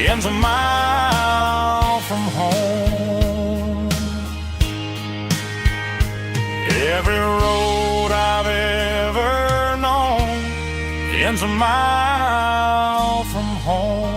ends a mile from home. Every road I've ever known ends a mile from home.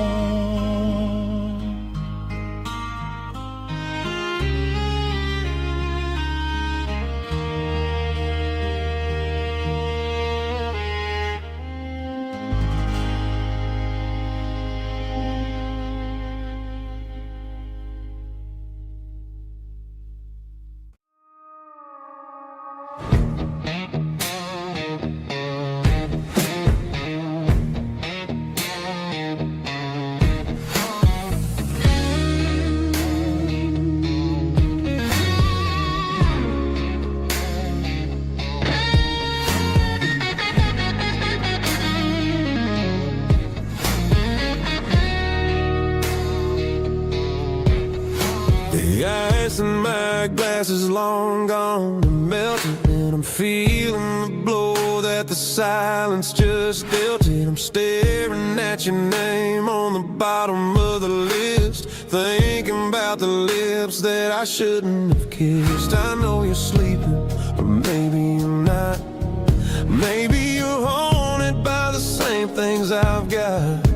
The ice in my glass is long gone and melted, and I'm feeling the blow that the silence just dealt it. I'm staring at your name on the bottom of the list, thinking about the lips that I shouldn't have kissed. I know you're sleeping, or maybe you're not. Maybe you're haunted by the same things I've got.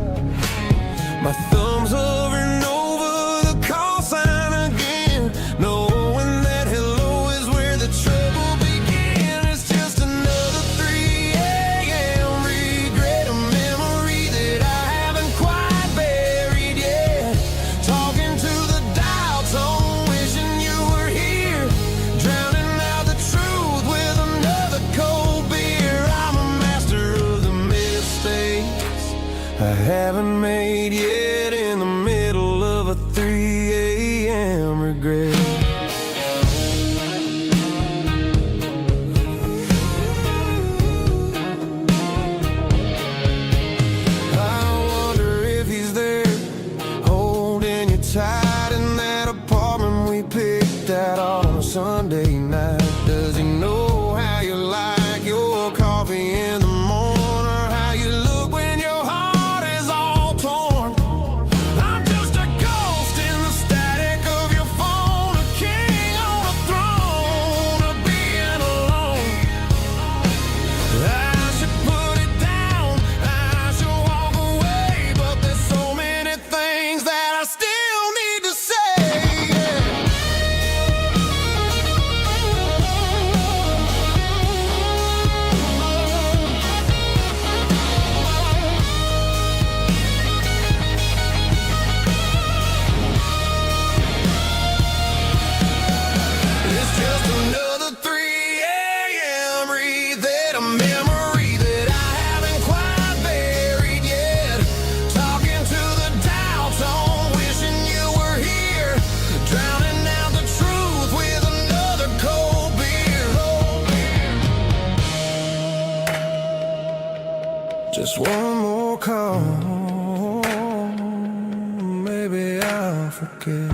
My thumb's hovering over the call sign again, knowing that hello is where the trouble began. It's just another 3 a.m. regret, a memory that I haven't quite buried yet. Talking to the dial tone, wishing you were here, drowning out the truth with another cold beer. I'm a master of the mistakes I haven't made yet, in the middle of a 3 a.m. regret. I wonder if he's there, holding you tight in that apartment we picked out on a Sunday night. Does he know how you like your coffee in the morning, or how you look when your heart is all torn? I'm just a ghost in the static of your phone, a king on a throne of being alone. I should put it down, I should walk away, but there's so many things that I still need to say. It's just another 3 a.m. reset, a memory that I haven't quite buried yet. Talking to the dial tone, wishing you were here, drowning out the truth with another cold beer. Just one more call, maybe I'll forget.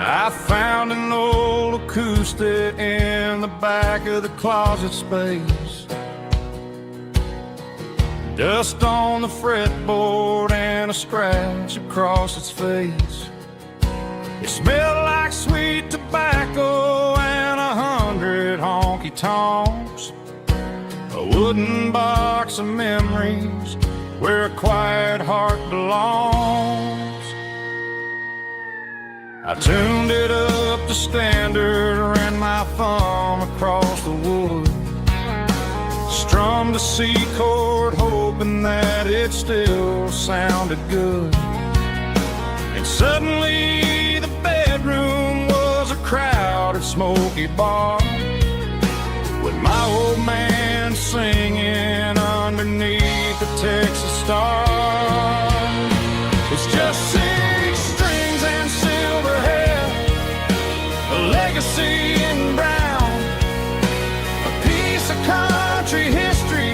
I found an old acoustic in the back of the closet space, dust on the fretboard and a scratch across its face. It smelled like sweet tobacco and 100 honky-tonks, a wooden box of memories where a quiet heart belongs. I tuned it up to standard, ran my thumb across the wood, strummed a C chord, hoping that it still sounded good. And suddenly the bedroom was a crowded, smoky bar, with my old man singing underneath the Texas stars. It's just 6 strings and silver hair, a legacy in brown, a piece of country history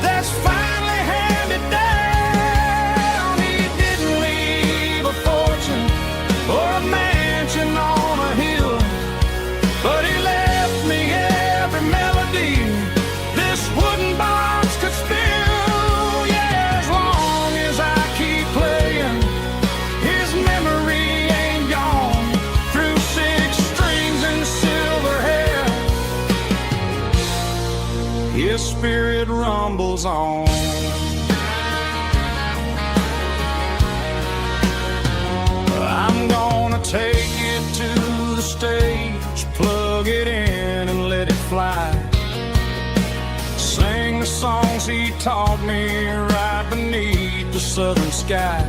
that's finally handed down. He didn't leave a fortune or a mansion on a hill, but he left me every melody this wooden box could spill. Yeah, as long as I keep playing, his memory ain't gone. Through 6 strings and silver hair, his spirit rumbles on. I'm gonna take it to the stage, plug it in and let it fly. Sing the songs he taught me right beneath the southern sky.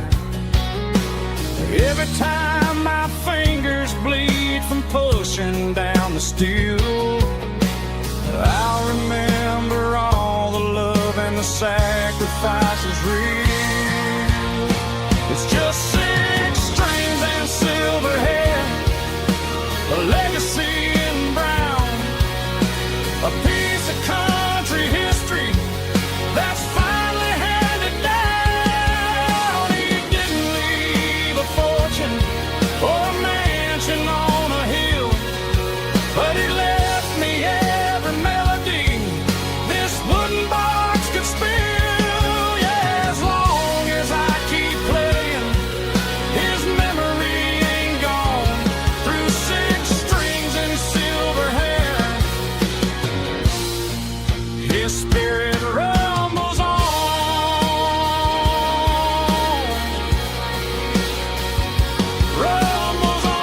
Every time my fingers bleed from pushing down the steel, I'll remember all the love and the sacrifices real. It's just 6 strings and silver hair, a legacy in brown, a piece of country history that's finally handed down. He didn't leave a fortune or a mansion on a hill, but he left me every melody this wooden box could spill. Yeah, as long as I keep playing, his memory ain't gone. Through 6 strings and silver hair, his spirit rumbles on. Rumbles on.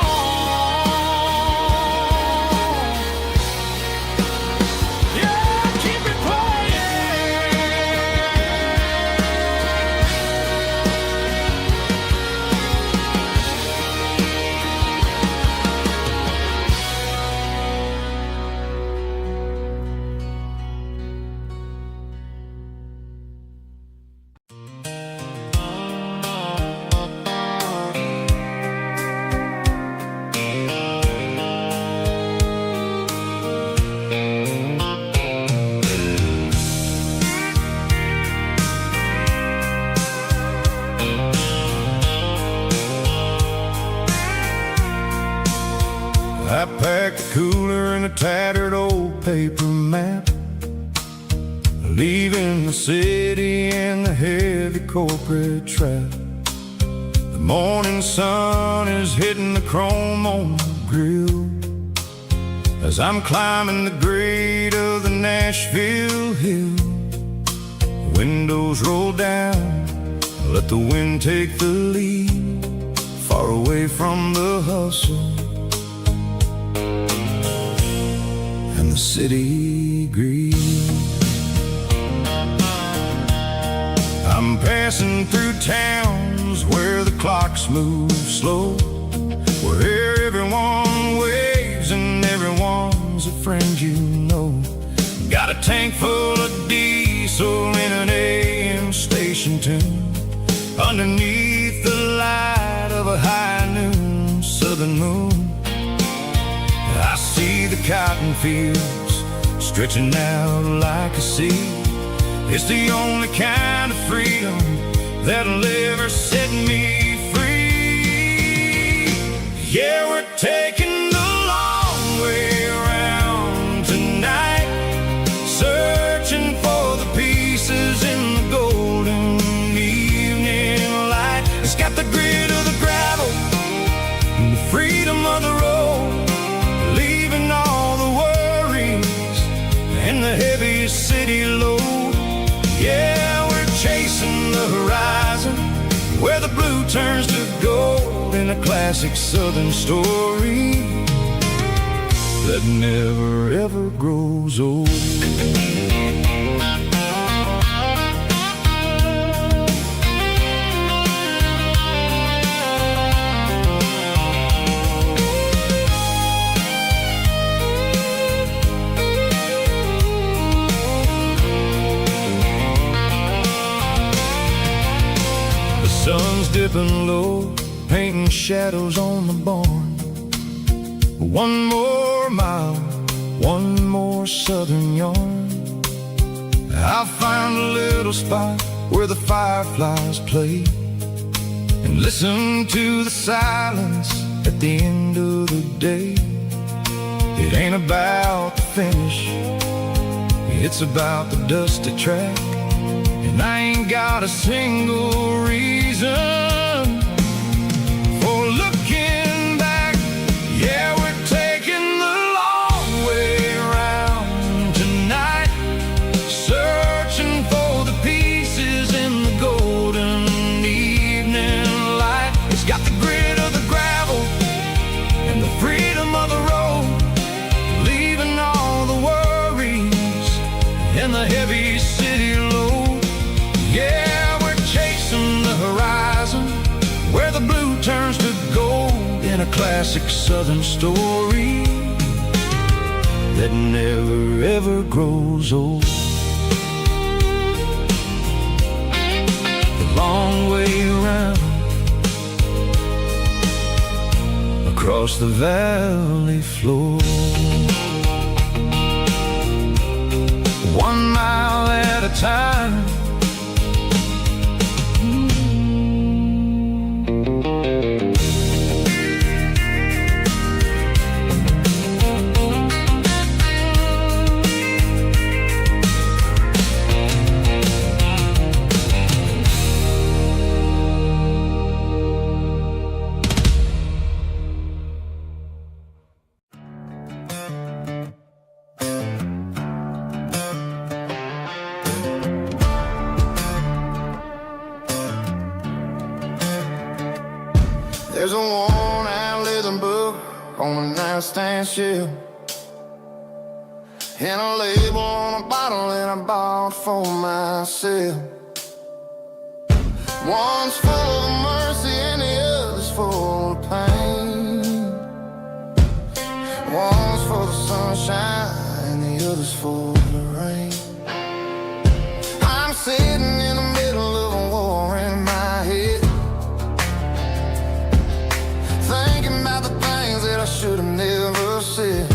Yeah, keep it playing. I packed a cooler and a tattered old paper map, leaving the city and the heavy corporate trap. The morning sun is hitting the chrome on the grill as I'm climbing the grade of the Nashville hill. Windows roll down, let the wind take the lead, far away from the hustle and the city greed. I'm passing through towns where the clocks move slow, where everyone waves and everyone's a friend you know. Got a tank full of diesel in an AM station tune, underneath the light of a high noon southern moon. I see the cotton fields stretching out like a sea. It's the only kind of freedom that'll ever set me free. Yeah, we're taking the long way around tonight, searching for the pieces in the golden evening light. It's got the grit of the gravel and the freedom of the road, leaving all the worries and the heavy city load. Yeah, we're chasing the horizon where the blue turns to gold, in a classic southern story that never ever grows old. dipping low, painting shadows on the barn. One more mile, one more southern yarn. I'll find a little spot where the fireflies play, and listen to the silence at the end of the day. It ain't about the finish, it's about the dusty track. And I ain't got a single reason for looking back. Yeah, we're taking the long way around tonight, searching for the pieces in the golden evening light. It's got the grit of the gravel and the freedom of the road, leaving all the worries and the heavy city load. Yeah, we're chasing the horizon, where the blue turns to gold, in a classic southern story that never ever grows old. The long way around, across the valley floor. 1 mile at a time. There's a worn-out leather book on the nightstand shelf, and a label on a bottle that I bought for myself. One's full of mercy and the other's full of pain. One's for the sunshine and the other's for the rain. I'm sitting in the middle of a war in my head, thinking about the things that I should have never said.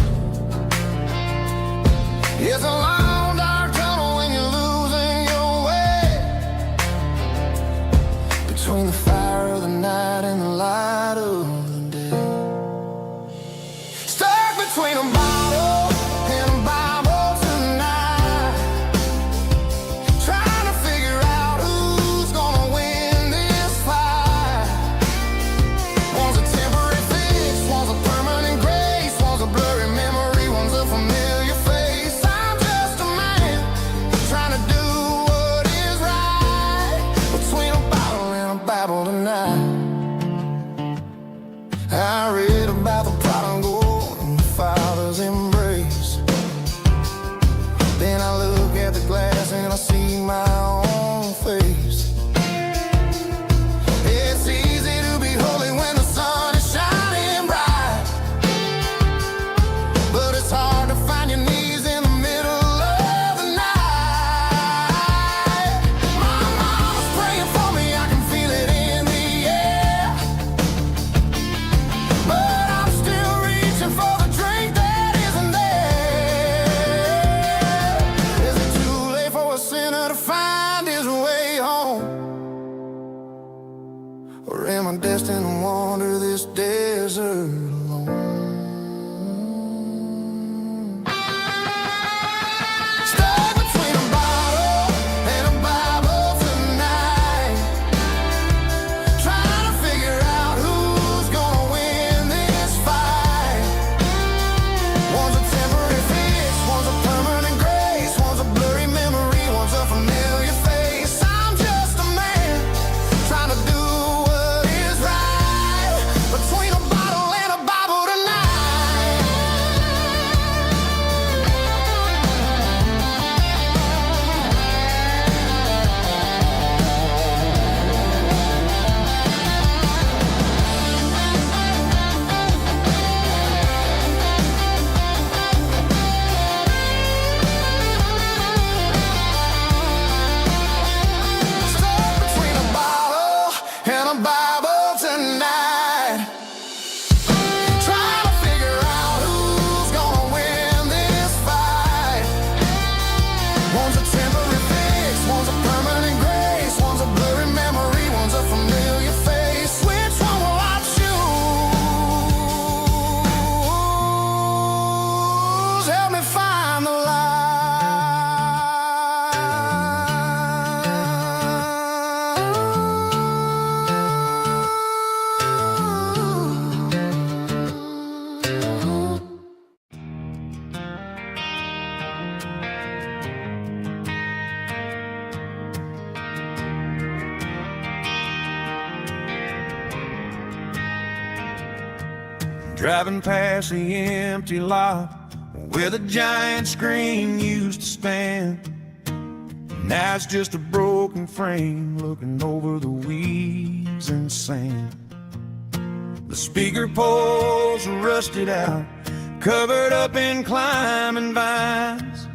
It's a long dark tunnel when you're losing your way, between the fire of the night and the light of the day. Stuck between a bottle and a Bible tonight, trying to figure out who's gonna win this fight. One's a temporary fix, one's a permanent grace, one's a blurry memory, one's a familiar face. I'm just a man trying to do what is right, between a bottle and a Bible tonight. I read about the prodigal and the father's embrace. Then I look at the glass and I see my own face. It's easy to be holy when the sun is shining bright, but it's hard to find your knees in the middle of the night. My mama's praying for me, I can feel it in the air, but I'm still reaching for the drink that isn't there. Is it too late for a sinner to driving past the empty lot where the giant screen used to stand. Now it's just a broken frame looking over the weeds and sand. The speaker poles are rusted out, covered up in climbing vines.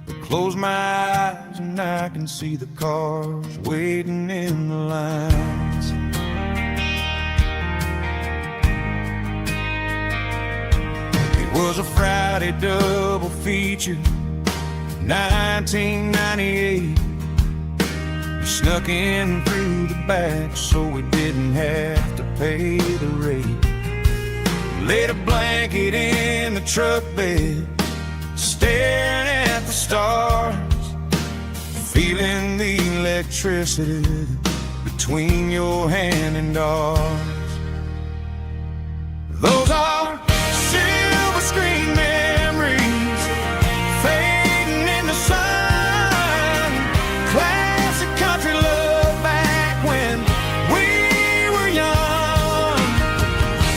I close my eyes and I can see the cars waiting in the lines. It was a Friday double feature, 1998. We snuck in through the back so we didn't have to pay the rate. Laid a blanket in the truck bed, staring at the stars, feeling the electricity between your hand and ours. Those are silver screen memories fading in the sun. Classic country love back when we were young.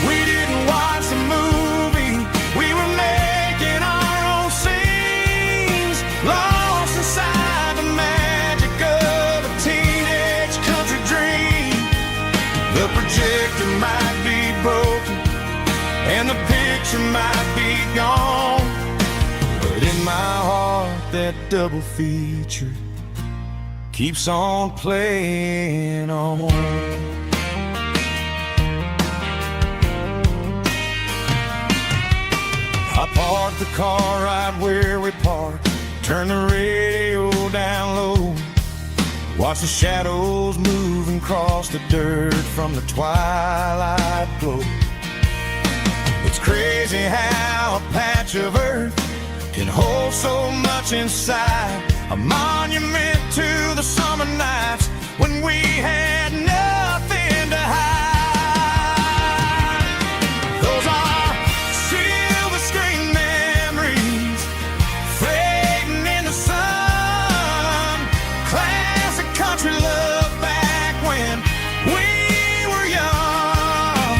We didn't watch a movie, we were making our own scenes, lost inside the magic of a teenage country dream. The projector might be broken and the picture might be gone, but in my heart that double feature keeps on playing on. I parked the car right where we parked, turned the radio down low, watch the shadows moving across the dirt from the twilight glow. It's crazy how a patch of earth can hold so much inside, a monument to the summer nights when we had nothing to hide. Those are silver screen memories fading in the sun. Classic country love back when we were young.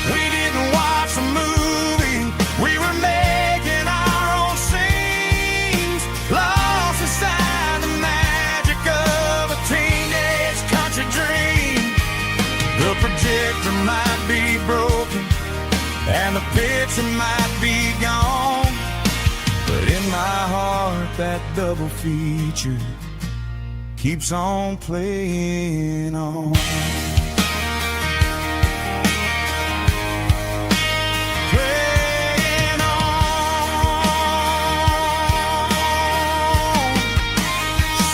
We didn't watch a movie, we were making our own scenes, lost inside the magic of a teenage country dream. The projector might be broken and the picture might be gone, but in my heart that double feature keeps on playing on. Playing on.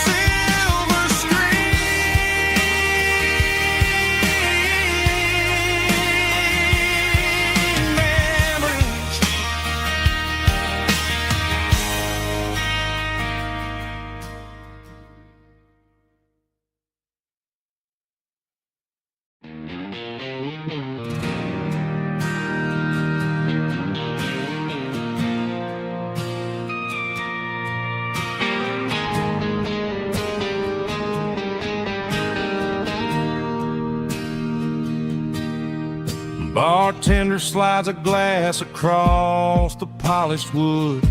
Silver screen memories. Bartender slides a glass across the polished wood,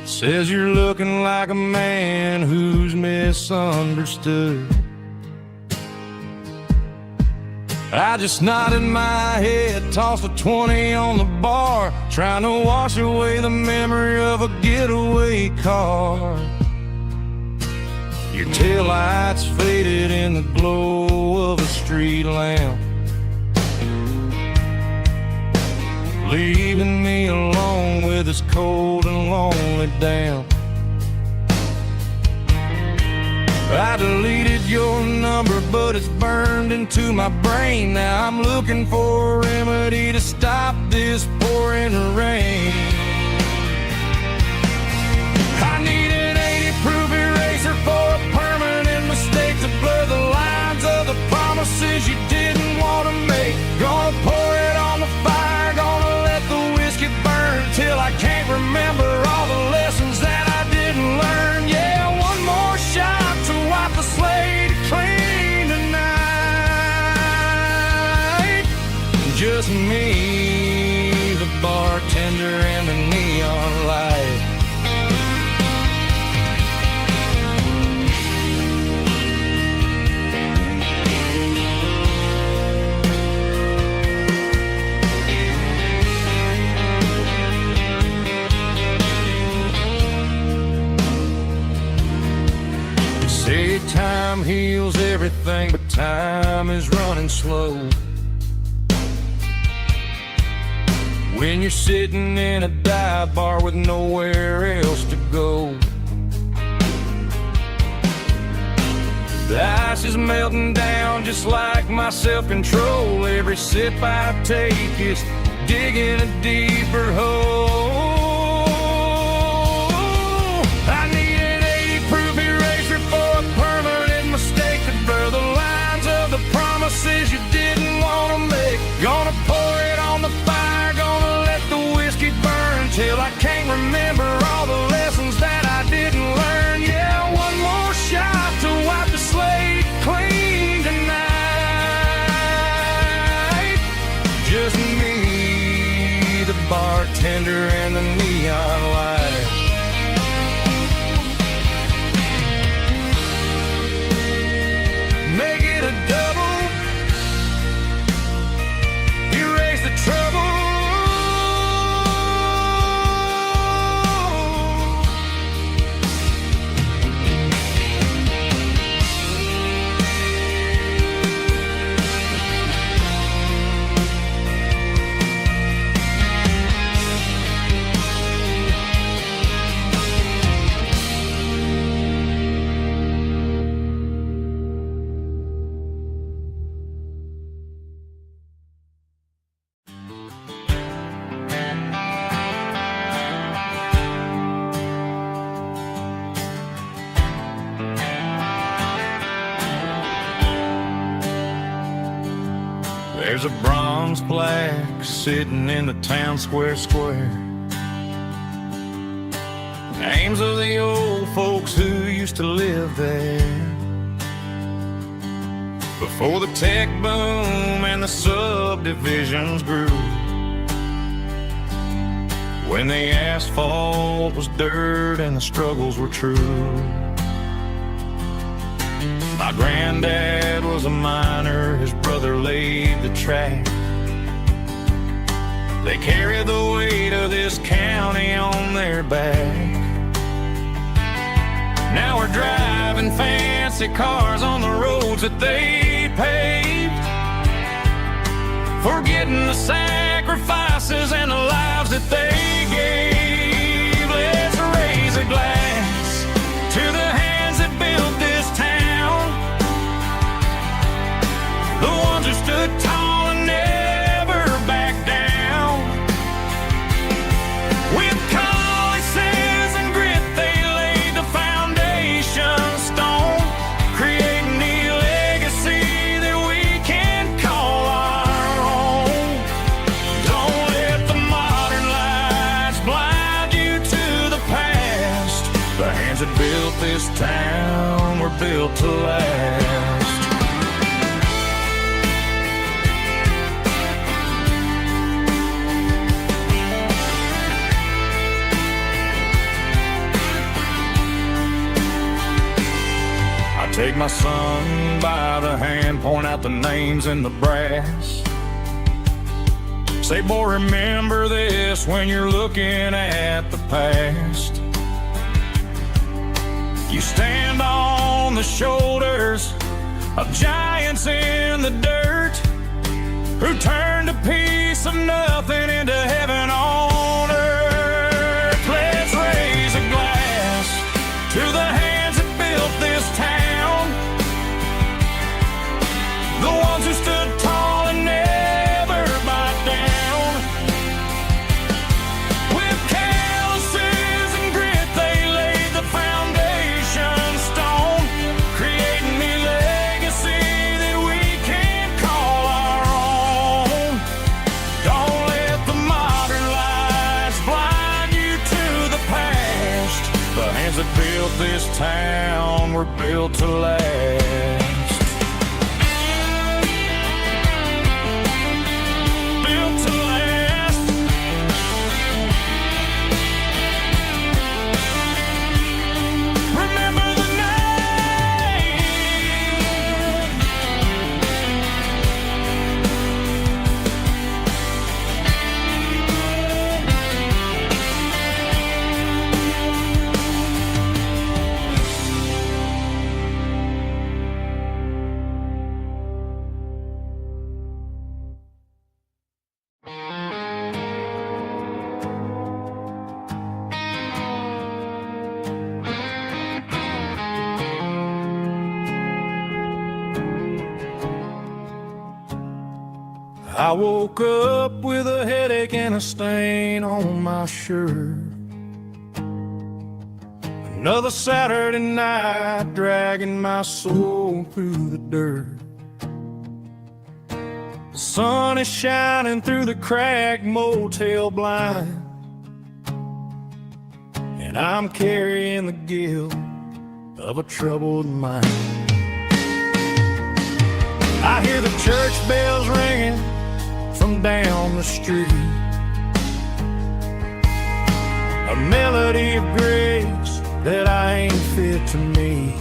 says you're looking like a man who's misunderstood. I just nodded my head, tossed a 20 on the bar, trying to wash away the memory of a getaway car. Your taillights faded in the glow of a street lamp, leaving me alone with this cold and lonely damp. I deleted your number, but it's burned into my brain. Now I'm looking for a remedy to stop this pouring rain. I need an 80-proof eraser for a permanent mistake to blur the lines of the promises you didn't want to make. Gonna pour it on the fire, gonna let the whiskey burn till I can't remember all the lessons that I didn't learn. Yeah, one more shot to wipe the slate clean tonight. Say time heals everything, but time is running slow. When you're sitting in a dive bar with nowhere else to go. The ice is melting down just like my self-control. Every sip I take is digging a deeper hole. I need an 80-proof eraser for a permanent mistake to blur the lines of the promises you didn't want to make. Gonna pour it on the fire, gonna let the whiskey burn till I can't remember all the lessons that I didn't learn. Yeah, one more shot to wipe the slate clean tonight. Just me, the bartender, and the neon light. Make it a double, erase the trouble. There's a bronze plaque sitting in the town square. Names of the old folks who used to live there before the tech boom and the subdivisions grew. When the asphalt was dirt and the struggles were true. My granddad was a miner, his brother laid the track. They carried the weight of this county on their back. Now we're driving fancy cars on the roads that they paved, forgetting the sacrifices and the lives that they gave. Let's raise a glass to the hands that built this town, the ones who stood tall and never backed down. With calluses and grit they laid the foundation stone, creating the legacy that we can call our own. Don't let the modern lights blind you to the past. The hands that built this town were built to last. Take my son by the hand, point out the names in the brass. Say, boy, remember this when you're looking at the past. You stand on the shoulders of giants in the dirt, who turned a piece of nothing into heaven on earth. Let's raise a glass to the hands that built this town, the ones who stood tall and never backed down. With calluses and grit they laid the foundation stone, creating the legacy that we can call our own. Don't let the modern lights blind you to the past. The hands that built this town were built to last. I woke up with a headache and a stain on my shirt. Another Saturday night dragging my soul through the dirt. The sun is shining through the cracked motel blind, and I'm carrying the guilt of a troubled mind. I hear the church bells ringing from down the street, a melody of grace that I ain't fit to meet.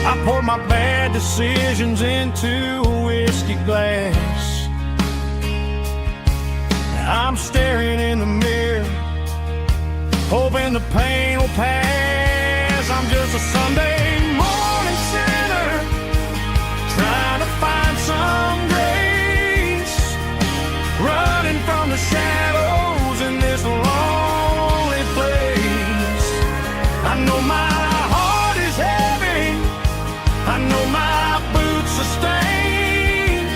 I poured my bad decisions into a whiskey glass. I'm staring in the mirror, hoping the pain will pass. I'm just a Sunday morning sinner, trying to find some grace, running from the shadows in this lonely place. I know my heart is heavy, I know my boots are stained,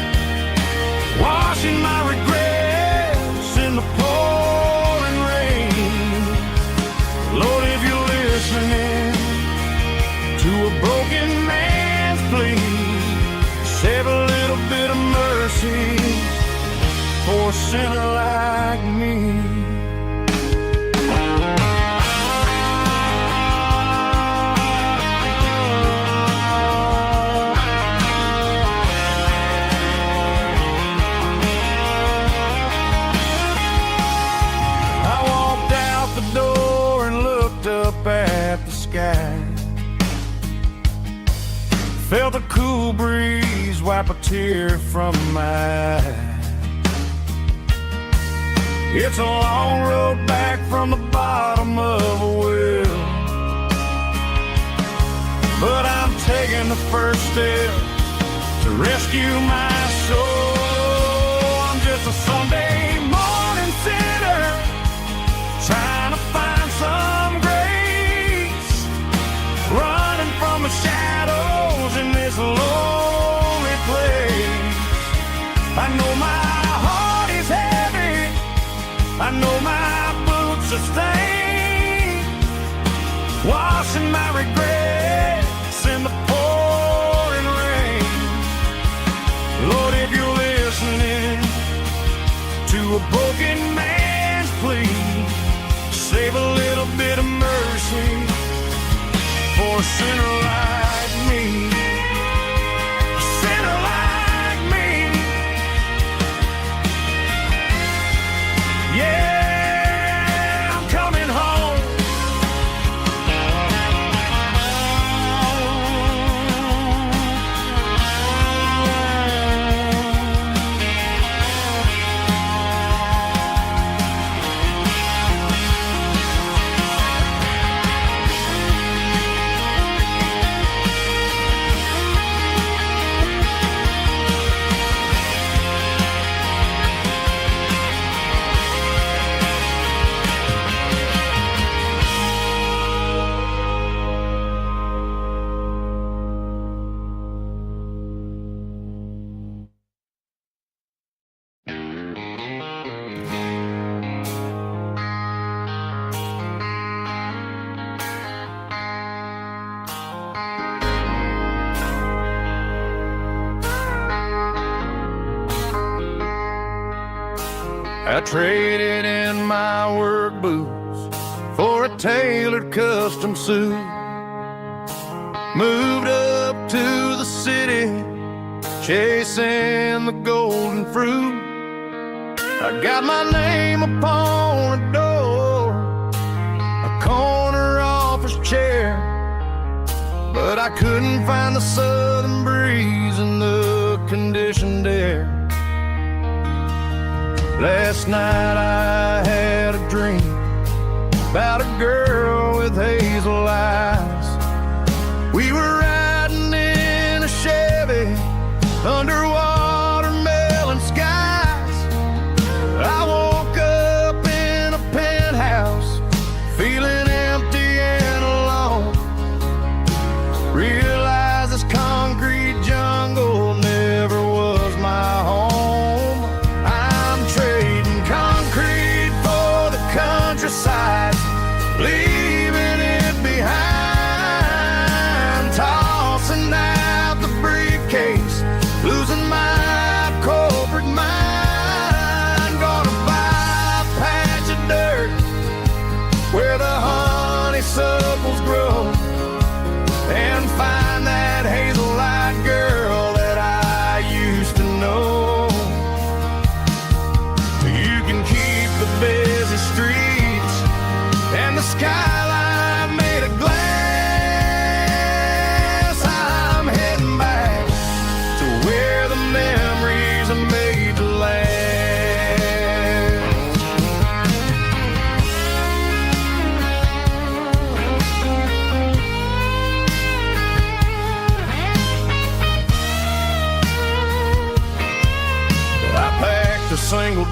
washing my regrets in the pouring rain. Lord, if you're listening to a broken man's plea, save a little bit of mercy for a sinner like me. I walked out the door and looked up at the sky, felt the cool breeze wipe a tear from my eye. It's a long road back from the bottom of a well, but I'm taking the first step to rescue my soul. I'm just a Sunday morning sinner, trying to find some grace, running from the shadows in this lonely place. I know my heart is heavy, I know my boots are stained, washing my regrets in the pouring rain. Lord, if you're listening to a broken man's plea, save a little bit of mercy for a sinner like me. A sinner like me. Yeah, I'm coming home. I traded in my work boots for a tailored custom suit, moved up to the city, chasing the golden fruit. I got my name upon a door, a corner office chair, but I couldn't find the southern breeze in the conditioned air. Last night I had a dream about a girl with hazel eyes. We were riding in a Chevy under watermelon skies. I woke up in a penthouse feeling empty and alone. Realized this concrete jungle never was my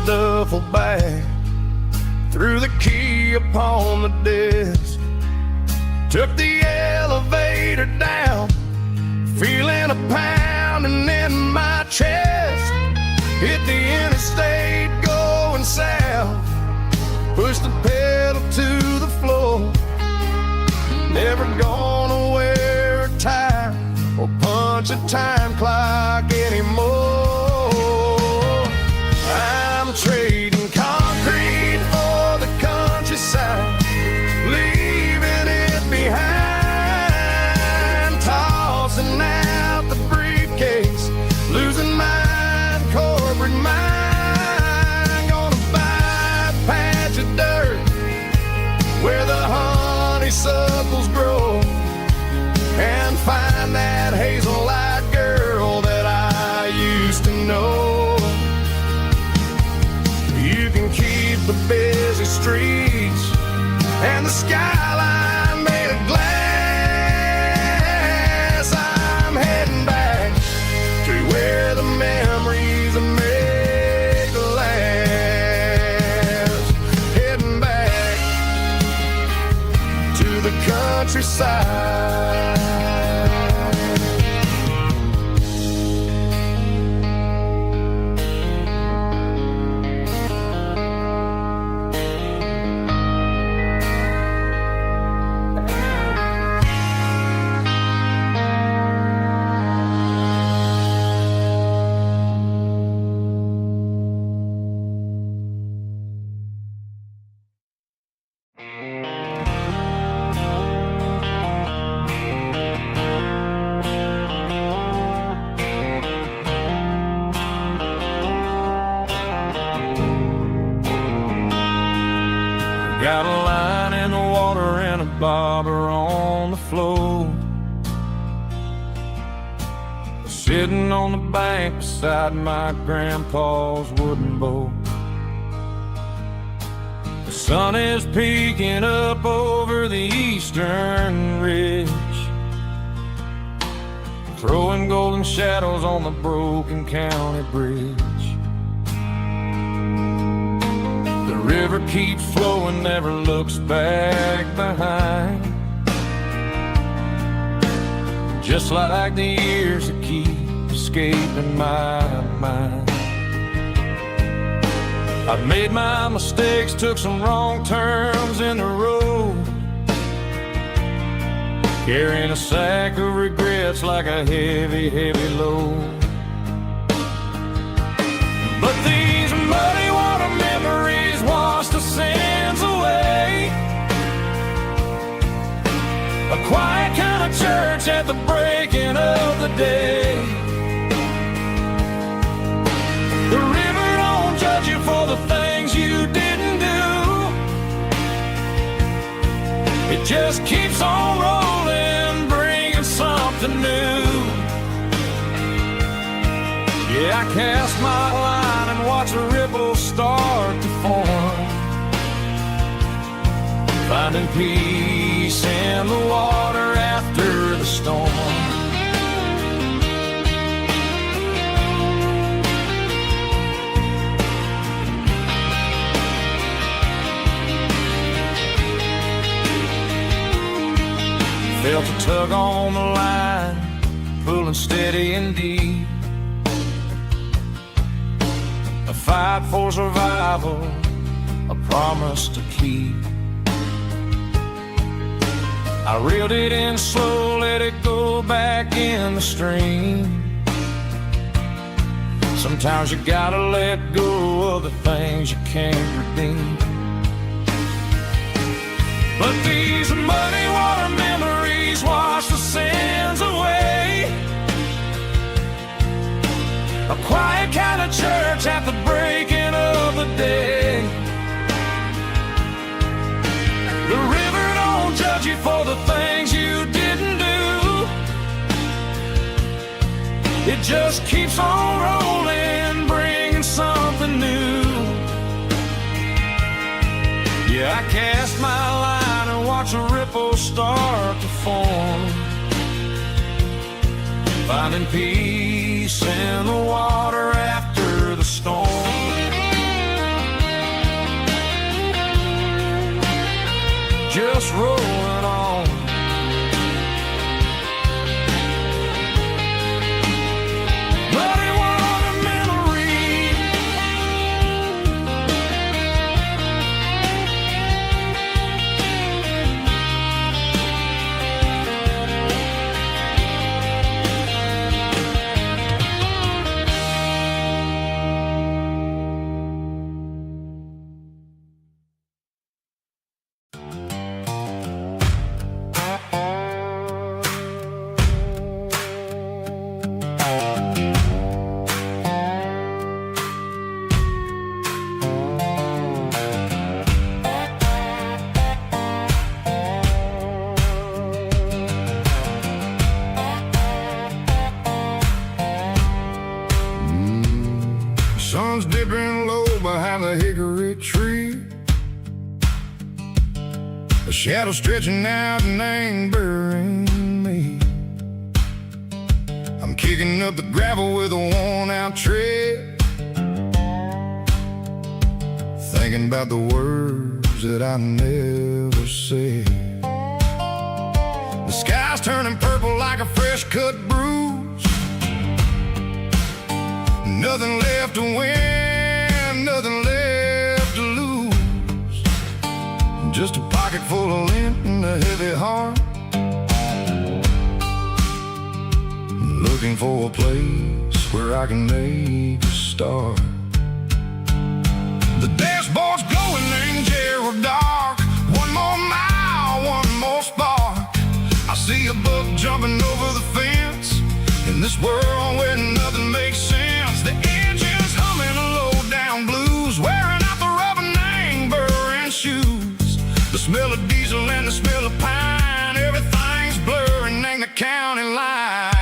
duffel bag, threw the key upon the desk, took the elevator down, feeling a pounding in my chest. Hit the interstate going south, pushed the pedal to the floor. Never gonna wear a tie or punch a time clock anymore. I'm trading concrete for the countryside, leaving it behind, tossing out the briefcase, losing mine, corporate mine. Gonna buy a patch of dirt where the honeysuckles grow, and find that hazel-eyed girl that I used to know. You can keep the busy streets and the skyline made of glass. I'm heading back to where the memories are made to last. Heading back to the countryside. Got a line in the water and a bobber on the floor, sitting on the bank beside my grandpa's wooden boat. The sun is peeking up over the eastern ridge, throwing golden shadows on the broken county bridge. The river keeps flowing, never looks back behind, just like the years that keep escaping my mind. I've made my mistakes, took some wrong turns in the road, carrying a sack of regrets like a heavy, heavy load. But these muddy water memories wash the sins away. A quiet kind of church at the breaking of the day. The river don't judge you for the things you didn't do. It just keeps on rolling, bringing something new. Yeah, I cast my line and watch a ripple start to form, finding peace in the water after the storm. Felt a tug on the line, pulling steady and deep. A fight for survival, a promise to keep. I reeled it in slow, let it go back in the stream. Sometimes you gotta let go of the things you can't redeem. But these muddy water memories wash the sins away. A quiet kind of church at the breaking of the day. The river don't judge you for the things you didn't do. It just keeps on rolling, bringing something new. Yeah, I cast my line and watch a ripple start to form, finding peace in the water after the storm. just rolling on. But it was a memory. Sun's dipping low behind the hickory tree. A shadow stretching out and angering me. I'm kicking up the gravel with a worn-out tread, thinking about the words that I never said. The sky's turning purple like a fresh-cut bruise. Nothing left to win, nothing left to lose. Just a pocket full of lint and a heavy heart, looking for a place where I can make a start. The dashboard's glowing in Gerald dark. One more mile, one more spark. I see a buck jumping over the fence in this world where nothing makes sense. The engine's humming a low-down blues, wearing out the rubber name, burring shoes. The smell of diesel and the smell of pine, everything's blurring, ain't the county line.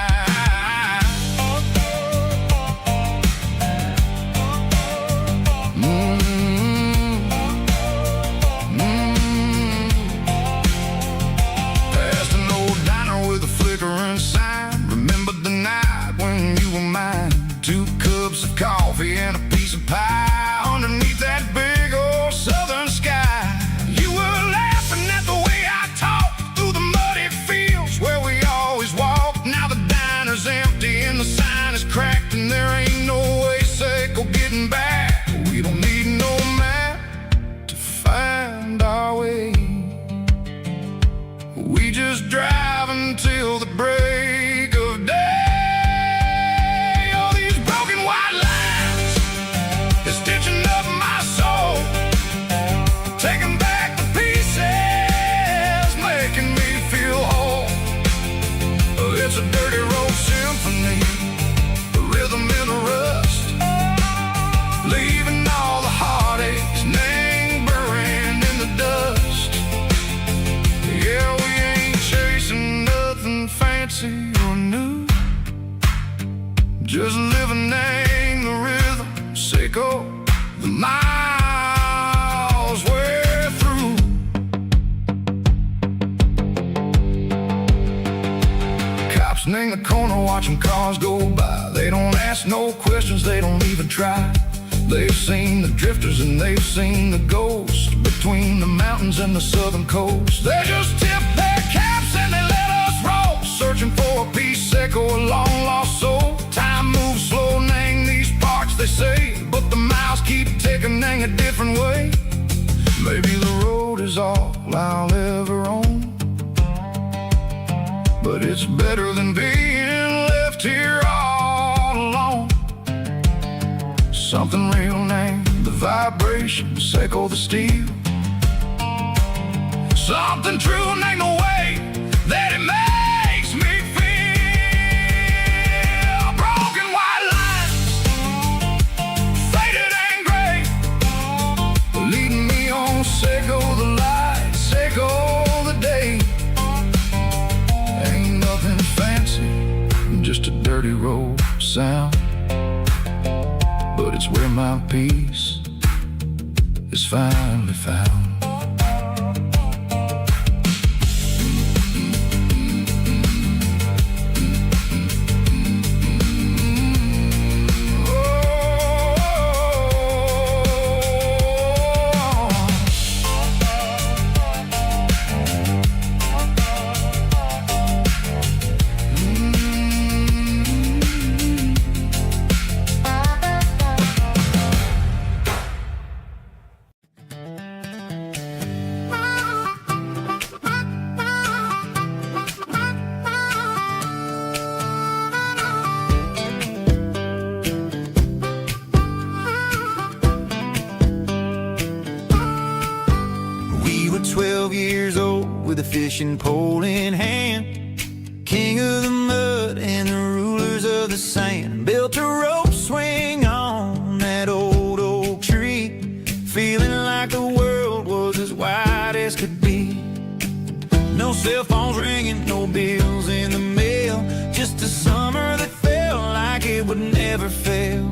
Past an old diner with a flickering sign. Remember the night when you were mine? 2 cups of coffee and a piece of pie underneath that big old southern sky. You were laughing at the way I talked through the muddy fields where we always walked. Now the diner's empty and the sign is cracked, and there ain't no way safe or getting back. We don't need no map to find our way. We just drive until the break of day. Stitching up my soul, taking back the pieces, making me feel whole. It's a dirty road symphony, a rhythm in the rust, leaving all the heartaches, name buried in the dust. Yeah, we ain't chasing nothing fancy or new, just living in the rhythm, Seiko. The miles we're through. Cops in the corner watching cars go by. They don't ask no questions, they don't even try. They've seen the drifters and they've seen the ghosts between the mountains and the southern coast. They just tip their caps and they let us roll, searching for a piece, echo, a long lost soul. Time moves slow, nang these parts, they say, but the miles keep ticking in a different way. Maybe the road is all I'll ever own, but it's better than being left here all alone. Something real named the vibrations, echo the steel. Something true named the way that it makes me feel. Broken white lines, faded and gray, leading me on, Seiko the light, Seiko the day. Ain't nothing fancy, just a dirty road sound, but it's where my peace is finally found. fishing pole in hand. King of the mud and the rulers of the sand. Built a rope swing on that old oak tree, feeling like the world was as wide as could be. No cell phones ringing, no bills in the mail, just a summer that felt like it would never fail.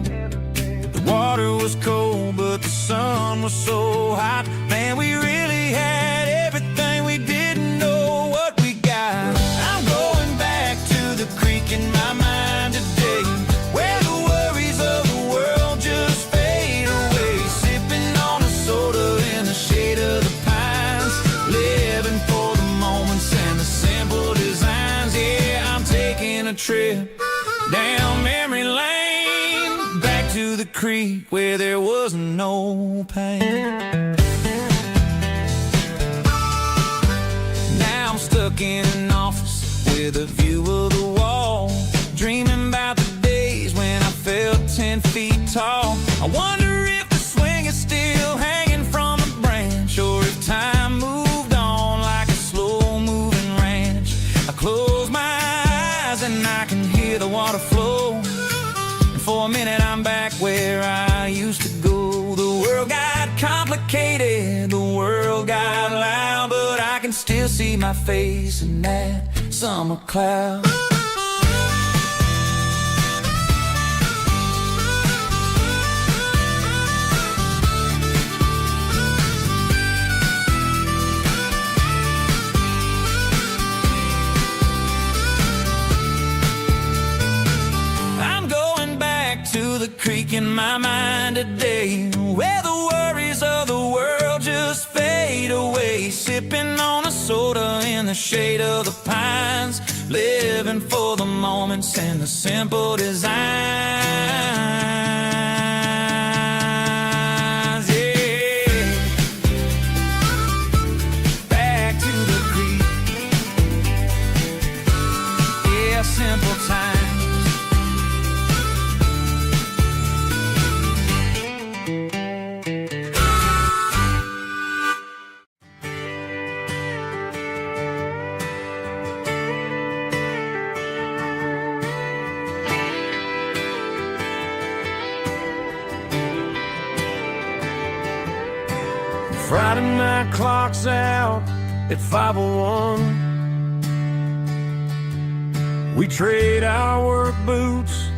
The water was cold, but the sun was so hot. Man, we really had everything, we didn't know what we got. I'm going back to the creek in my mind today, where the worries of the world just fade away. Sipping on a soda in the shade of the pines, living for the moments and the simple designs. Yeah, I'm taking a trip down memory lane, back to the creek where there was no pain. Now I'm stuck in an office with a view of the wall, dreaming about the days when I felt 10 feet tall. I wonder if the swing is still hanging from a branch, or if time moved on like a slow-moving ranch. I close my eyes and I can hear the water flow, and for a minute I'm back where I used to go. The world got complicated, the world got loud, but I can still see my face in that summer cloud. To the creek in my mind today, where the worries of the world just fade away. Sipping on a soda in the shade of the pines, living for the moments and the simple designs. Yeah, back to the creek. Yeah, simple times. Friday night clock's out at 5:01. We trade our work boots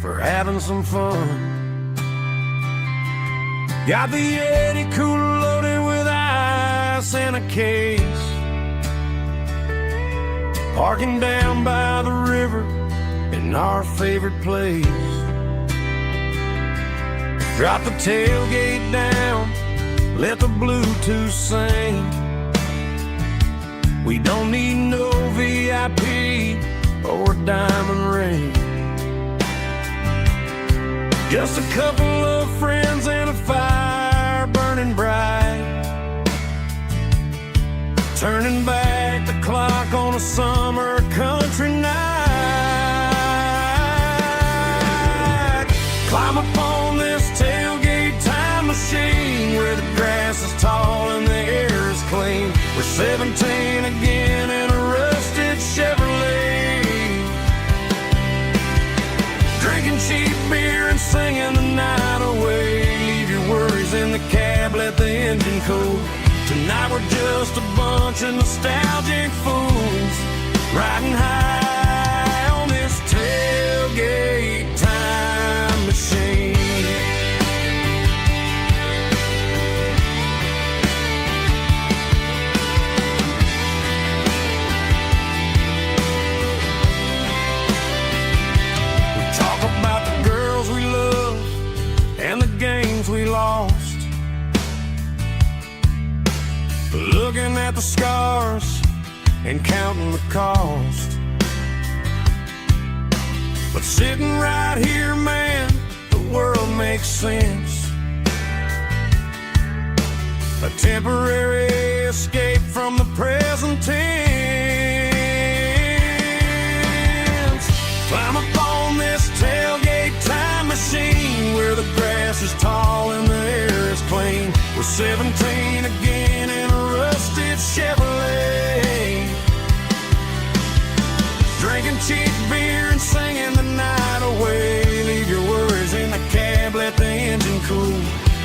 for having some fun. Got the Yeti cooler loaded with ice and a case, parking down by the river in our favorite place. Drop the tailgate down, let the Bluetooth sing. We don't need no VIP or a diamond ring, just a couple of friends and a fire burning bright, turning back the clock on a summer country night. Climb up on this tailgate time machine, where the grass is tall and the air is clean. We're 17 again in a rusted Chevrolet, drinking cheap beer and singing the night away. Leave your worries in the cab, let the engine cool. Tonight we're just a bunch of nostalgic fools, riding high on this tailgate time machine. We lost, looking at the scars and counting the cost. But sitting right here, man, the world makes sense. A temporary escape from the present tense. Climb up on this tailgate time machine, where the grass is tall and the air is clean. We're 17 again in a rusted Chevrolet,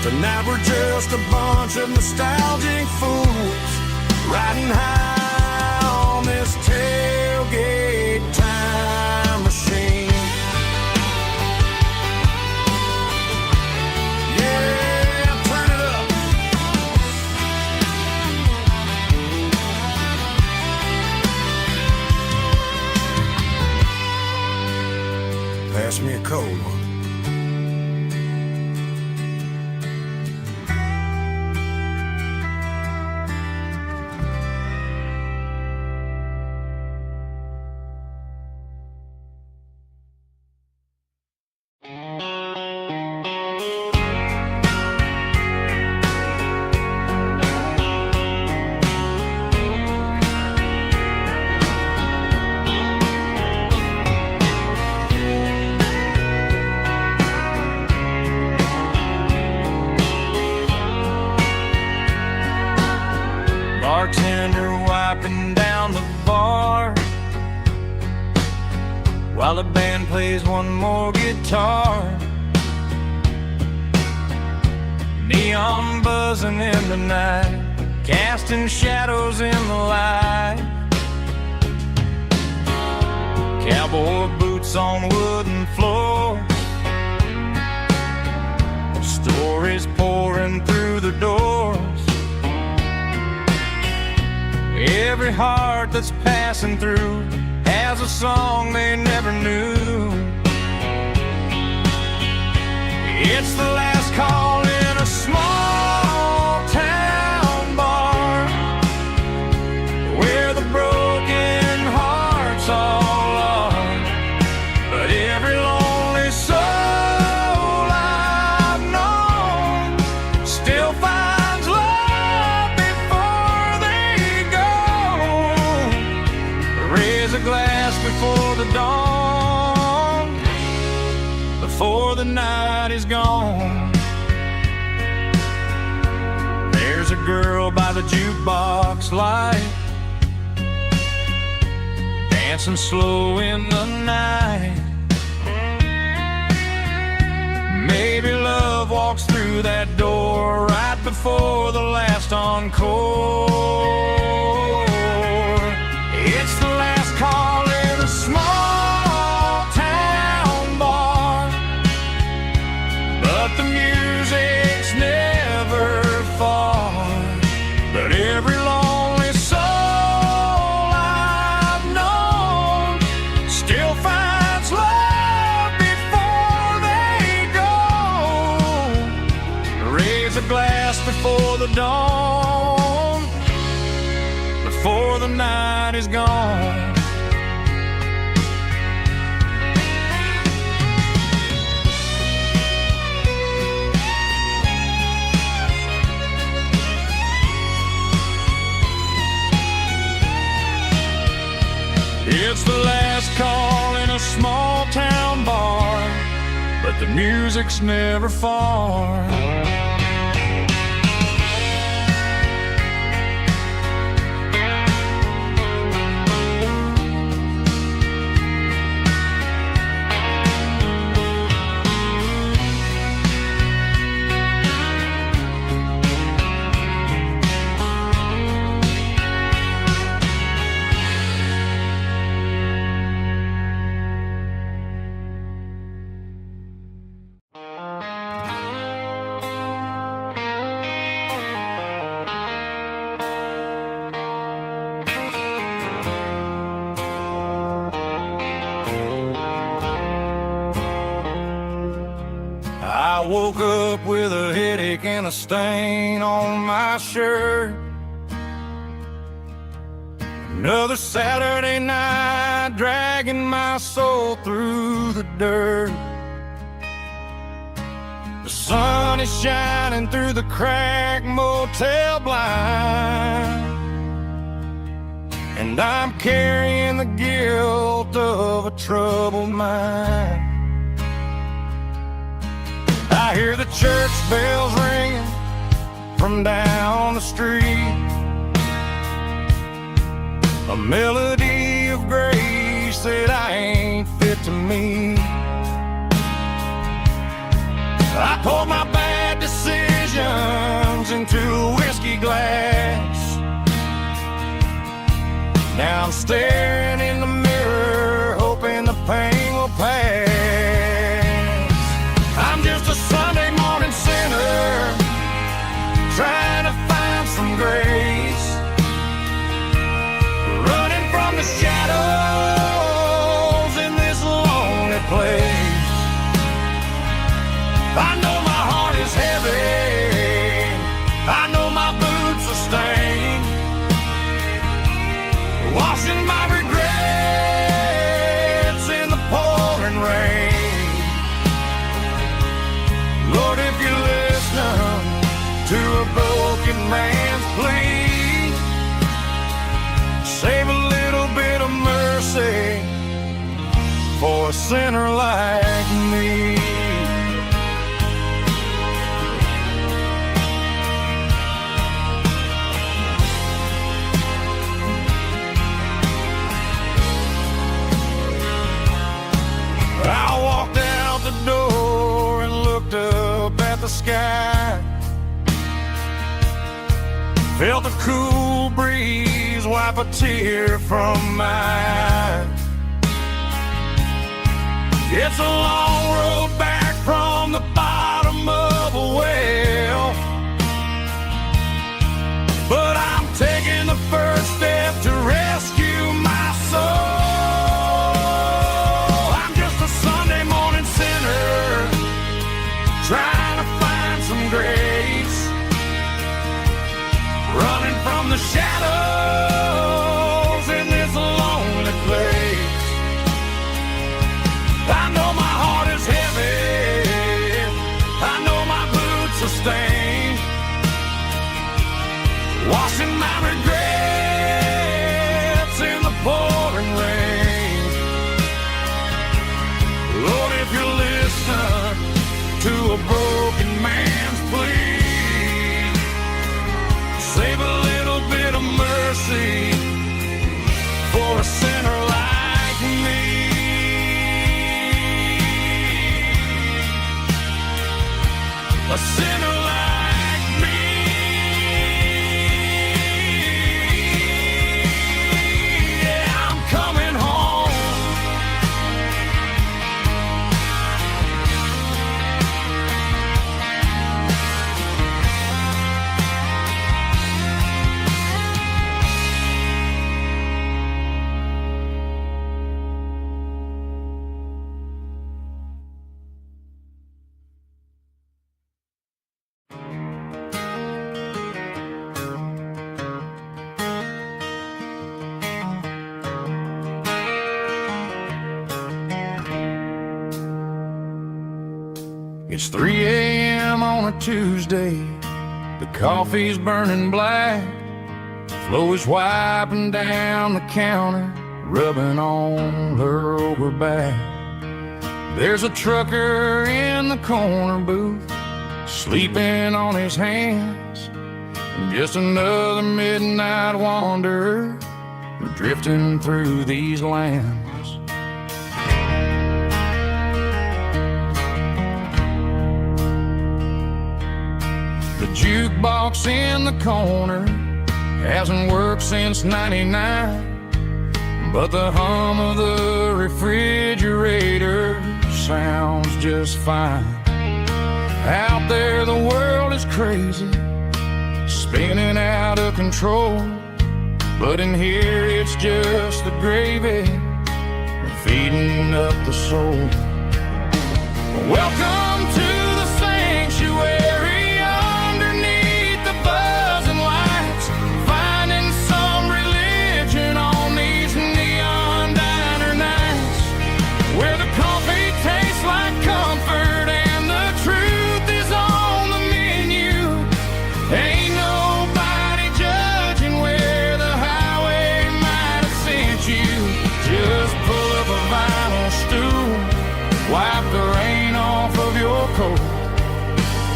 Tonight we're just a bunch of nostalgic fools riding high on this tailgate time machine. Yeah, turn it up. Pass me a cold one. Bartender wiping down the bar while the band plays one more guitar. Neon buzzing in the night, casting shadows in the light. Cowboy boots on wooden floors, stories pouring through the doors. Every heart that's passing through has a song they never knew. It's the last call in a small town bar where the broken hearts all are. But every lonely soul I've known still finds love before they go. Raise a glass before the dawn, before the night is gone. There's a girl by the jukebox light, dancing slow in the night. Maybe love walks through that door right before the last encore. It's the last call in a small town bar, but the music's never far. But every lonely soul I've known still finds love before they go. Raise a glass before the dawn, before the night is gone. It's the last call in a small town bar, but the music's never far. I woke up with a headache and a stain on my shirt. Another Saturday night dragging my soul through the dirt. The sun is shining through the cracked motel blind, and I'm carrying the guilt of a troubled mind. I hear the church bells ringing from down the street, a melody of grace that I ain't fit to meet. I poured my bad decisions hands into a whiskey glass. Now I'm staring in the mirror, hoping the pain will pass. I'm just a Sunday morning sinner, trying to find some grace, running from the shadows in this lonely place. I know my heart is heavy, I know my boots are stained, washing my regrets in the pouring rain. Lord, if you're listening to a broken man's plea, save a little bit of mercy for a sinner like me. I walked out the door and looked up at the sky, felt the cool breeze wipe a tear from my eye. It's a long road back from the bottom of a well, but I'm taking the first step to rescue my soul. Trying to find some grace, running from the shadows in this lonely place. I know my heart is heavy, I know my boots are stained, washing my regrets in the pouring rain. Lord, if you're listening to a broken man's plea, save a little bit of mercy for a sinner like me. A sinner like me. Yeah, I'm coming home. It's 3 a.m. on a Tuesday, the coffee's burning black, Flo is wiping down the counter, rubbing on her over back. There's a trucker in the corner booth, sleeping on his hands, and just another midnight wanderer drifting through these lands. The jukebox in the corner hasn't worked since '99, but the hum of the refrigerator sounds just fine. Out there the world is crazy, spinning out of control, but in here it's just the gravy feeding up the soul. Welcome to the sanctuary, underneath the buzzing lights, finding some religion on these neon diner nights, where the coffee tastes like comfort and the truth is on the menu. Ain't nobody judging where the highway might have sent you. Just pull up a vinyl stool, wipe the rain off of your coat.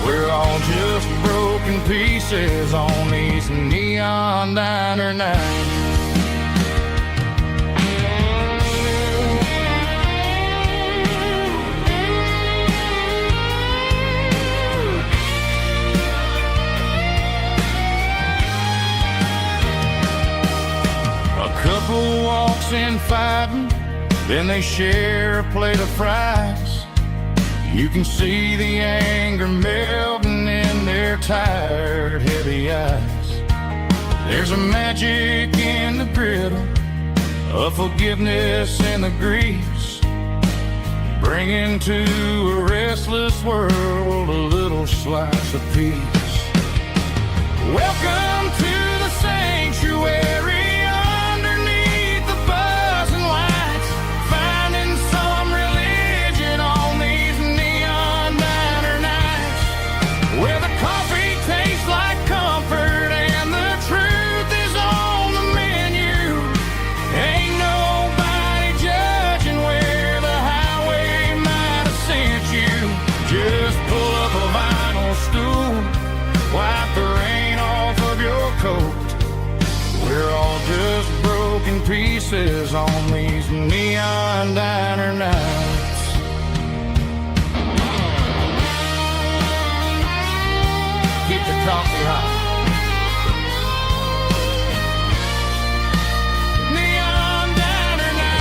We're all just broken pieces on these neon diner nights. walks in fighting, then they share a plate of fries. You can see the anger melting in their tired, heavy eyes. There's a magic in the griddle, a forgiveness in the grease, bringing to a restless world a little slice of peace. Welcome to the sanctuary. Underneath the buzzing lights, finding some religion on these neon diner nights, where the coffee tastes like comfort and the truth is on the menu. Ain't nobody judging where the highway might have sent you. Just pull up a vinyl stool, wipe the rain off of your coat. We're all just broken pieces on these neon diner nights. Keep the coffee hot. Neon diner night.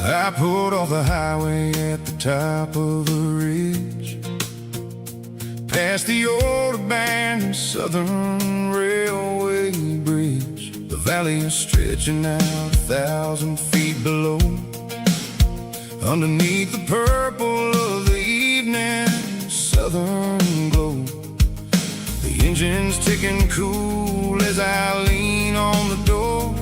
I pulled off the highway at the top of a ridge, past the old abandoned Southern Railway bridge. The valley is stretching out 1,000 feet below, underneath the purple of the evening southern glow. The engine's ticking cool as I lean on the door,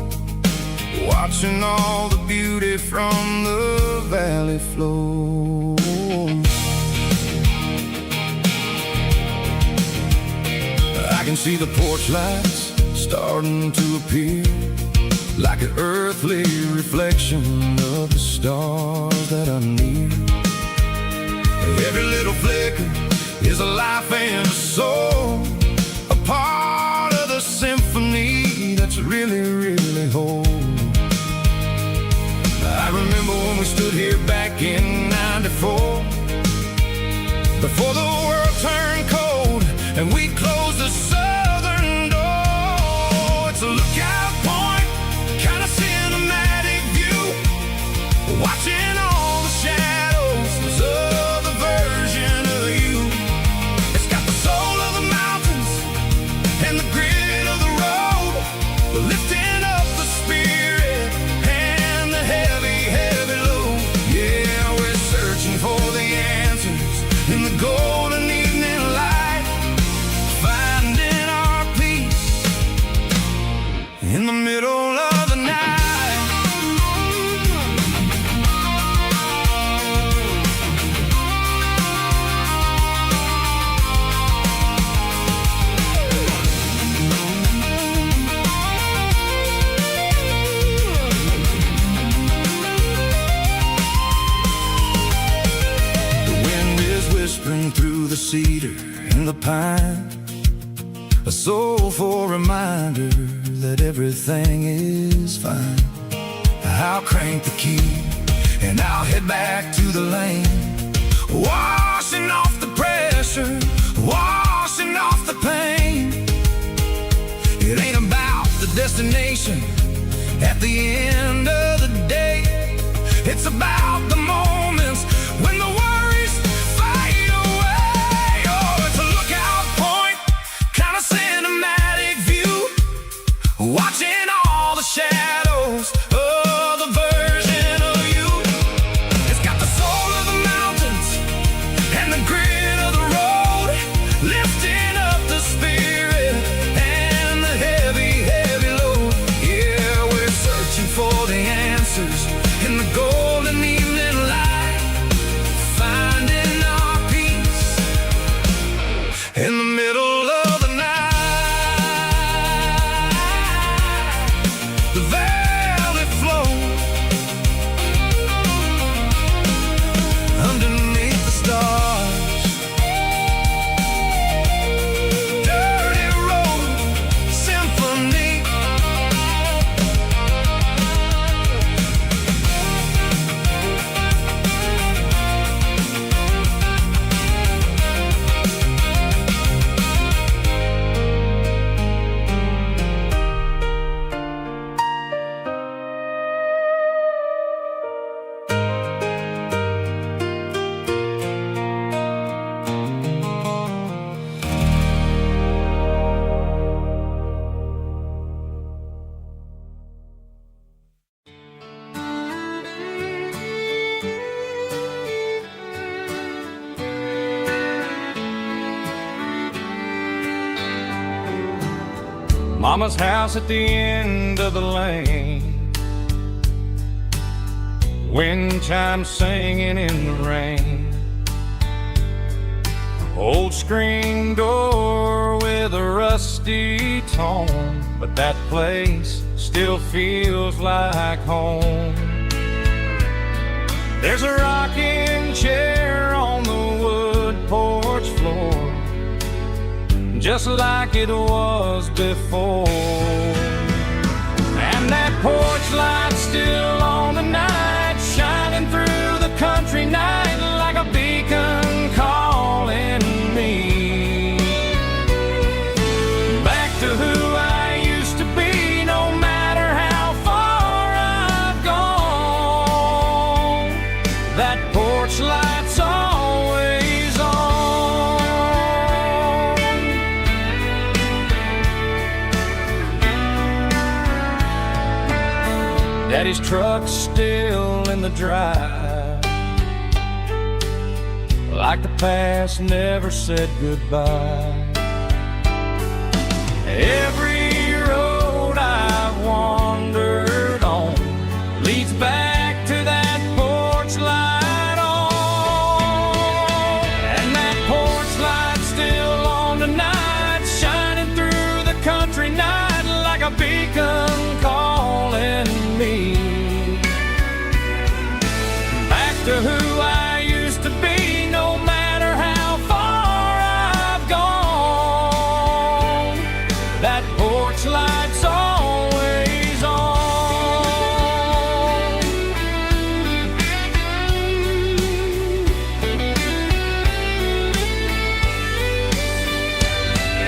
watching all the beauty from the valley flow. I can see the porch lights starting to appear, like an earthly reflection of the stars that are near. Every little flicker is a life and a soul, a part of the symphony that's really, really whole. I remember when we stood here back in '94, before the world turned cold and we closed the southern door. It's a lookout point, kind of cinematic view, watching all the shadows of the version of you. It's got the soul of the mountains and the grit of the road, lifting up the spirit and the heavy, heavy load. Yeah, we're searching for the answers in the golden evening light, finding our peace in the middle of the night. Whispering through the cedar and the pine, a soulful reminder that everything is fine. I'll crank the key and I'll head back to the lane, washing off the pressure, washing off the pain. It ain't about the destination at the end of the day, it's about the moments when the worries fade away. Oh, it's a lookout point, kind of cinematic view, watching all the shadows of the version of you. It's got the soul of the mountains and the grit of the road, lifting up the spirit and the heavy, heavy load. Yeah, we're Mama's house at the end of the lane, wind chimes singing in the rain. Old screen door with a rusty tone, but that place still feels like home. There's a rocking chair on the wood porch floor, just like it was before. And that porch light's still on tonight, shining through the country night like a beacon calling me back to who I used to be. No matter how far I've gone, that porch light's always on. Daddy's truck's still in the drive, like the past never said goodbye. Every road I've wandered on leads back to that porch light on. And that porch light's still on tonight, shining through the country night like a beacon calling me back to who I used to be. No matter how far I've gone, that porch light's always on.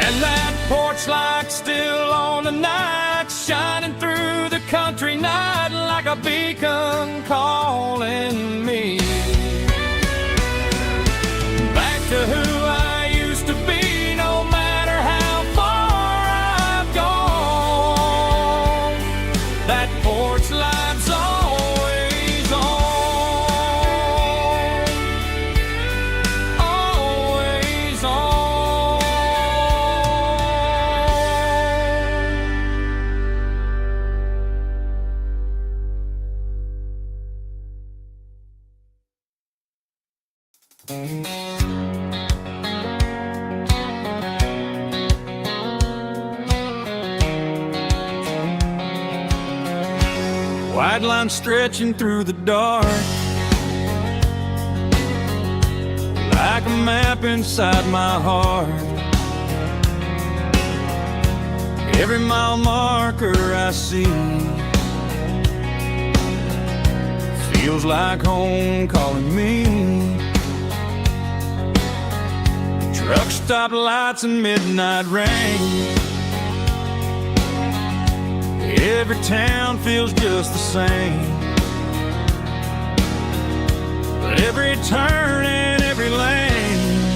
And that porch light's still on tonight, shining through the country night like a beacon calling me back to who I used to be. No matter how far I've gone, that porch light's always on, always on. White line stretching through the dark, like a map inside my heart. Every mile marker I see feels like home calling me. Truck stop lights and midnight rain, every town feels just the same. But every turn and every lane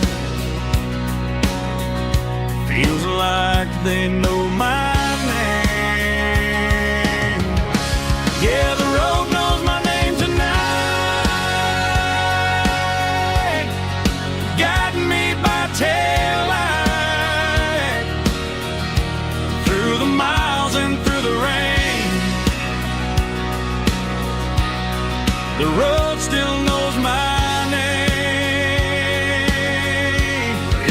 feels like they know my name. Yeah, the road knows my name tonight, guiding me by taillight through the miles and through the rain. The road still knows my name,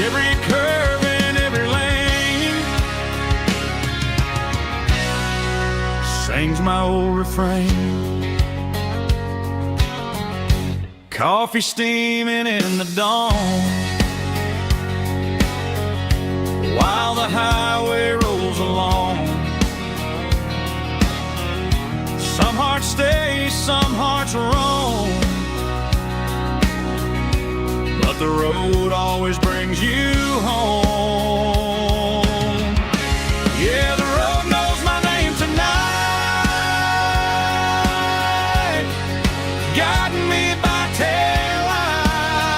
every curve and every lane sings my old refrain. Coffee steaming in the dawn, while the highway rolls along. Some hearts stay, some hearts roam, but the road always brings you home. Yeah, the road knows my name tonight, guiding me by taillight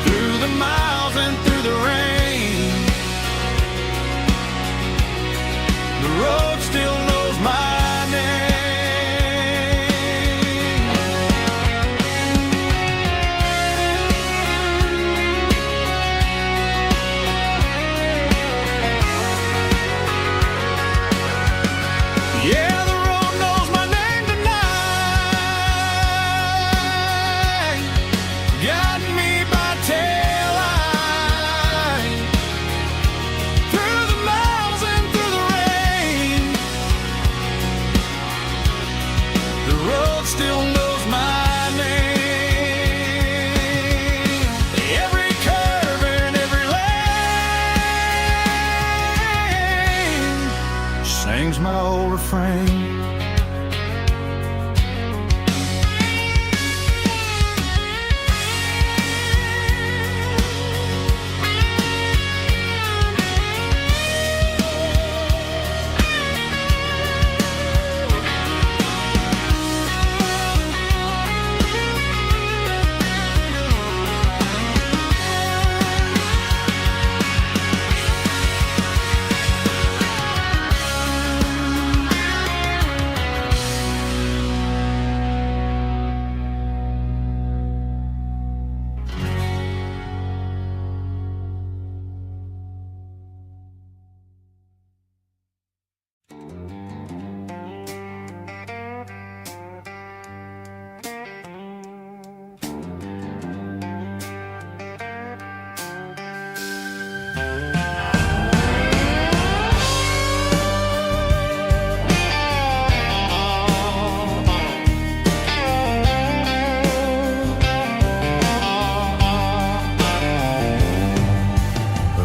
through the miles and through the rain. The road still knows my name. my old refrain.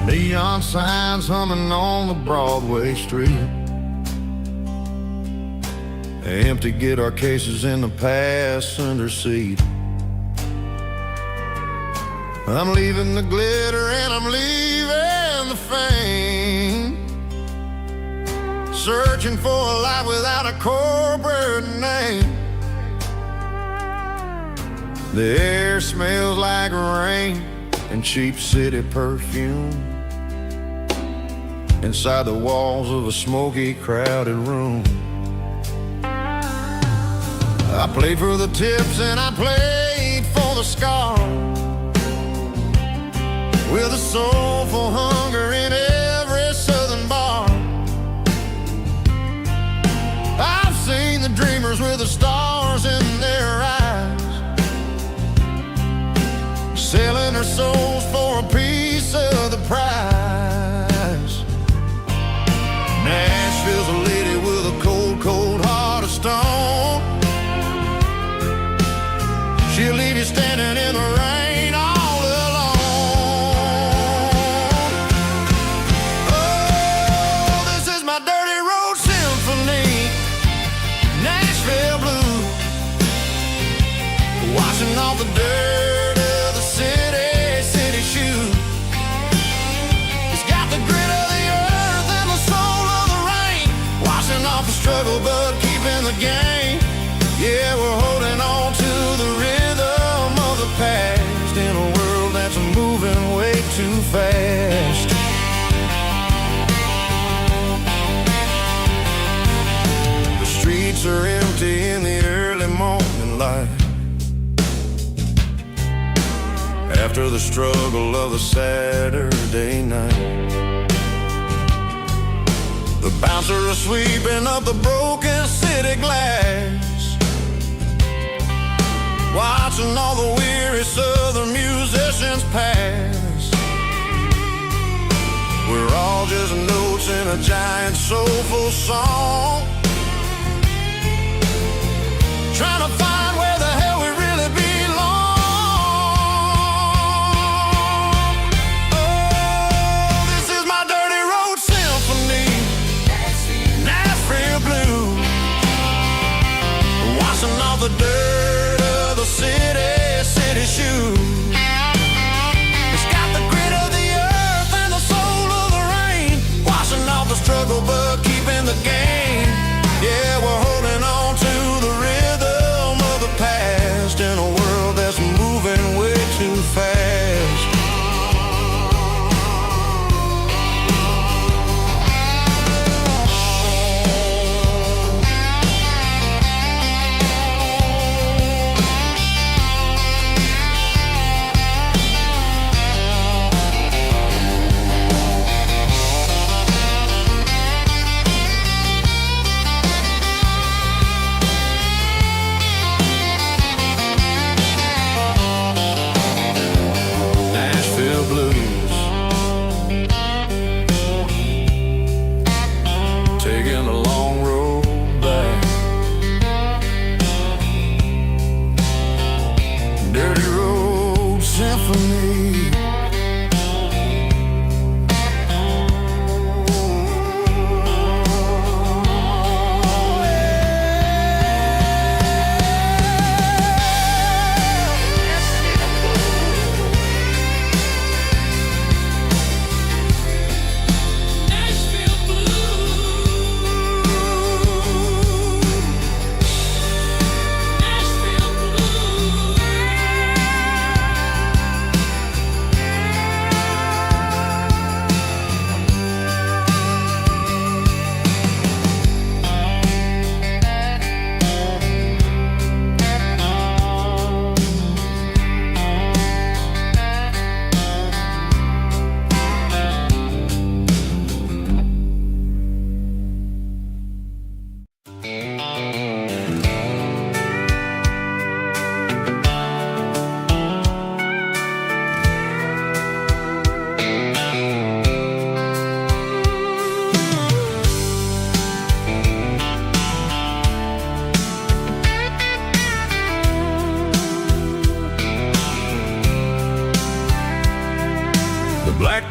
Neon signs humming on the Broadway street. Empty guitar cases in the passenger seat. I'm leaving the glitter and I'm leaving the fame, searching for a life without a corporate name. The air smells like rain and cheap city perfume inside the walls of a smoky, crowded room. I played for the tips and I played for the scars, with a soulful hunger in every southern bar. I've seen the dreamers with the stars in their eyes, selling their souls for a piece of the prize. Nashville's a lady with a cold, cold heart of stone. She'll leave you standing in the rain all alone. Oh, this is my dirty road symphony, Nashville blue, washing off the dirt of the city shoe. It's got the grit of the earth and the soul of the rain, washing off the struggle but keeping the game. Yeah, we're holding on to the rhythm of the past in a world that's moving way too fast. The streets are empty in the early morning light, after the struggle of the Saturday night. The bouncers are sweeping up the broken city glass, watching all the weary southern musicians pass. We're all just notes in a giant soulful song, trying to find where the hell we really belong. Oh, this is my dirty road symphony, Nashville blue, washing off the dirt of the city shoe. It's got the grit of the earth and the soul of the rain, washing off the struggle but keeping the game.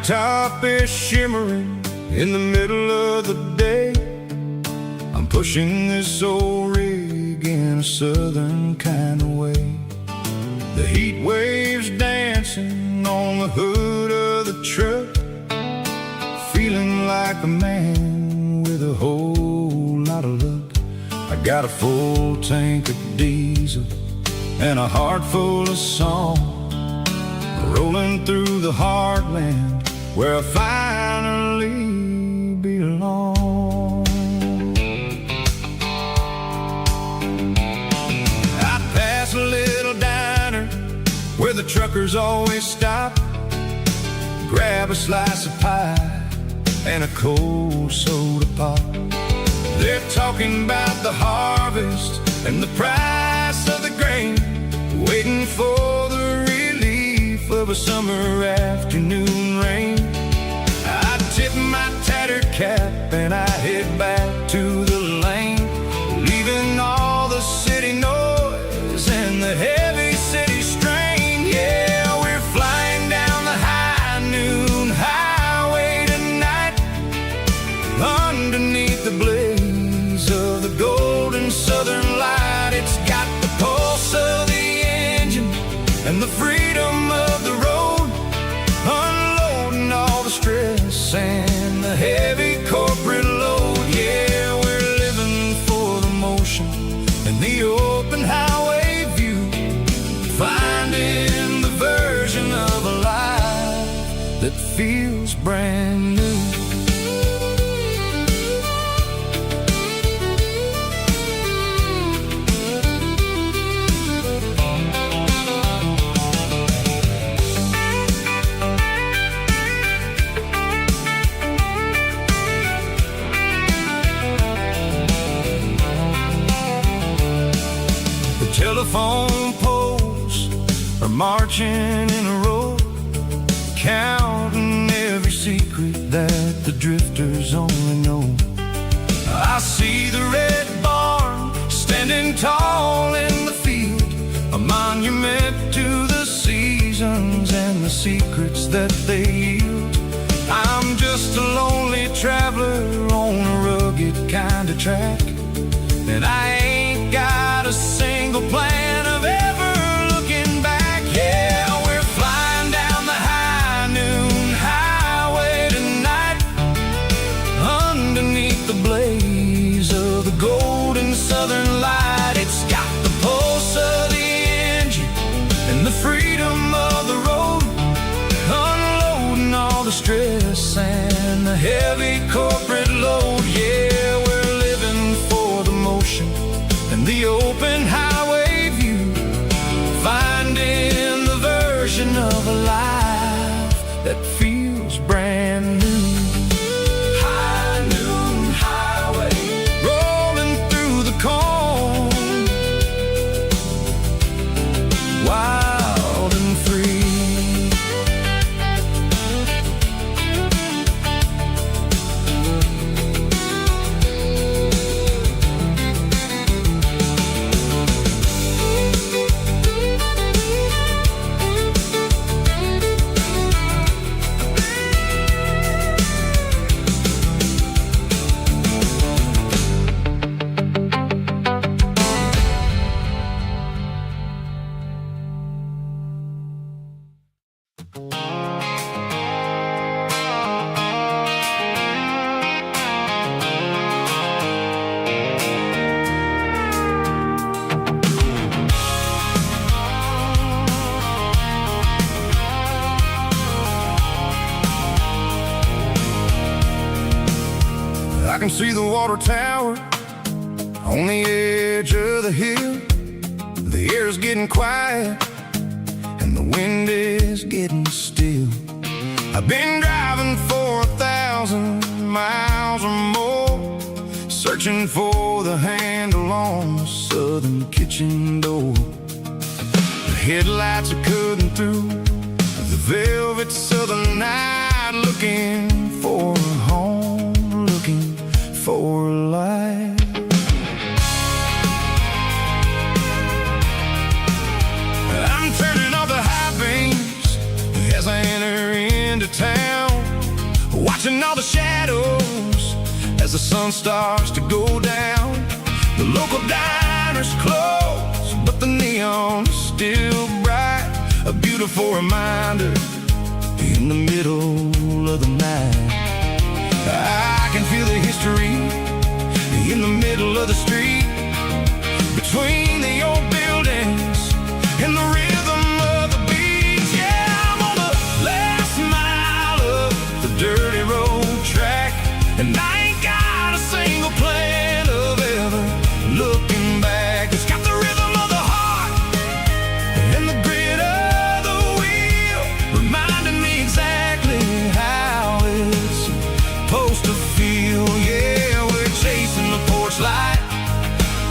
blacktop is shimmering in the middle of the day. I'm pushing this old rig in a southern kind of way. The heat waves dancing on the hood of the truck, feeling like a man with a whole lot of luck. I got a full tank of diesel and a heart full of song, rolling through the heartland where I finally belong. I pass a little diner where the truckers always stop, grab a slice of pie and a cold soda pop. They're talking about the harvest and the price of the grain, waiting for the relief of a summer afternoon rain. I tip my tattered cap and I head back to the lane, leaving all the city noise and the heavy city strain. Yeah, we're flying down the high noon highway tonight, underneath the blaze of the golden southern light. It's got the pulse of the engine and the freedom of the road, unloading all the stress and the heavy corporate load. Yeah, we're living for the motion and the open highway view, finding the version of a life that feels brand new. Telephone poles are marching in a row, counting every secret that the drifters only know. I see the red barn standing tall in the field, a monument to the seasons and the secrets that they yield. I'm just a lonely traveler on a rugged kind of track, and I ain't got a single plan of ever looking back. Yeah, we're flying down the high noon highway tonight, underneath the blaze of the golden southern light. It's got the pulse of the engine and the freedom of the road, unloading all the stress and the heavy corporate load. Yeah, we're living for the motion and the open highway view, finding the version of a life that feels brand new. High noon highway, rolling through the corn, wild and free. I can see the water tower on the edge of the hill. The air's getting quiet and the wind is getting still. I've been driving for 1,000 miles or more, searching for the handle on the southern kitchen door. The headlights are cutting through the velvet southern night, looking for a home, looking for life. I'm turning off the high beams as I enter into town. watching all the shadows as the sun starts to go down. The local diner's closed, but the neon's still bright. A beautiful reminder in the middle of the night. I can feel the history in the middle of the street, between the old buildings and the rhythm of the beats. Yeah, I'm on the last mile of the dirty road track, and I ain't got a single plan of ever looking back. It's got the rhythm of the heart and the grit of the wheel, reminding me exactly how it's supposed to feel. Yeah, we're chasing the porch light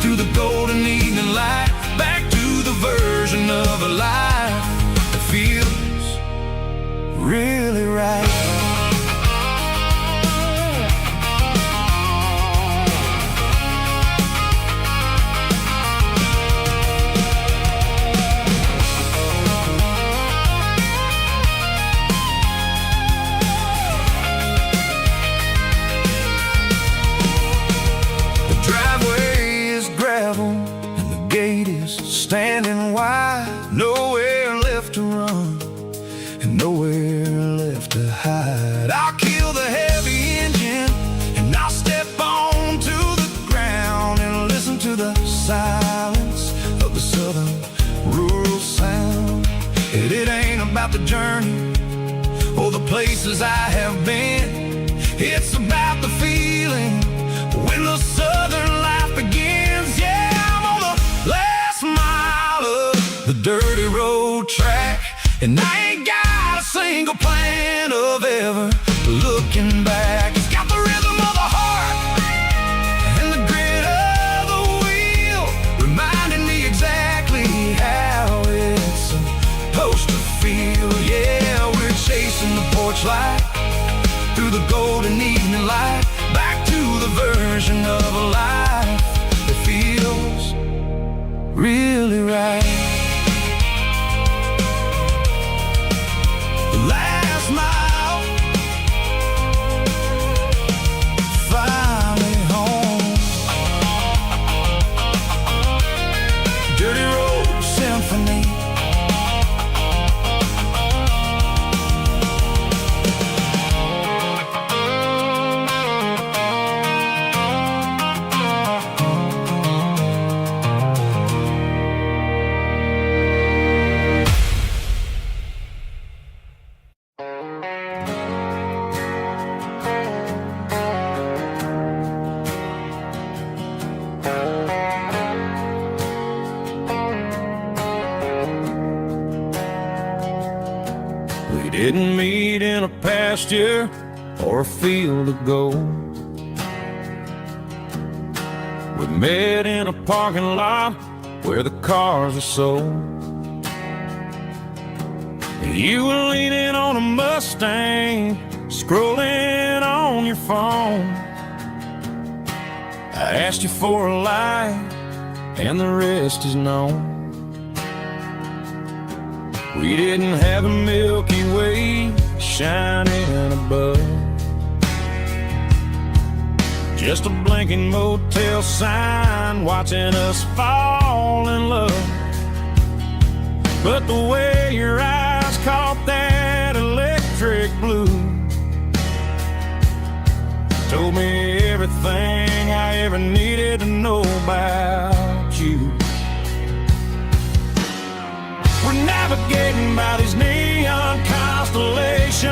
through the golden evening light, back to the version of a life that feels really right. Standing wide, nowhere left to run and nowhere left to hide. I'll kill the heavy engine and I'll step onto the ground and listen to the silence of the southern rural sound. It ain't about the journey or the places I have been. It's about the feeling when the southern life begins. Yeah, I'm on the last mile of the dirty road track, and I ain't got a single plan of ever looking back. It's got the rhythm of the heart and the grit of the wheel, reminding me exactly how it's supposed to feel. Yeah, we're chasing the porch light through the golden evening light, back to the version of a life that feels really right. Last mile, finally home. Dirty Road Symphony. We didn't meet in a pasture or a field of gold. We met in a parking lot where the cars are sold. You were leaning on a Mustang, scrolling on your phone. I asked you for a light, and the rest is known. We didn't have a Milky Way shining above, just a blinking motel sign watching us fall in love. But the way your eyes caught that electric blue told me everything I ever needed to know about you. We're navigating by these neon constellations,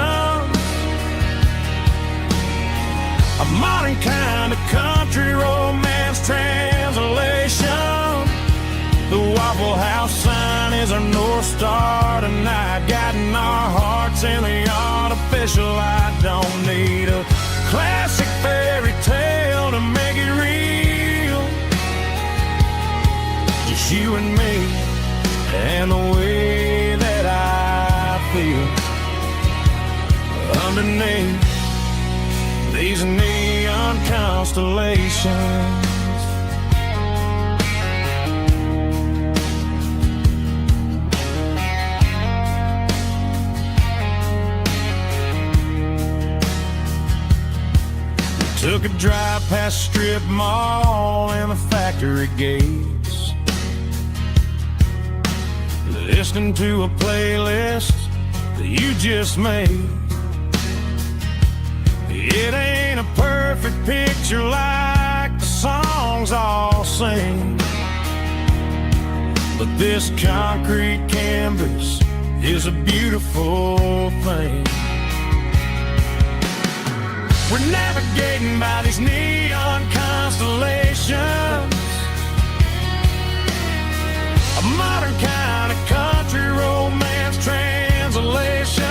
a modern kind of country romance translation. The Waffle House sign is our North Star tonight, guiding our hearts in the artificial. I don't need a classic fairy tale to make it real, just you and me and the way that I feel underneath these neon constellations. drive past strip mall and the factory gates, listening to a playlist that you just made. It ain't a perfect picture like the songs all sing, but this concrete canvas is a beautiful thing. We're navigating by these neon constellations, a modern kind of country romance translation.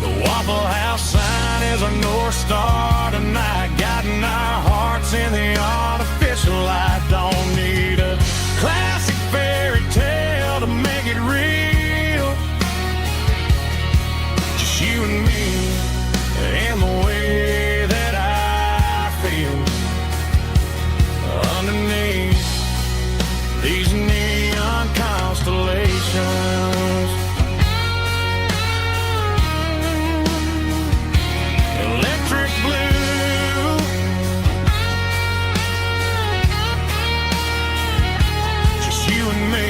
The Waffle House sign is a North Star tonight, guiding our hearts in the artificial light. Don't need a classic fairy tale to make it real, just you and me and the way that I feel underneath these neon constellations. Electric blue, just you and me.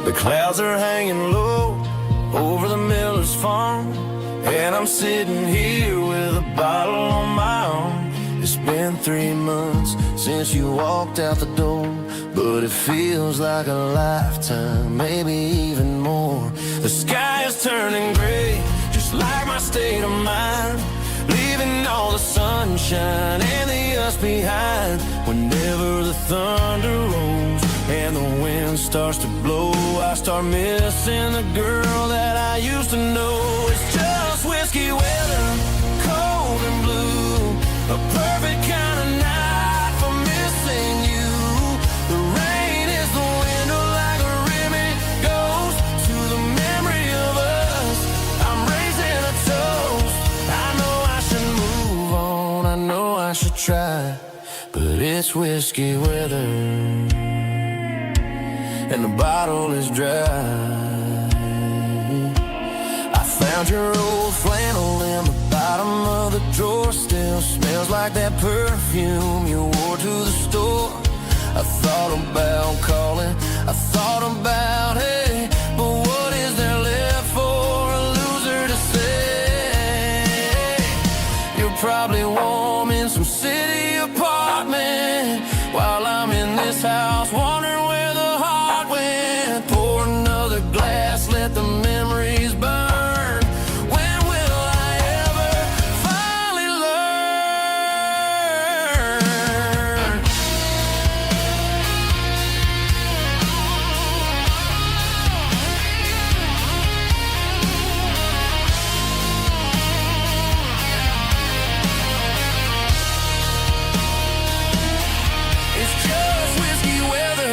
The clouds are hanging low over the miller's farm, and I'm sitting here with a bottle on my arm. It's been 3 months since you walked out the door, but it feels like a lifetime, maybe even more. The sky is turning gray, just like my state of mind, leaving all the sunshine and the us behind. Whenever the thunder rolls and the wind starts to blow, I start missing the girl that I used to know. It's just whiskey weather, cold and blue, a perfect kind of night for missing you. The rain is the window like a ribbon goes to the memory of us. I'm raising a toast. I know I should move on, I know I should try, but it's whiskey weather and the bottle is dry. I found your old flannel in the bottom of the drawer, still smells like that perfume you wore to the store. I thought about calling, I thought about, hey, but what is there left for a loser to say? You're probably warm in some city apartment while I'm in this house wondering where the heart went. Pour another glass, let the memories burn. When will I ever finally learn? It's just whiskey weather,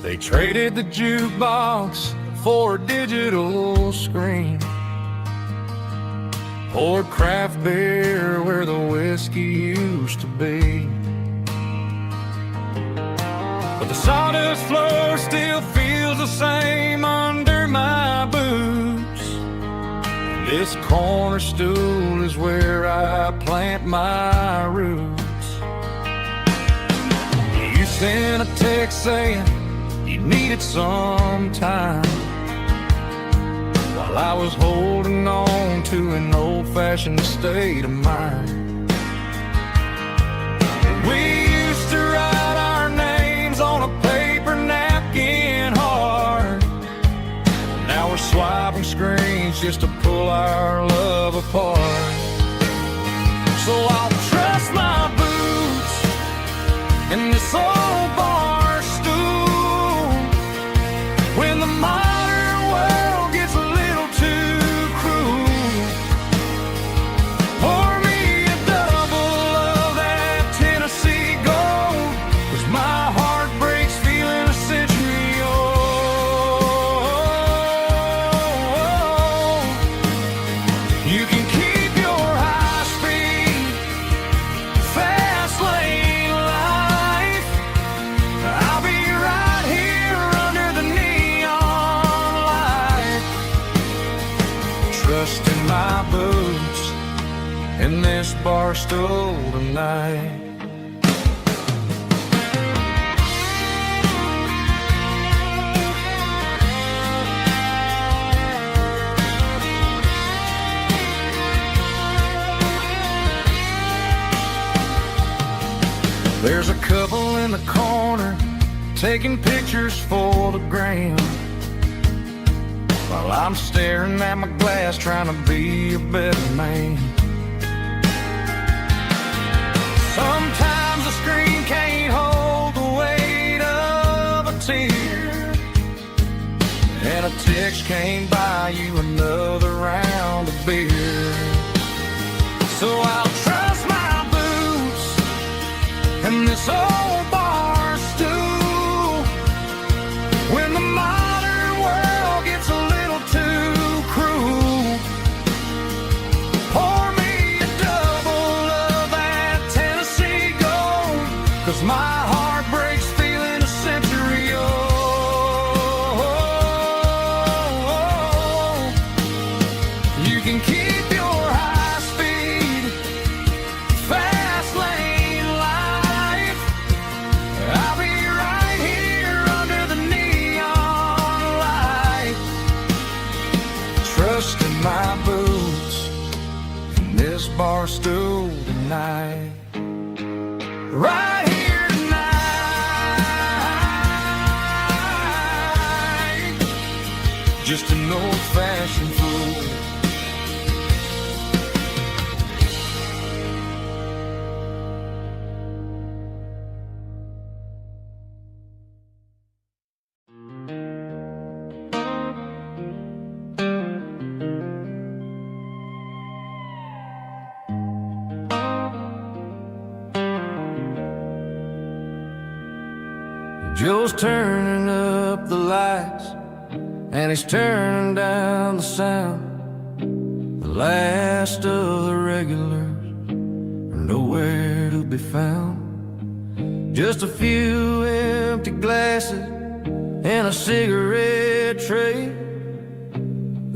They traded the jukebox for a digital screen, poured craft beer where the whiskey used to be. But the sawdust floor still feels the same under my boots. This corner stool is where I plant my roots. You sent a text saying you needed some time, while I was holding on to an old-fashioned state of mind. We used to write our names on a paper napkin hard. Now we're swiping screens just to pull our love apart. So I'll trust my boots in this old bar stool when the modern world gets a little too cruel. Pour me a double of that Tennessee Gold, 'cause my heart breaks feeling a century old. You can keep your high-speed, fast lane life. I'll be right here under the neon light, trusting my boots in this bar stool tonight. There's a couple in the corner taking pictures for the gram, while I'm staring at my glass trying to be a better man. Sometimes the screen can't hold the weight of a tear, and a text can't buy you another round of beer. So I'll trust my boots and this old bar stool when the modern world gets a little too cruel. Pour me a double of that Tennessee Gold, 'cause my heart breaks feeling a century old. You can keep your high-speed, fast lane life. I'll be right here under the neon light, trusting my boots in this bar stool tonight. Right here tonight, just an old-fashioned fool. Joe's turning up the lights and he's turning down the sound. The last of the regulars are nowhere to be found. Just a few empty glasses and a cigarette tray,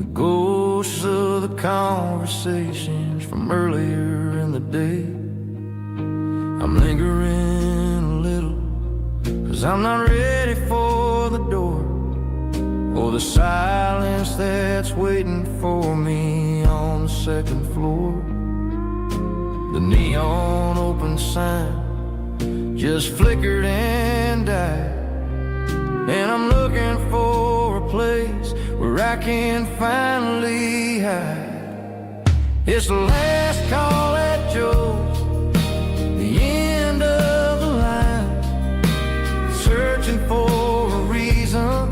the ghosts of the conversations from earlier in the day. I'm lingering a little, 'cause I'm not ready for the door, or the silence that's waiting for me on the second floor. The neon open sign just flickered and died, and I'm looking for a place where I can finally hide. It's the last call at Joe's, the end of the line, searching for a reason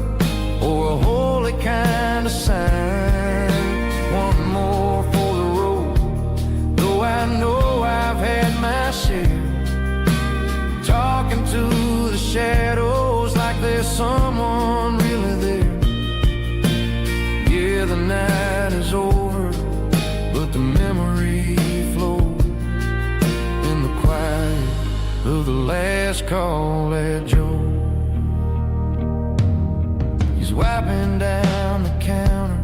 or a holy kind of sign. One more for the road, though I know I've had my share, talking to the shadows like there's some call at Joe. He's wiping down the counter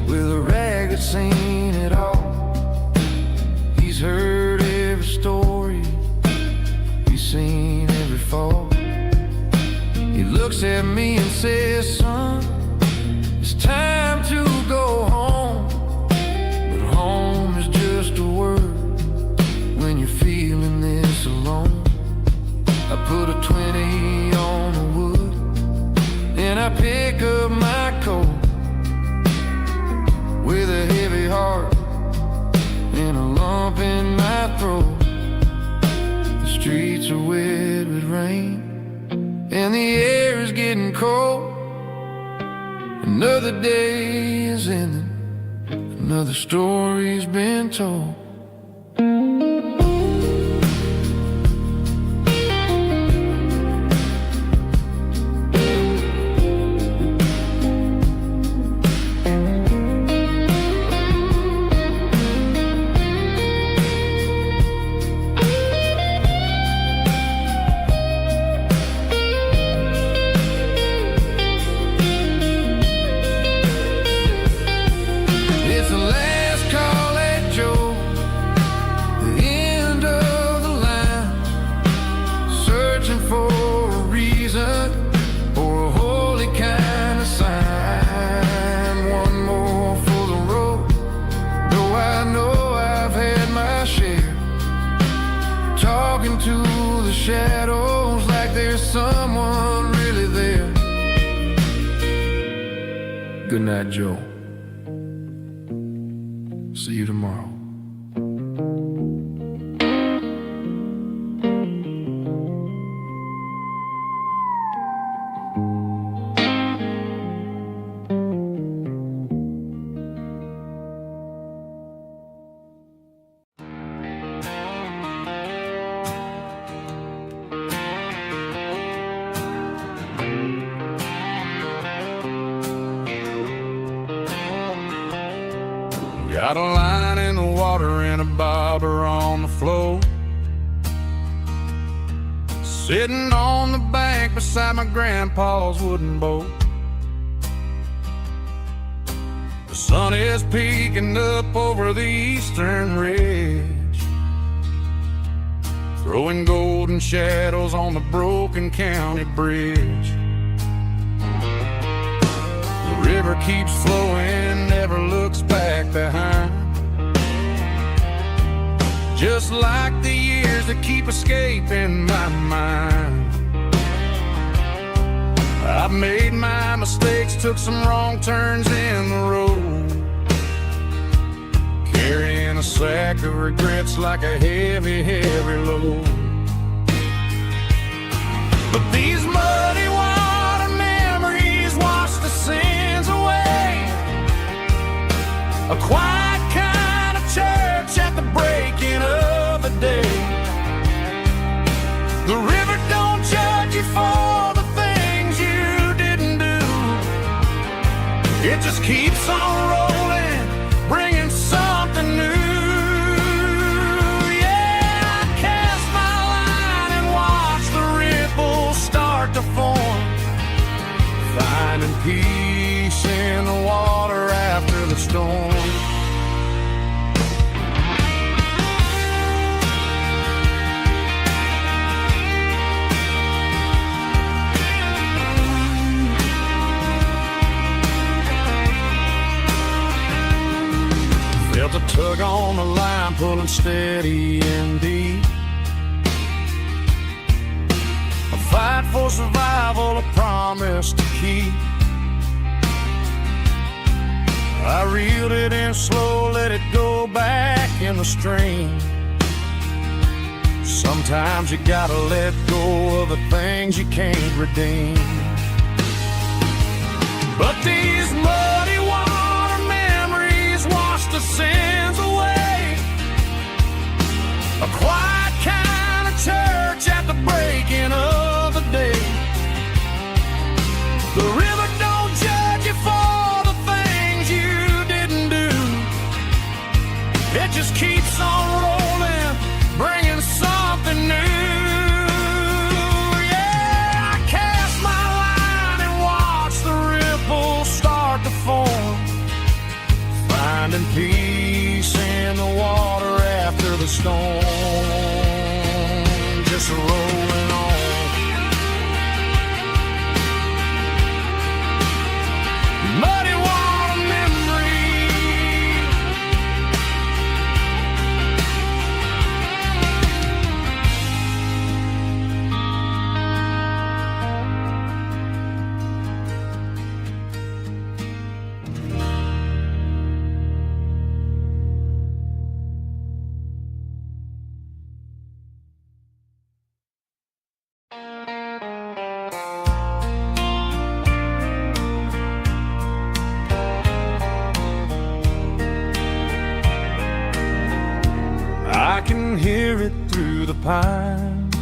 with a rag that's seen it all. He's heard every story, he's seen every fall. He looks at me and says, son, it's time to go home. But home is just a word when you're feeling this alone. I put a 20 on the wood, and I pick up my coat with a heavy heart and a lump in my throat. The streets are wet with rain and the air is getting cold. Another day is ending, another story's been told. To the shadows like there's someone really there. Good night, Joe. See you tomorrow. Got a line in the water and a bobber on the floor, sitting on the bank beside my grandpa's wooden boat. The sun is peeking up over the eastern ridge, throwing golden shadows on the broken county bridge. The river keeps flowing, never looks back behind, just like the years that keep escaping my mind. I've made my mistakes, took some wrong turns in the road, carrying a sack of regrets like a heavy, heavy load. But these muddy water memories wash the sins away. A quiet kind of church at the breaking of the day. The river don't judge you for the things you didn't do. It just keeps on rolling, bringing something new. Yeah, I cast my line and watch the ripples start to form, finding peace in the water after the storm. Felt a tug on the line, pulling steady and deep. A fight for survival, a promise to keep. I reeled it in slow, let it go back in the stream. Sometimes you gotta let go of the things you can't redeem. But these muddy water memories wash the sins away. A quiet kind of church at the breaking of the day. The river don't judge you for the things you didn't do. It just keeps on rolling, bringing something new. peace in the water after the storm, just rolling on. Muddy water memory, I can hear it through the pines,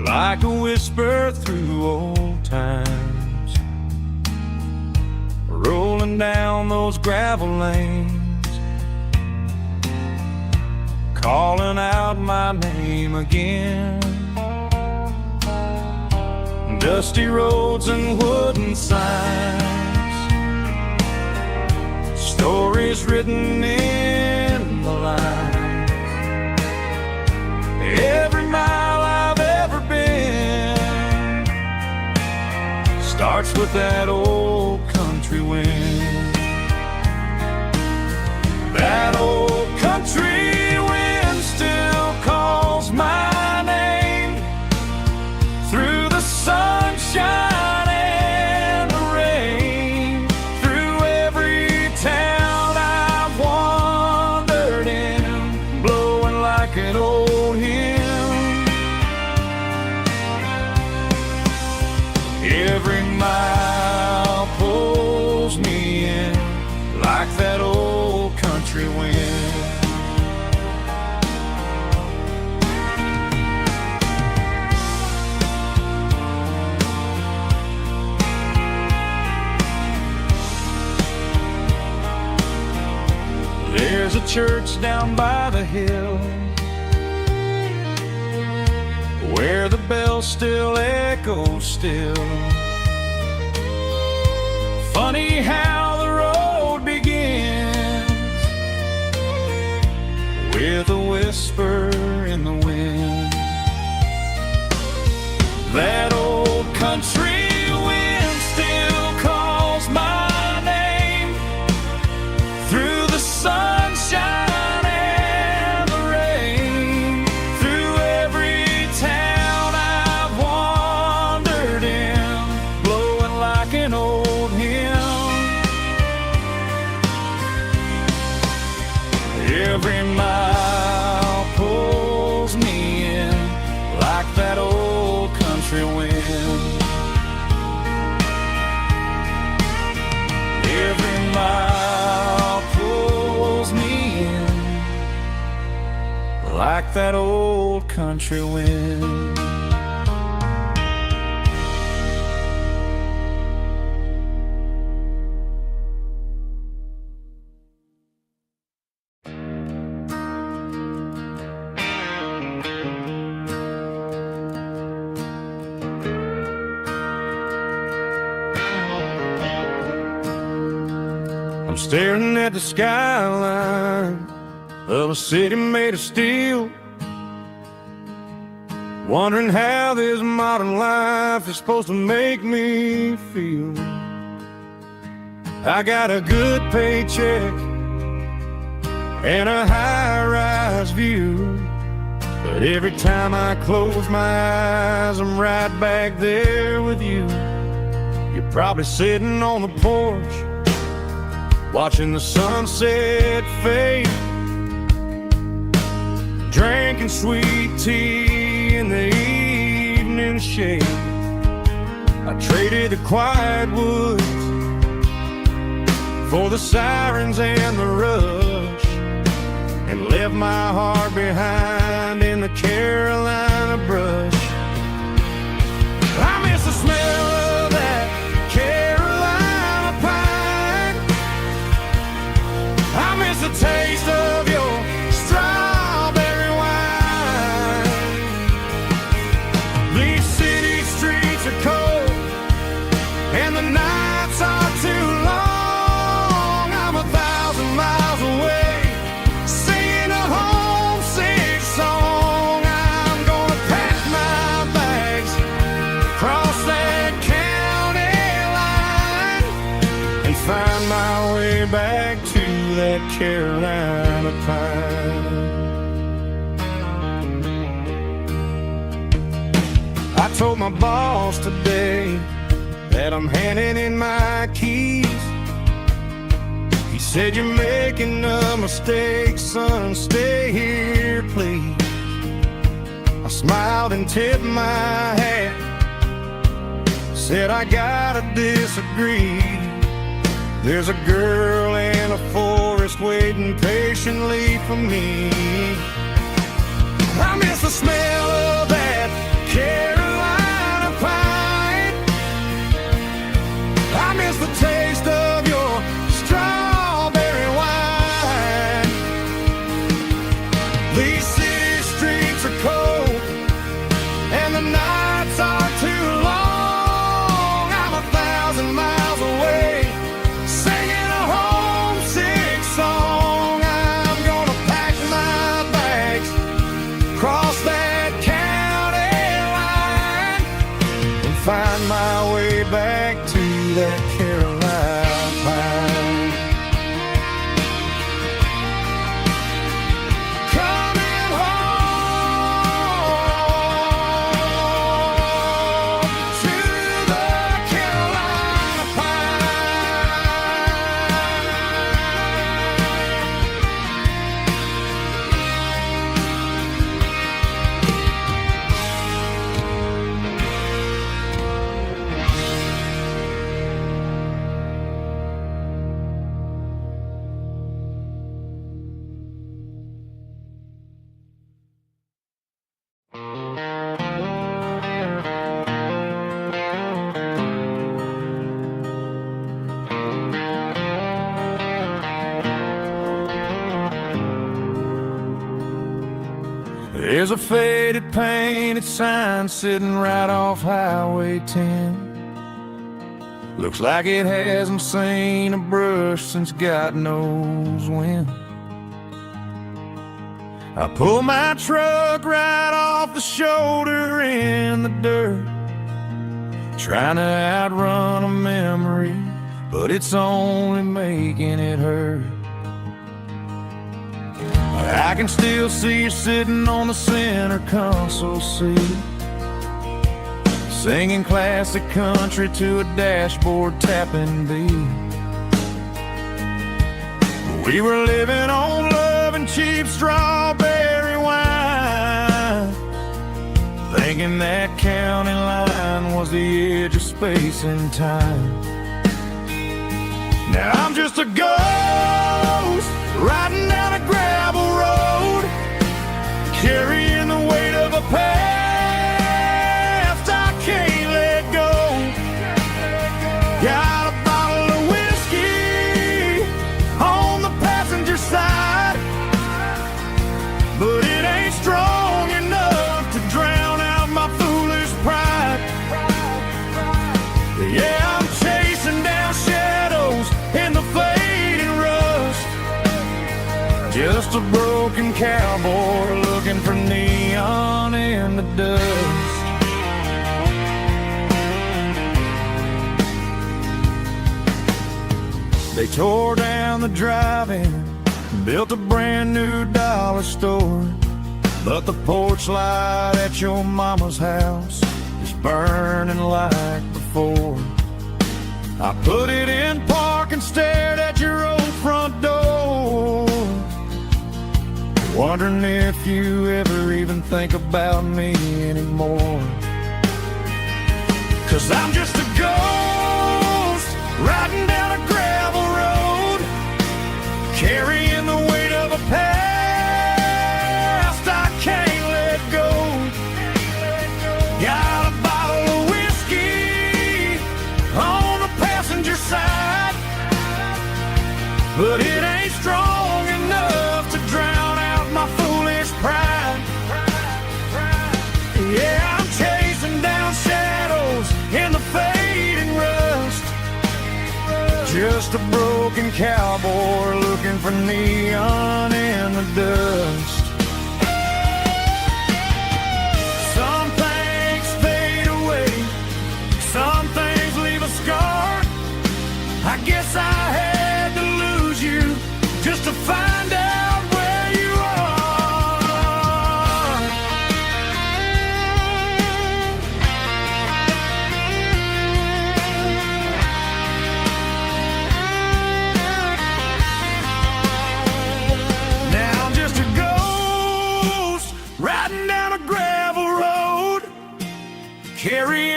like a whisper through old times, rolling down those gravel lanes, calling out my name again. Dusty roads and wooden signs, stories written in the line. Every mile I've ever been starts with that old country wind. That old country wind still calls my name through the sunshine and the rain, through every town I've wandered in, blowing like an old hymn. Every mile pulls me in like that old country wind. There's a church down by the hill where the bells still echo still. Funny how the road begins with a whisper in the wind. That old country wind still calls my name through the sunshine and the rain, through every town I've wandered in, blowing like an old hymn. Every mile pulls me in like that old country wind. Every mile pulls me in like that old country wind. I'm staring at the skyline of a city made of steel, wondering how this modern life is supposed to make me feel. I got a good paycheck and a high-rise view, but every time I close my eyes, I'm right back there with you. You're probably sitting on the porch, watching the sunset fade, drinking sweet tea in the evening shade. I traded the quiet woods for the sirens and the rush, and left my heart behind in the Carolina brush. I miss the smell of that Carolina pine. I miss the taste of your strawberry wine. These city streets are cold and the nights are too long. that Carolina pine. I told my boss today that I'm handing in my keys. He said, "You're making a mistake, son, stay here, please." I smiled and tipped my hat, said, "I gotta disagree. There's a girl in a forest waiting patiently for me." I miss the smell of that Carolina pine. I miss the taste of your strawberry wine. These city streets are cold and the nights are too long. I'm 1,000 miles away, singing a homesick song. I'm gonna pack my bags, cross that county line, and find my way back to that Carolina pine. Coming home to the Carolina There's a faded painted sign sitting right off Highway 10. Looks like it hasn't seen a brush since God knows when. I pull my truck right off the shoulder in the dirt, trying to outrun a memory, but it's only making it hurt. I can still see you sitting on the center console seat, singing classic country to a dashboard tapping beat. We were living on love and cheap strawberry wine, thinking that county line was the edge of space and time. Now I'm just a ghost riding down a gravel road, carrying the weight of a past I can't let go. Got a bottle of whiskey on the passenger side, but it ain't strong enough to drown out my foolish pride. Yeah, I'm chasing down shadows in the fading rust, just a broken cowboy looking for neon in the dust. They tore down the drive-in, built a brand new dollar store, but the porch light at your mama's house is burning like before. I put it in park and stared at your old front door, wondering if you ever even think about me anymore. 'Cause I'm just a ghost riding down a gravel road, carrying the weight of a past I can't let go. Got a bottle of whiskey on the passenger side, but it ain't strong enough to drown out my foolish pride. Yeah, I'm chasing down shadows in the fading rust, just a broken cowboy looking for neon in the dust. Some things fade away, some things leave a scar. I guess I had to lose you to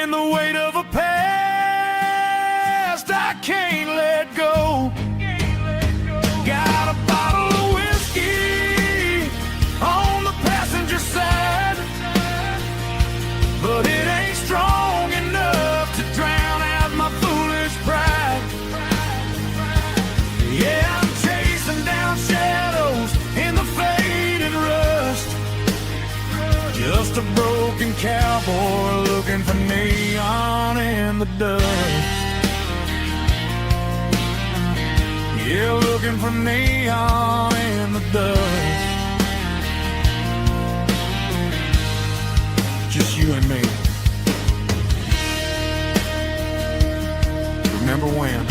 and the weight of a past I can't let go. Got a bottle of whiskey on the passenger side, but it ain't strong enough to drown out my foolish pride. Yeah, I'm chasing down shadows in the faded rust, just a broken cowboy looking for neon in the dust. Yeah, looking for neon in the dust. Just you and me. Remember when?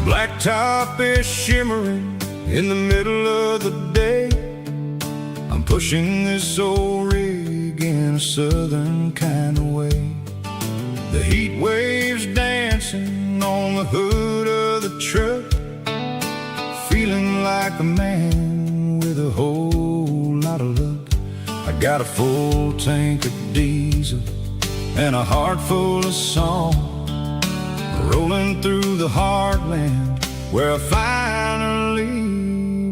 Blacktop is shimmering in the middle of the day. I'm pushing this old rig in a southern kind of way. The heat waves dancing on the hood of the truck, feeling like a man with a whole lot of luck. I got a full tank of diesel and a heart full of song, rolling through the heartland where I finally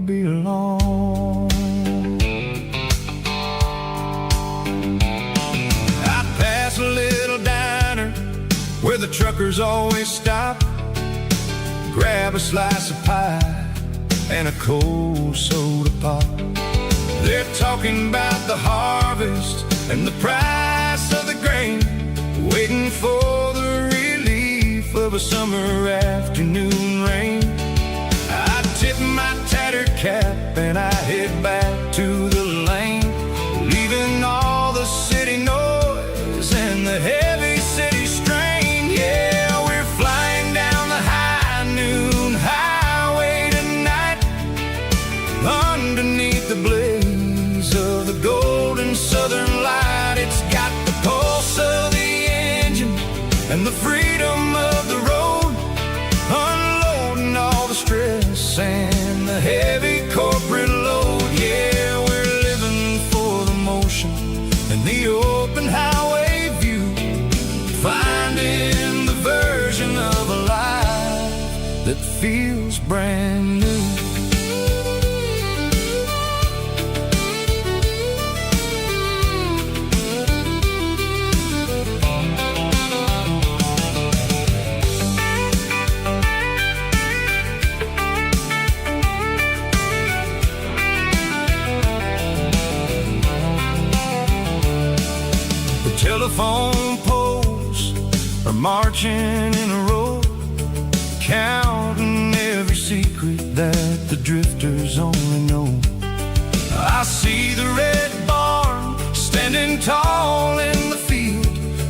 belong. I pass a little diner where the truckers always stop, grab a slice of pie and a cold soda pop. They're talking about the harvest and the price of the grain, waiting for the relief of a summer afternoon rain. I tip my tattered cap and I head back to the lane, leaving all the city noise and the heavy city strain. Yeah, we're flying down the high noon highway tonight, underneath the blaze of the golden southern light. It's got the pulse of the engine and the freedom of the road, unloading all the stress and the heavy corporate load. Yeah, we're living for the motion and the open highway view, finding the version of a life that feels brand new. Telephone poles are marching in a row, counting every secret that the drifters only know. I see the red barn standing tall in the field,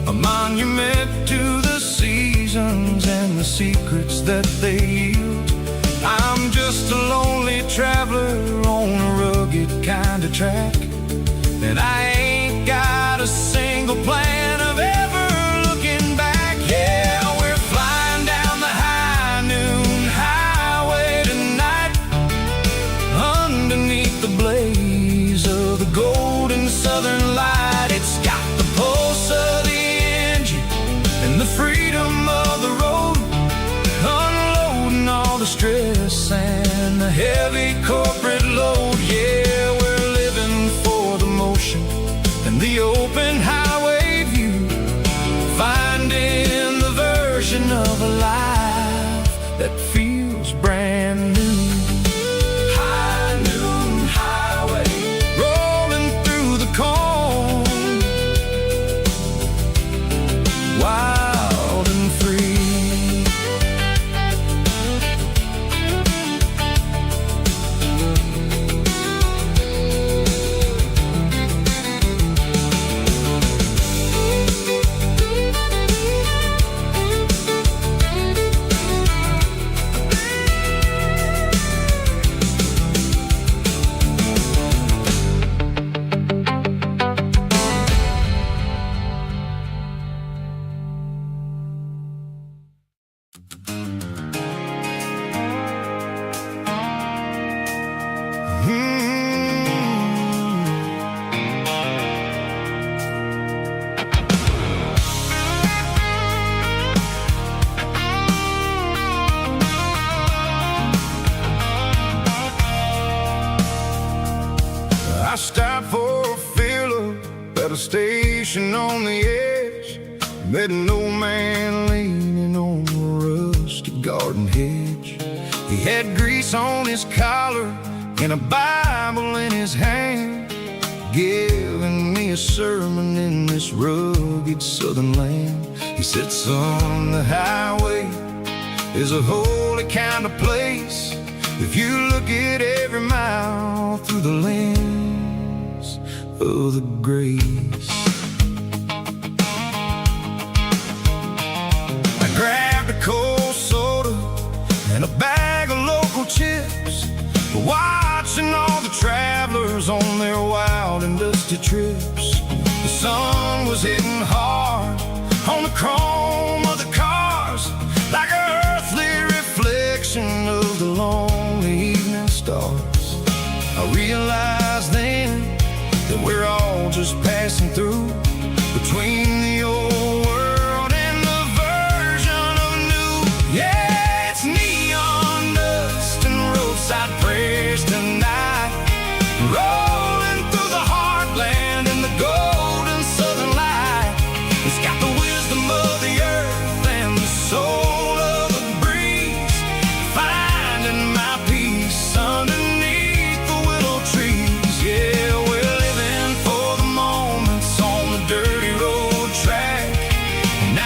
a monument to the seasons and the secrets that they yield. I'm just a lonely traveler on a rugged kind of track, and I ain't got a single plan of ever looking back. Yeah, we're flying down the high noon highway tonight, underneath the blaze of the golden southern light. It's got the pulse of the engine and the freedom of the road, unloading all the stress and the heavy corporate load. Yeah, we're living for the motion and the open highway view, finding the version of a life that feels brand new. High noon highway, rolling through the corn, station on the edge, met an old man leaning on a rusty garden hedge. He had grease on his collar and a Bible in his hand, giving me a sermon in this rugged southern land. He said, son, the highway is a holy kind of place if you look at every mile through the lens of the grace. I grabbed a cold soda and a bag of local chips, watching all the travelers on their wild and dusty trips. The sun was hitting hard on the chrome of the cars, like an earthly reflection of the lonely evening stars. I realized then that we're all just passing through between the old world and the version of new. Yeah, it's neon dust and roadside prayers tonight, rolling through the heartland in the golden southern light. It's got the wisdom of the earth and the soul of the breeze, finding my peace underneath the willow trees. Yeah, we're living for the moments on the dirty road track, and I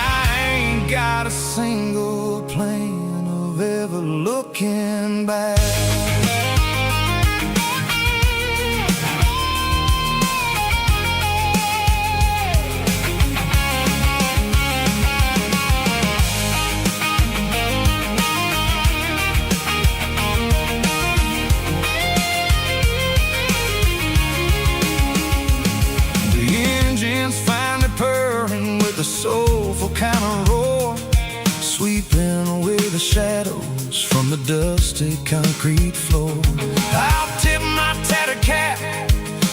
ain't got a single plan of ever looking back. A soulful kind of roar, sweeping away the shadows from the dusty concrete floor. I'll tip my tattered cap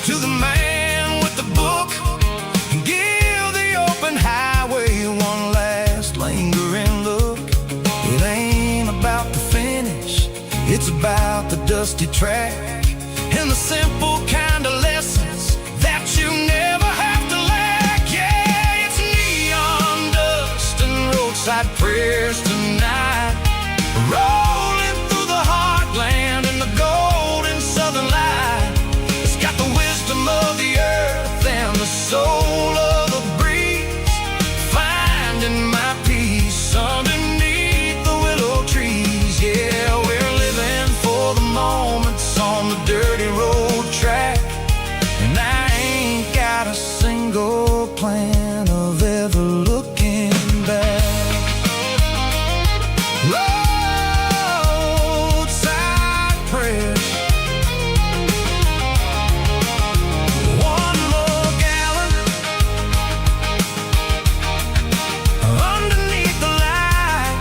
to the man with the book and give the open highway one last lingering look. It ain't about the finish, it's about the dusty track and the simple kind of lessons that you never have to lack. Yeah, it's neon dust and roadside prayers tonight, rolling through the heartland in the golden southern light. It's got the wisdom of the earth and the soul of the breeze, finding my peace underneath the willow trees. Yeah, we're living for the moments on the dirty road track, and I ain't got a single plan of ever looking back. Roadside prayers, one more gallon underneath the light.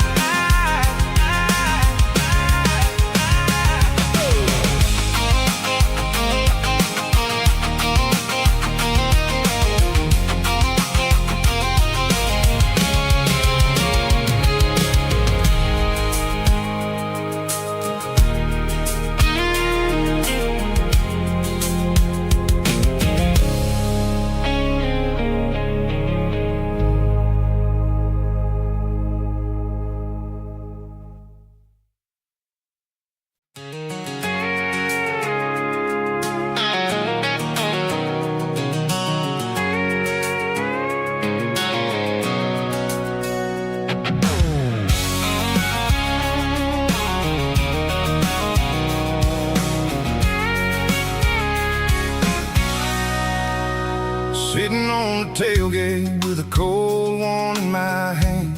Sitting on the tailgate with a cold one in my hand,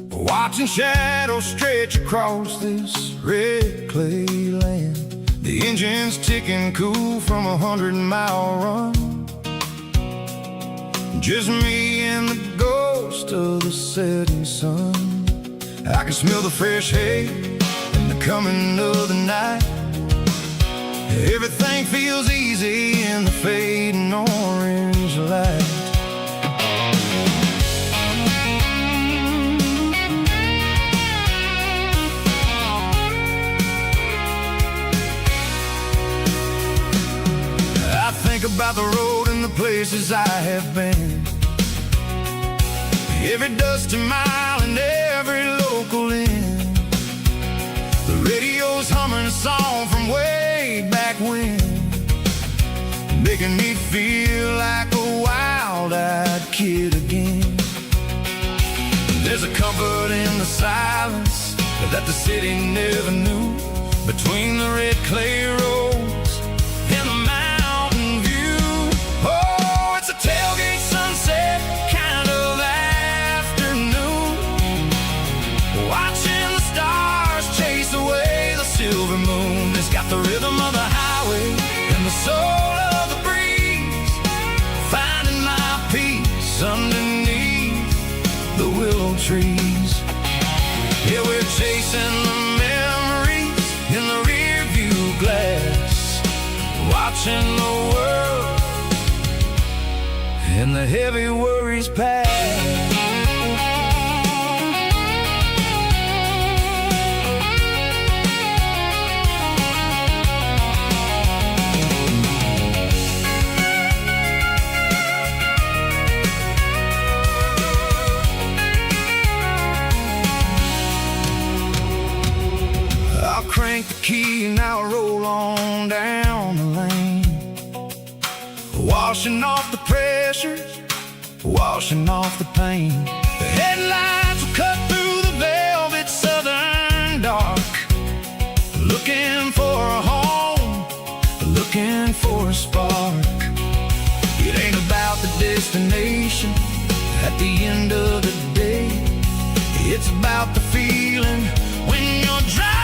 watching shadows stretch across this red clay land. The engine's ticking cool from a 100-mile run, just me and the ghost of the setting sun. I can smell the fresh hay and the coming of the night. Everything feels easy in the fading orange light. I think about the road and the place places I have been, every dusty mile and every local inn. The radio's humming a song from way back when, making me feel like a wild-eyed kid again. There's a comfort in the silence that the city never knew, between the red clay roads and the mountain view. Oh, it's a tailgate sunset kind of afternoon, watching the stars chase away the silver moon. It's got the rhythm of the highway and the soul of the breeze, finding my peace underneath the willow trees. Yeah, we're chasing the memories in the rear view glass, watching the world and the heavy worries pass. Crank the key and I'll roll on down the lane, washing off the pressures, washing off the pain. The headlights will cut through the velvet southern dark, looking for a home, looking for a spark. It ain't about the destination at the end of the day, it's about the feeling when you're driving.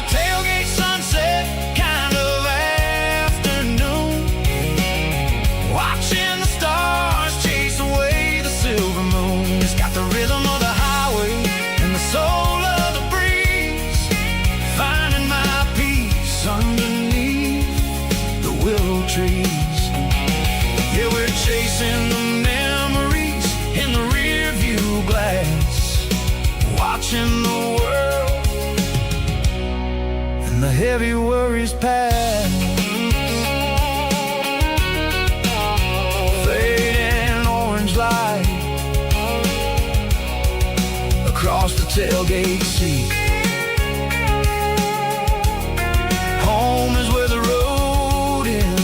Tailgate sunset kind of afternoon, watching the stars chase away the silver moon. It's got the rhythm of the highway and the soul of the breeze, finding my peace underneath the willow trees. Yeah, we're chasing the memories in the rear view glass, watching the world and the heavy worries pass. Fading orange light across the tailgate seat. Home is where the road ends.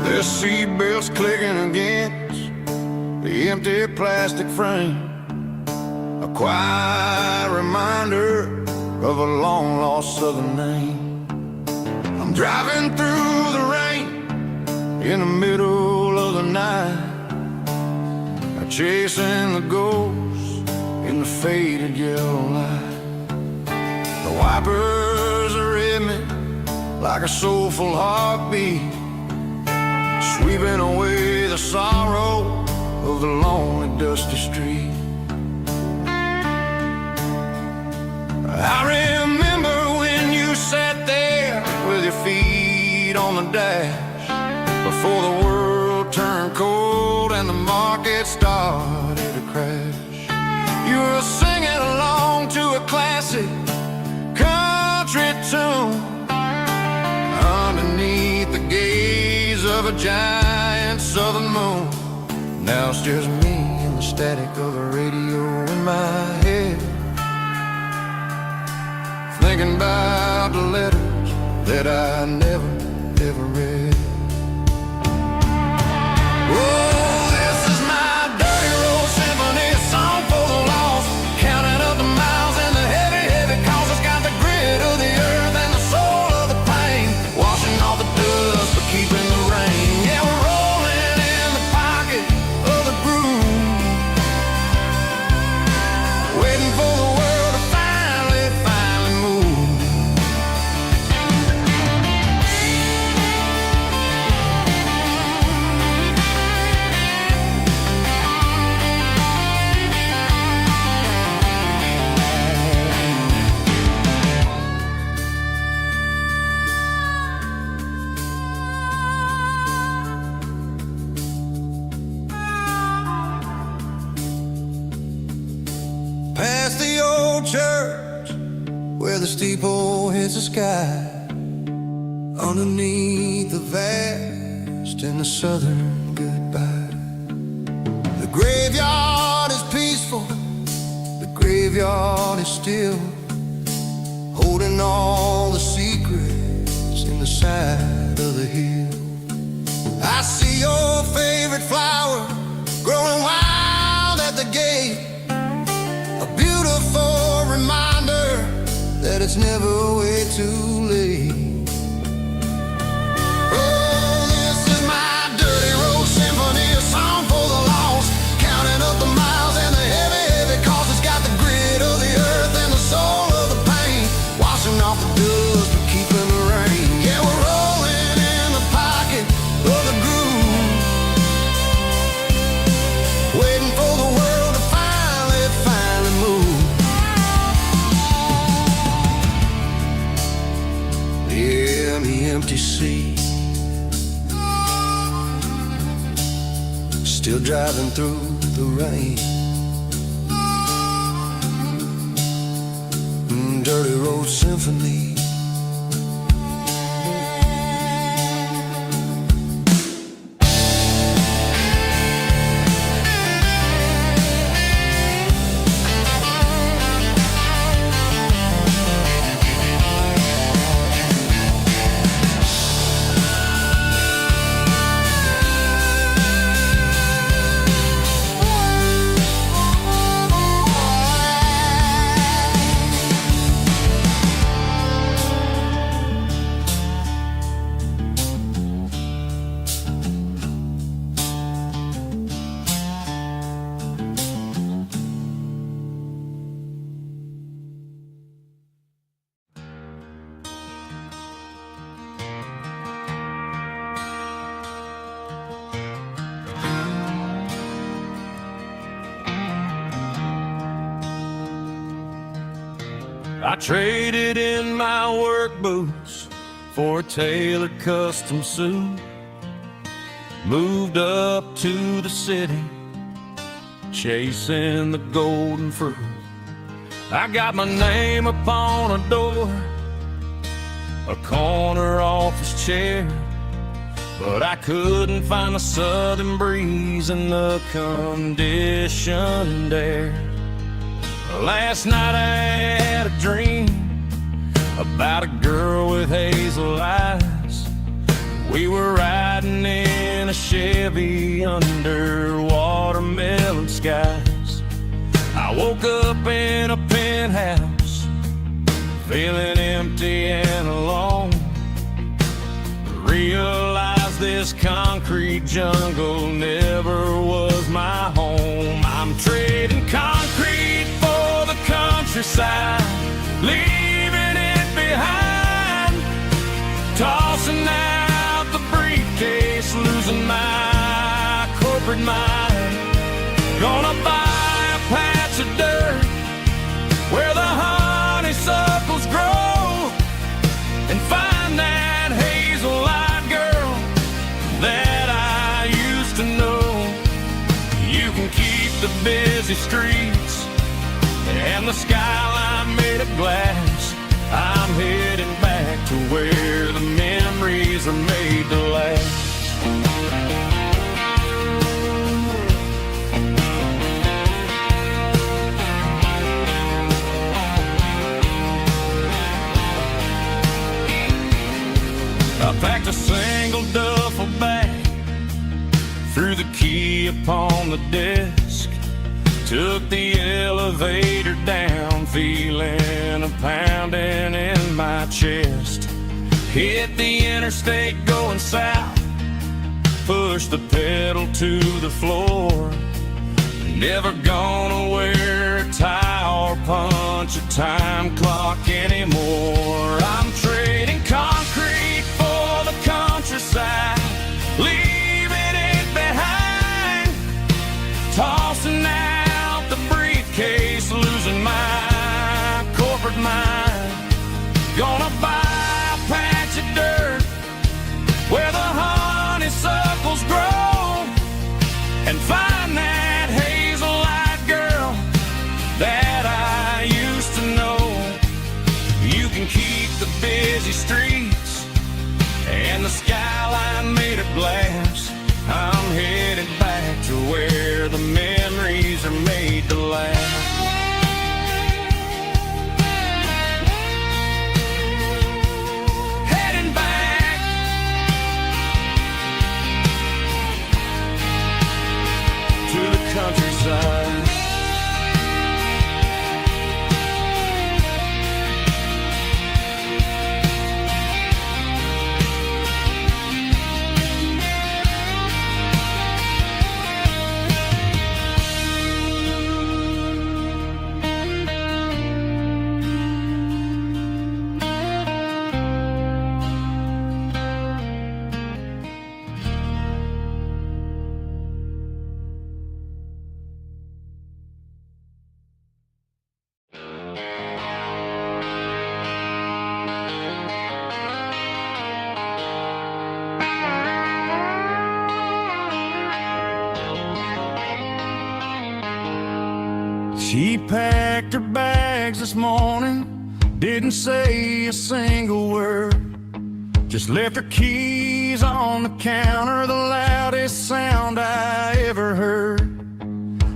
The seatbelts clicking against the empty plastic frame, a quiet reminder of a long-lost southern name. I'm driving through the rain in the middle of the night, chasing the ghosts in the faded yellow light. The wipers are in me like a soulful heartbeat, sweeping away the sorrow of the lonely dusty street. I remember when you sat there with your feet on the dash, before the world turned cold and the market started to crash. You were singing along to a classic country tune underneath the gaze of a giant southern moon. Now it's just me and the static of the radio in my head, thinking about the letters that I never, ever read. Oh, this is my dirty road symphony, a song for the lost, counting up the miles and the heavy, heavy calls. It's got the grit of the earth and the soul of the pain, washing off the dust but keeping the rain. Yeah, we're where the steeple hits the sky, underneath the vast and the southern goodbye. The graveyard is peaceful, the graveyard is still, holding all the secrets in the side of the hill. I see your favorite flower growing wild at the gate, a beautiful reminder that it's never way too late. Oh, this is my dirty road symphony, a song for the lost, counting up the miles and the heavy, heavy cost. It's got the grit of the earth and the soul of the pain, washing off the dust but keeping the rain. Yeah, we're rolling in the pocket of the groove, waiting for the world to finally move. Yeah, the empty sea, still driving through the rain. Dirty road symphony. I traded in my work boots for a tailored custom suit, moved up to the city, chasing the golden fruit. I got my name upon a door, a corner office chair, but I couldn't find the southern breeze in the conditioned air. Last night I had a dream about a girl with hazel eyes. We were riding in a Chevy under watermelon skies. I woke up in a penthouse, feeling empty and alone. Realized this concrete jungle never was my home. I'm trading concrete for the countryside, leaving it behind, tossing out the briefcase, losing my corporate mind. Gonna buy a patch of dirt where the honeysuckles grow and find that hazel-eyed girl that I used to know. You can keep the busy streets and the skyline made of glass. I'm heading back to where the memories are made to last. I packed a single duffel bag, threw the key upon the desk, took the elevator down, feeling a pounding in my chest. Hit the interstate going south, pushed the pedal to the floor. Never gonna wear a tie or punch a time clock anymore. I'm trading concrete for the countryside, leaving it behind, tossing out the briefcase, losing my corporate mind. Gonna buy a patch of dirt where the honeysuckles grow and find that hazel-eyed girl that I used to know. She packed her bags this morning, didn't say a single word, just left her keys on the counter, the loudest sound I ever heard.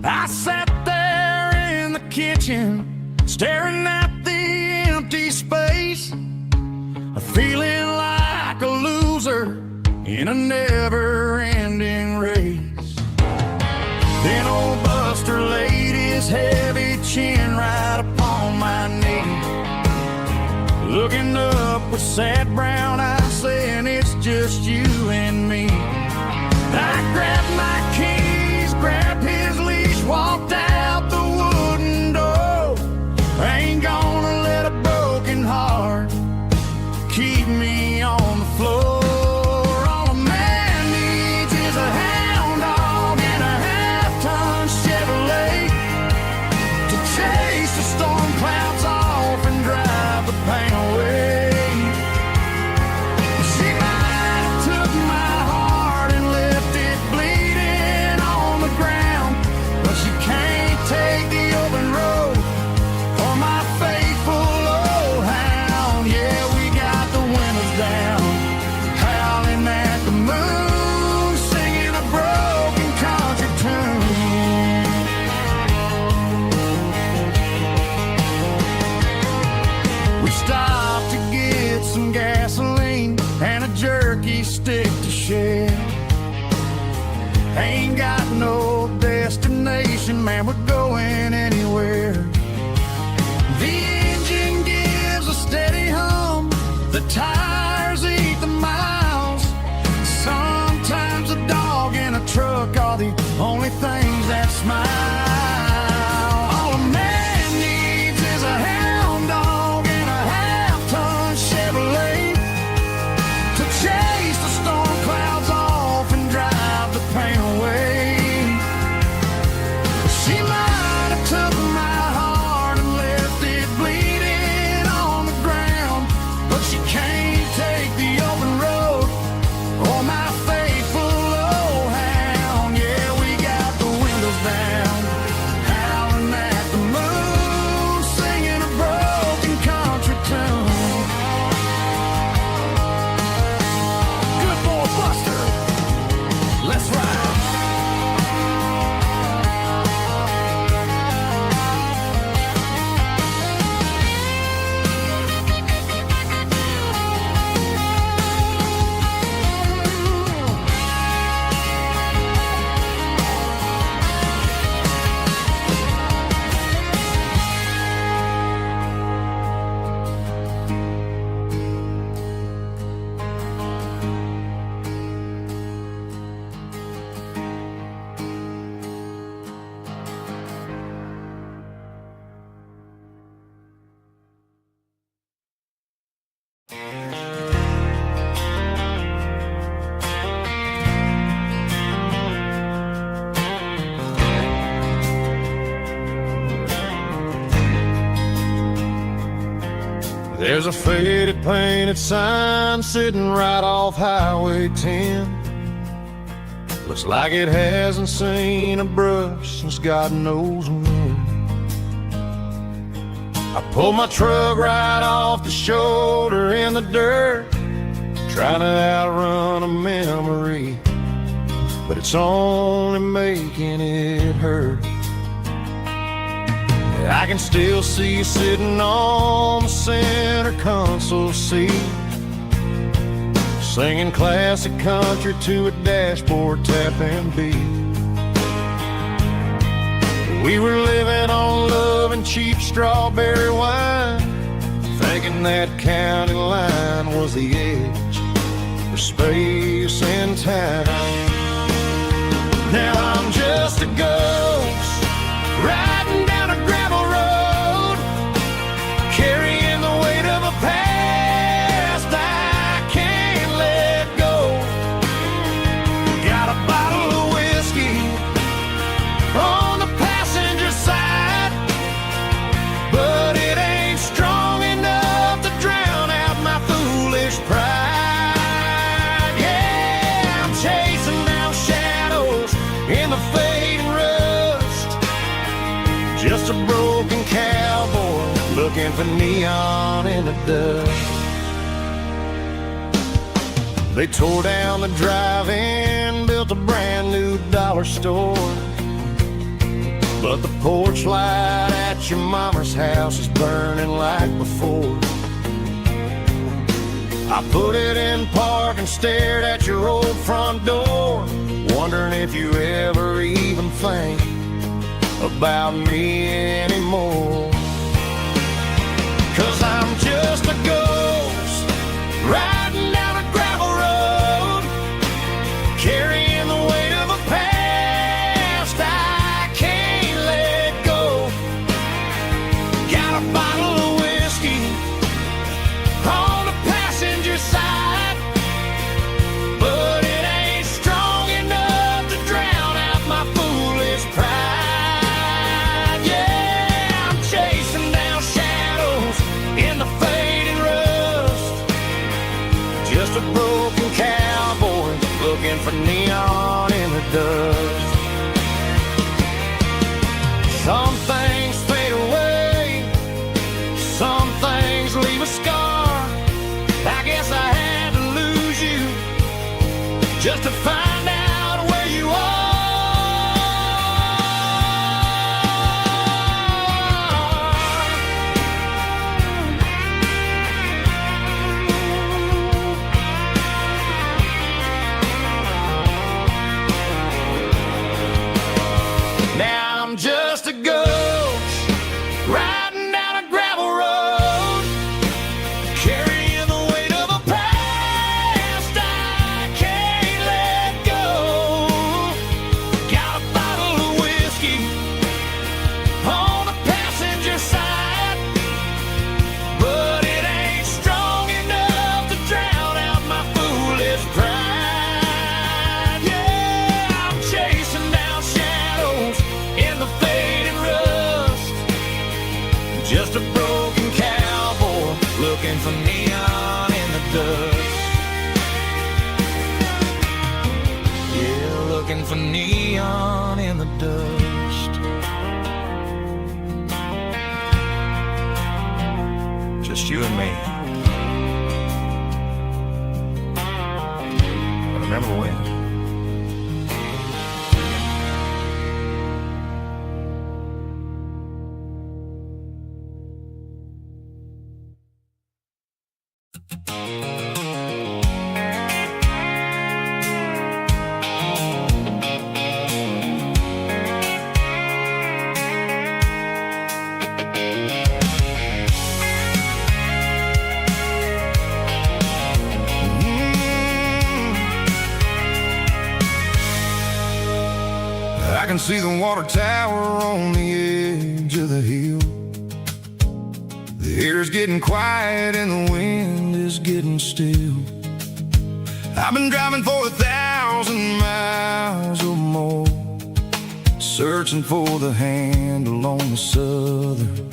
I sat there in the kitchen, staring at the empty space, feeling like a loser in a never-ending race. Then old Buster laid his heavy chin right upon my knee, looking up with sad brown eyes, saying it's just you and me. I grabbed my keys, grabbed his leash, walked out the wooden door. I ain't gonna let a broken heart keep me on the floor. All a man needs is a hound dog and a half-ton Chevrolet to chase the storm clouds off and drive the pain away. She might have took my heart and left it bleeding on the ground, but she can't take the open road for my faithful old hound. Yeah, we got the windows down, howling at the moon, singing a broken country tune. We stopped to get some gasoline and a jerky stick to share. Ain't got no destination, man, we're going anywhere. The engine gives a steady hum, the tires eat the miles. Sometimes a dog and a truck are the only things that smile. All a man needs is a hound dog and a half-ton Chevrolet to chase the storm clouds off and drive the pain away. She might have took my heart and left it bleeding on the ground, but she can't take the open road or my faithful old hound. Yeah, we got the windows down, howling at the moon, singing a broken country tune. Good boy Buster, let's ride. There's a faded painted sign sitting right off Highway 10. Looks like it hasn't seen a brush since God knows when. I pulled my truck right off the shoulder in the dirt, trying to outrun a memory, but it's only making it hurt. I can still see you sitting on the center console seat, singing classic country to a dashboard tapping beat. We were living on love and cheap strawberry wine, thinking that county line was the edge for space and time. Now I'm just a ghost riding down a gravel road, carrying the weight of a past I can't let go. Got a bottle of whiskey on the passenger side, but it ain't strong enough to drown out my foolish pride. Yeah, I'm chasing looking for neon in the dust. They tore down the drive-in, built a brand new dollar store, but the porch light at your mama's house is burning like before. I put it in park and stared at your old front door, wondering if you ever even think about me anymore. 'Cause I'm just a ghost riding down a gravel road, carrying the weight of a past I can't let go. Got a bottle of whiskey on the passenger side, but it ain't strong enough to drown out my foolish pride. Yeah, I'm chasing down shadows in the fading rust, just a broken cowboy looking for neon in the dust. Some things fade away, some things leave a scar. I guess I had to lose you just to find out where you are. Now I'm just a ghost riding down a gravel road, carrying the weight of a past I can't let go. Got a bottle of whiskey on the passenger side, but it ain't strong enough to drown out my foolish pride. Yeah, I'm chasing down shadows in the fading rust, just a broken cowboy looking for neon in the dust. Yeah, looking for neon in the dust. Just you and me. I remember when. I can see the water tower on the edge of the hill. The air's getting quiet and the wind is getting still. I've been driving for 1,000 miles or more, searching for the handle on the southern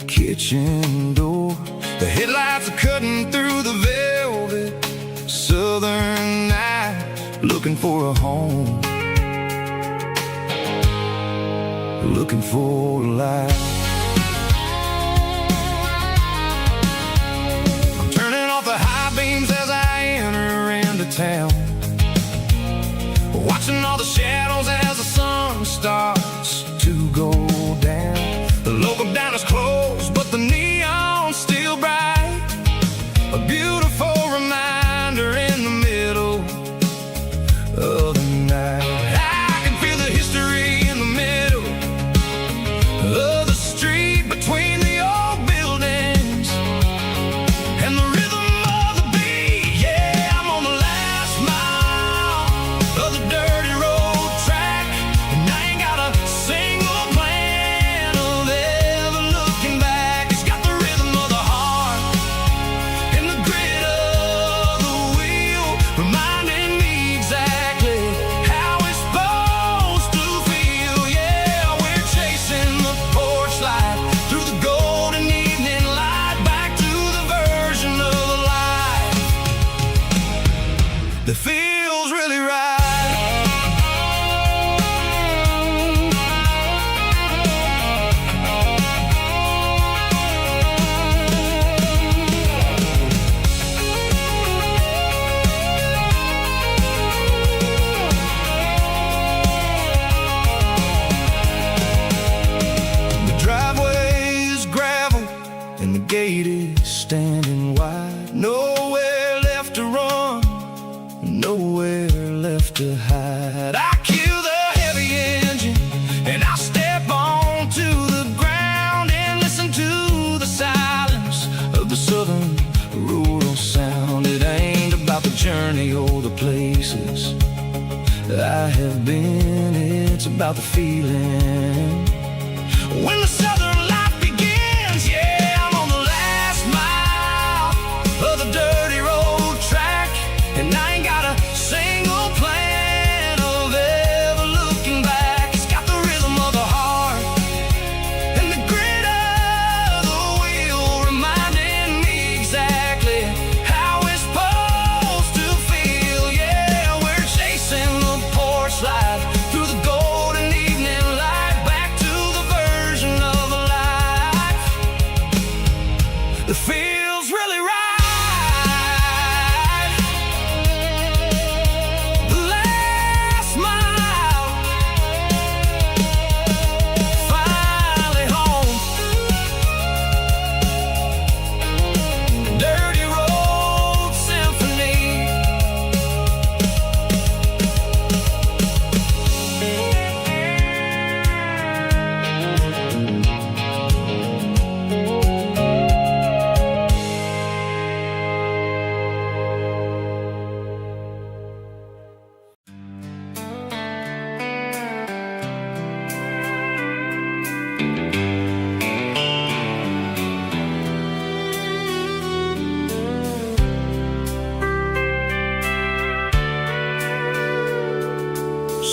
kitchen door. The headlights are cutting through the velvet southern night, looking for a home, looking for a light. I'm turning off the high beams as I enter into town, watching all the shadows as the sun starts to go down. The local diner's closed, but the neon's still bright, a beautiful reminder in the middle of the night. I can feel the history in the middle of the street, between the old buildings and the rhythm of the beat. Yeah, I'm on the last mile of the dirty road track, and I ain't got a single plan of ever looking back. It's got the rhythm of the heart and the grit gate is standing wide. Nowhere left to run, nowhere left to hide. I kill the heavy engine and I step onto the ground and listen to the silence of the southern rural sound. It ain't about the journey or the places I have been, it's about the feeling when the southern life begins. Yeah, I'm on the last mile of the dirty road track, and I ain't got a single plan of ever looking back. It's got the rhythm of the heart and the grit of the wheel, reminding me exactly how it's supposed to feel. Yeah, we're chasing the porch light through the golden evening light, back to the version of a life that feels really right. The last mile, finally home. Dirty road symphony.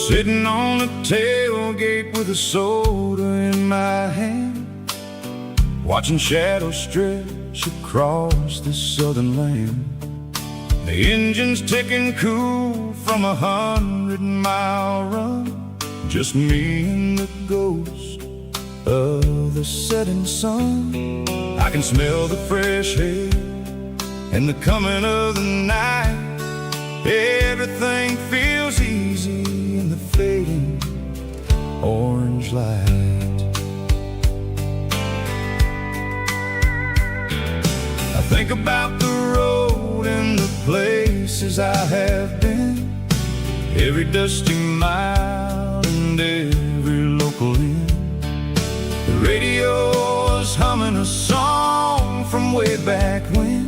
Sitting on the tailgate with a soda in my hand, watching shadows stretch across this southern land. The engine's ticking cool from 100-mile run, just me and the ghost of the setting sun. I can smell the fresh air and the coming of the night. Everything feels easy in the fading orange light. I think about the road and the places I have been, every dusty mile and every local inn. The radio is humming a song from way back when,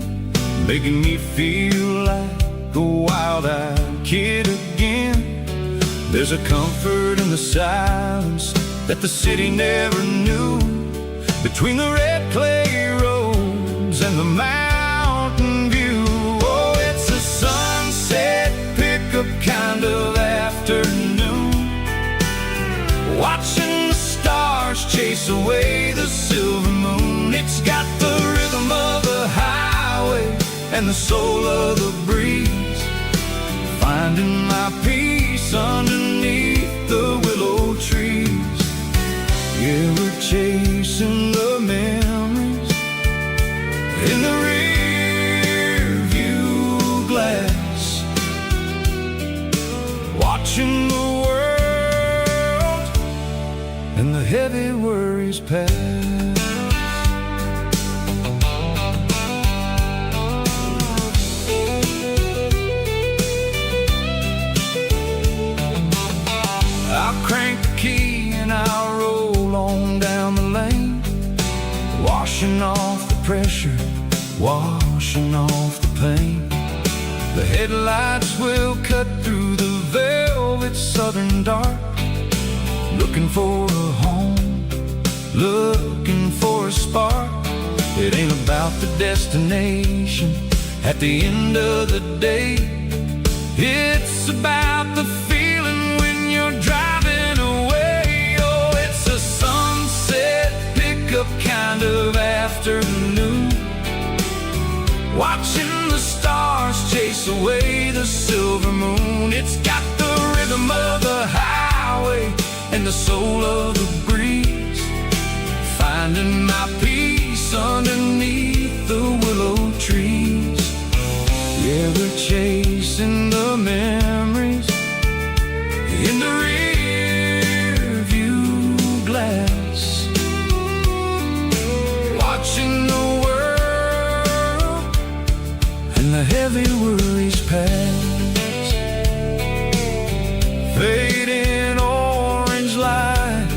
making me feel like a wild-eyed kid again. There's a comfort in the silence that the city never knew, between the red clay roads and the mountain view. Oh, it's a sunset pickup kind of afternoon, watching the stars chase away the silver moon. It's got the rhythm of the highway and the soul of the breeze, finding my peace underneath the willow trees. Yeah, we're chasing the memories in the rear view glass, watching the world and the heavy worries pass. I'll crank the key and I'll roll on down the lane, washing off the pressure, washing off the pain. The headlights will cut through the velvet southern dark, looking for a home, looking for a spark. It ain't about the destination at the end of the day, it's about the feeling when you're driving away. Oh, it's a sunset pickup kind of afternoon, watching the stars chase away the silver moon. It's got the rhythm of the highway and the soul of the breeze, finding my peace underneath the willow trees. Yeah, we're chasing the memories in the rear view glass, watching the world heavy worries past, fading orange light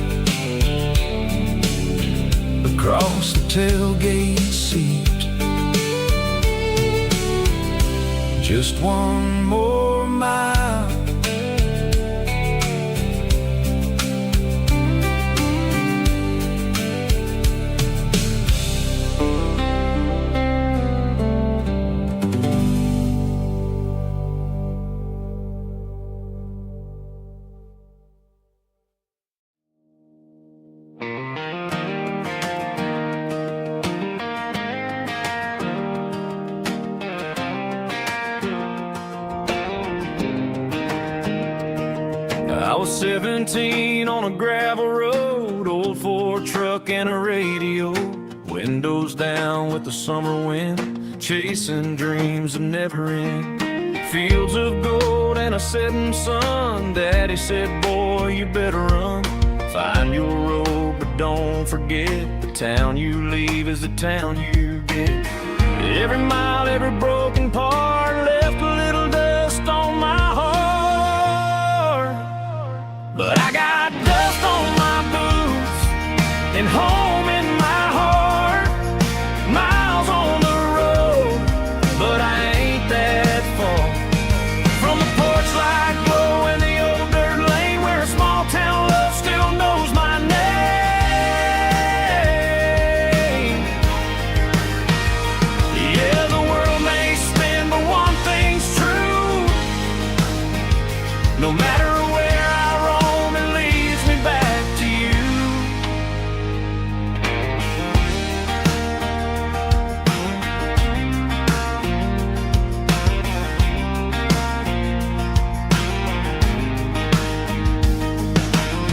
across the tailgate seat. Just one more mile, I was 17 on a gravel road, old Ford truck and a radio, windows down with the summer wind, chasing dreams of never end. Fields of gold and a setting sun. Daddy said, boy, you better run. Find your road, but don't forget, the town you leave is the town you get. Every mile, every broken part left a little dust on my heart. But I got dust on my boots and home in my heart. Miles on the road, but I ain't that far from the porch light glow and the old dirt lane where a small town love still knows my name. Yeah, the world may spin, but one thing's true. No matter where I roam, it leads me back to you.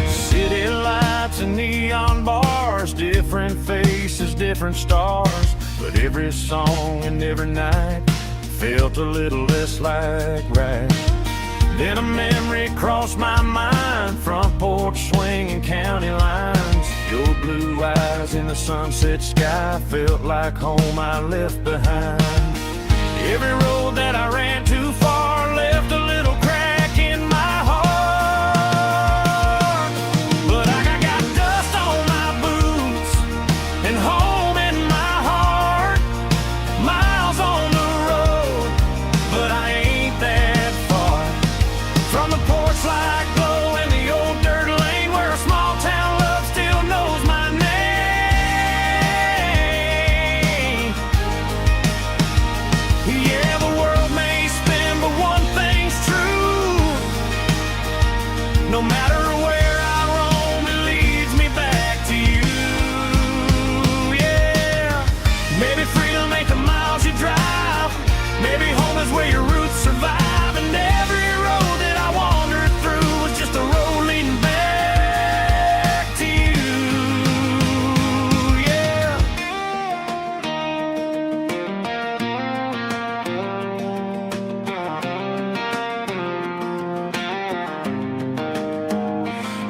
City lights and neon bars, different faces, different stars, but every song and every night felt a little less like right. Then a memory crossed my mind, front porch swinging county lines. Your blue eyes in the sunset sky felt like home I left behind. Every road that I ran too far left a little crack in my heart. But I got dust on my boots and home in my heart. Miles on the road, but I ain't that far from the porch light glow and the old dirt lane where a small town love still knows my name. Yeah, the world may spin, but one thing's true. No matter where I roam, it leads me back to you. Yeah, maybe freedom ain't the miles you drive. Maybe home is where your roots survive. And every road that I wandered through was just a road leading back to you. Yeah.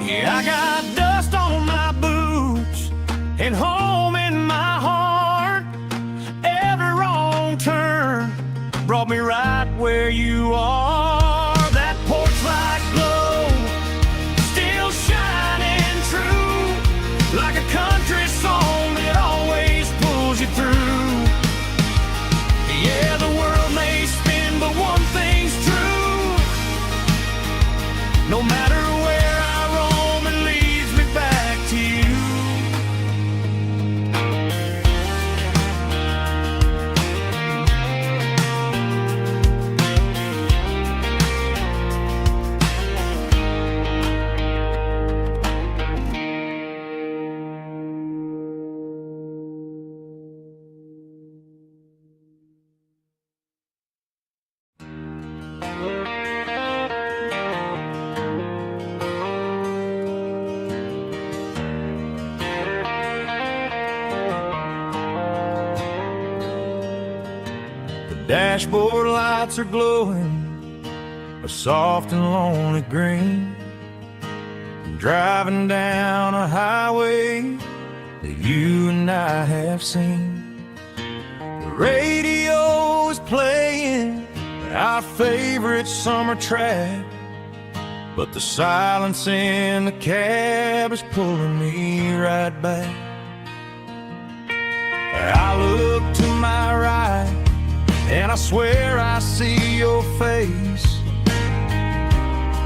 Yeah, I got dust on my boots and home in my heart. Every wrong turn brought me right where you are. That porch light glow still shining true, like a country song that always pulls you through. Yeah, the world may spin, but one thing's true. No matter where I roam, it leads me back to you. Dashboard lights are glowing a soft and lonely green. I'm driving down a highway that you and I have seen. The radio is playing our favorite summer track, but the silence in the cab is pulling me right back. I look to my right, and I swear I see your face,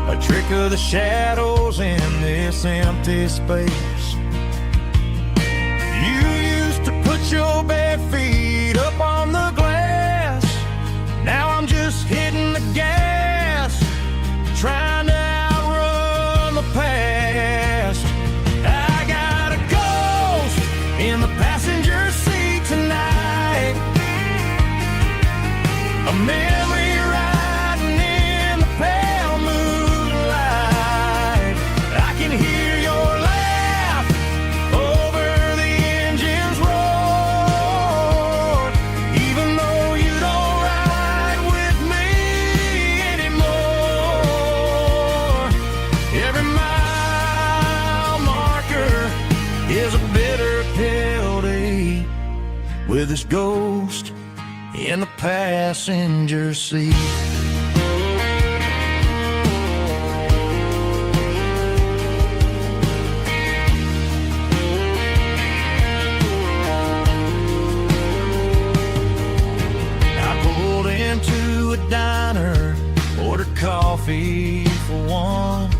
a trick of the shadows in this empty space. You used to put your bare feet up on the glass. Now I'm just hitting the gas, trying to outrun the past. I got a ghost in the passenger seat tonight, a memory riding in the pale moonlight. I can hear your laugh over the engine's roar, even though you don't ride with me anymore. Every mile marker is a bitter pill to eat, with this ghost in the passenger seat. I pulled into a diner, ordered coffee for one,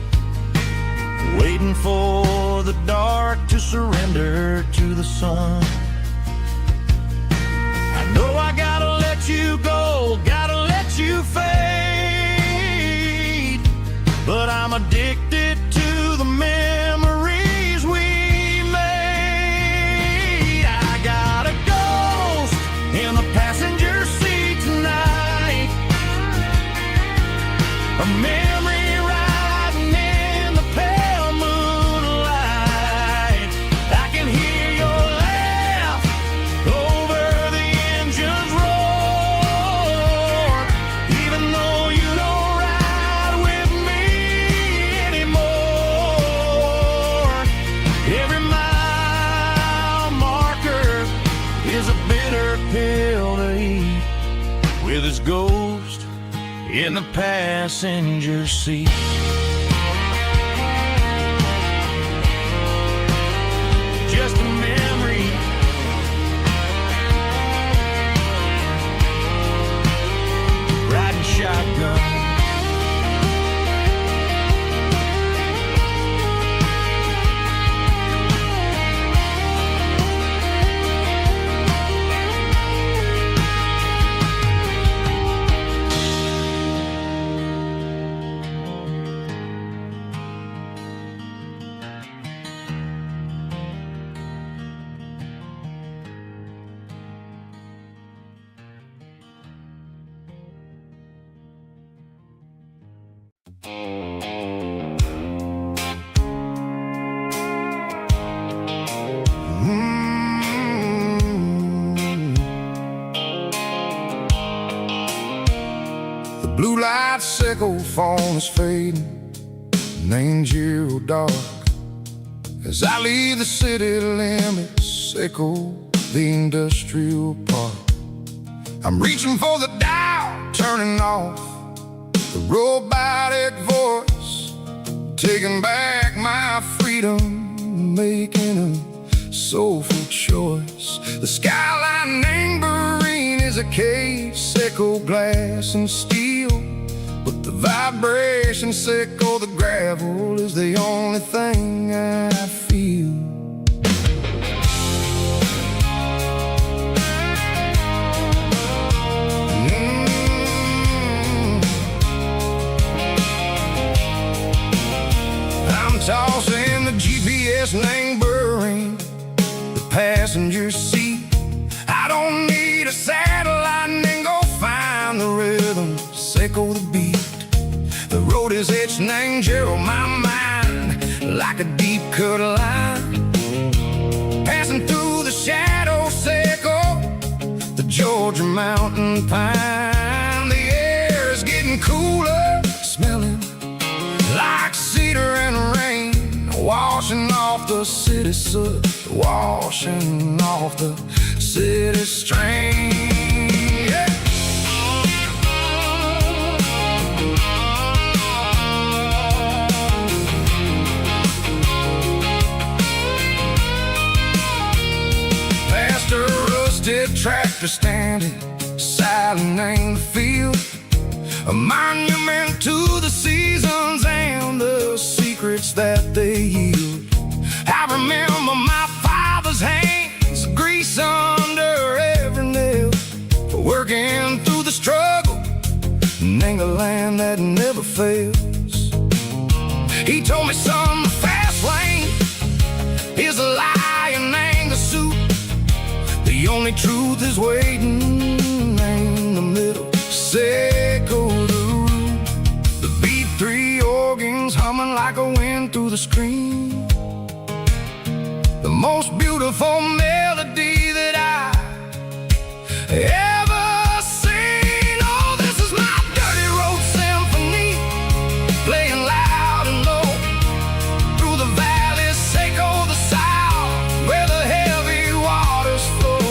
waiting for the dark to surrender to the sun. I know I gotta let you go, gotta let you fade, but I'm addicted to the memories we made. I got a ghost in the passenger seat tonight, a memory riding in the pale moonlight. I can hear your laugh over the engine's roar, even though you don't ride with me anymore. Every mile marker is a bitter pill to eat, with his ghost in the passenger seat. Just a memory, riding shotgun. The blue light sickle phone is fading, named zero dark. As I leave the city limits, sickle the industrial park. I'm reaching for the dial, turning off the robotic voice, taking back my freedom, making a soulful choice. The skyline named Marine is a cage, sickle glass and steel, but the vibration sickle, the gravel, is the only thing I feel. I'm tossing the GPS named Burring, the passenger seat. I don't need a satellite and go find the rhythm, sickle the beat. The road is etched named Gerald, my mind, like a deep cut line, passing through the shadow sickle, the Georgia mountain pine. The air is getting cooler, smelling like cedar and rain, washing off the city soot, washing off the city strain. Yeah. tractor standing silent in the field, a monument to the seasons and the secrets that they yield. I remember my father's hands, grease under every nail, working through the struggle, and the land that never fails. He told me, son, the fast lane is a lion and the suit. The only truth is waiting in the middle. Say go the root. The B3 organs humming like a wind through the screen. The most beautiful melody that I ever seen. Oh, this is my dirty road symphony, playing loud and low through the valleys, Seco the south, where the heavy waters flow.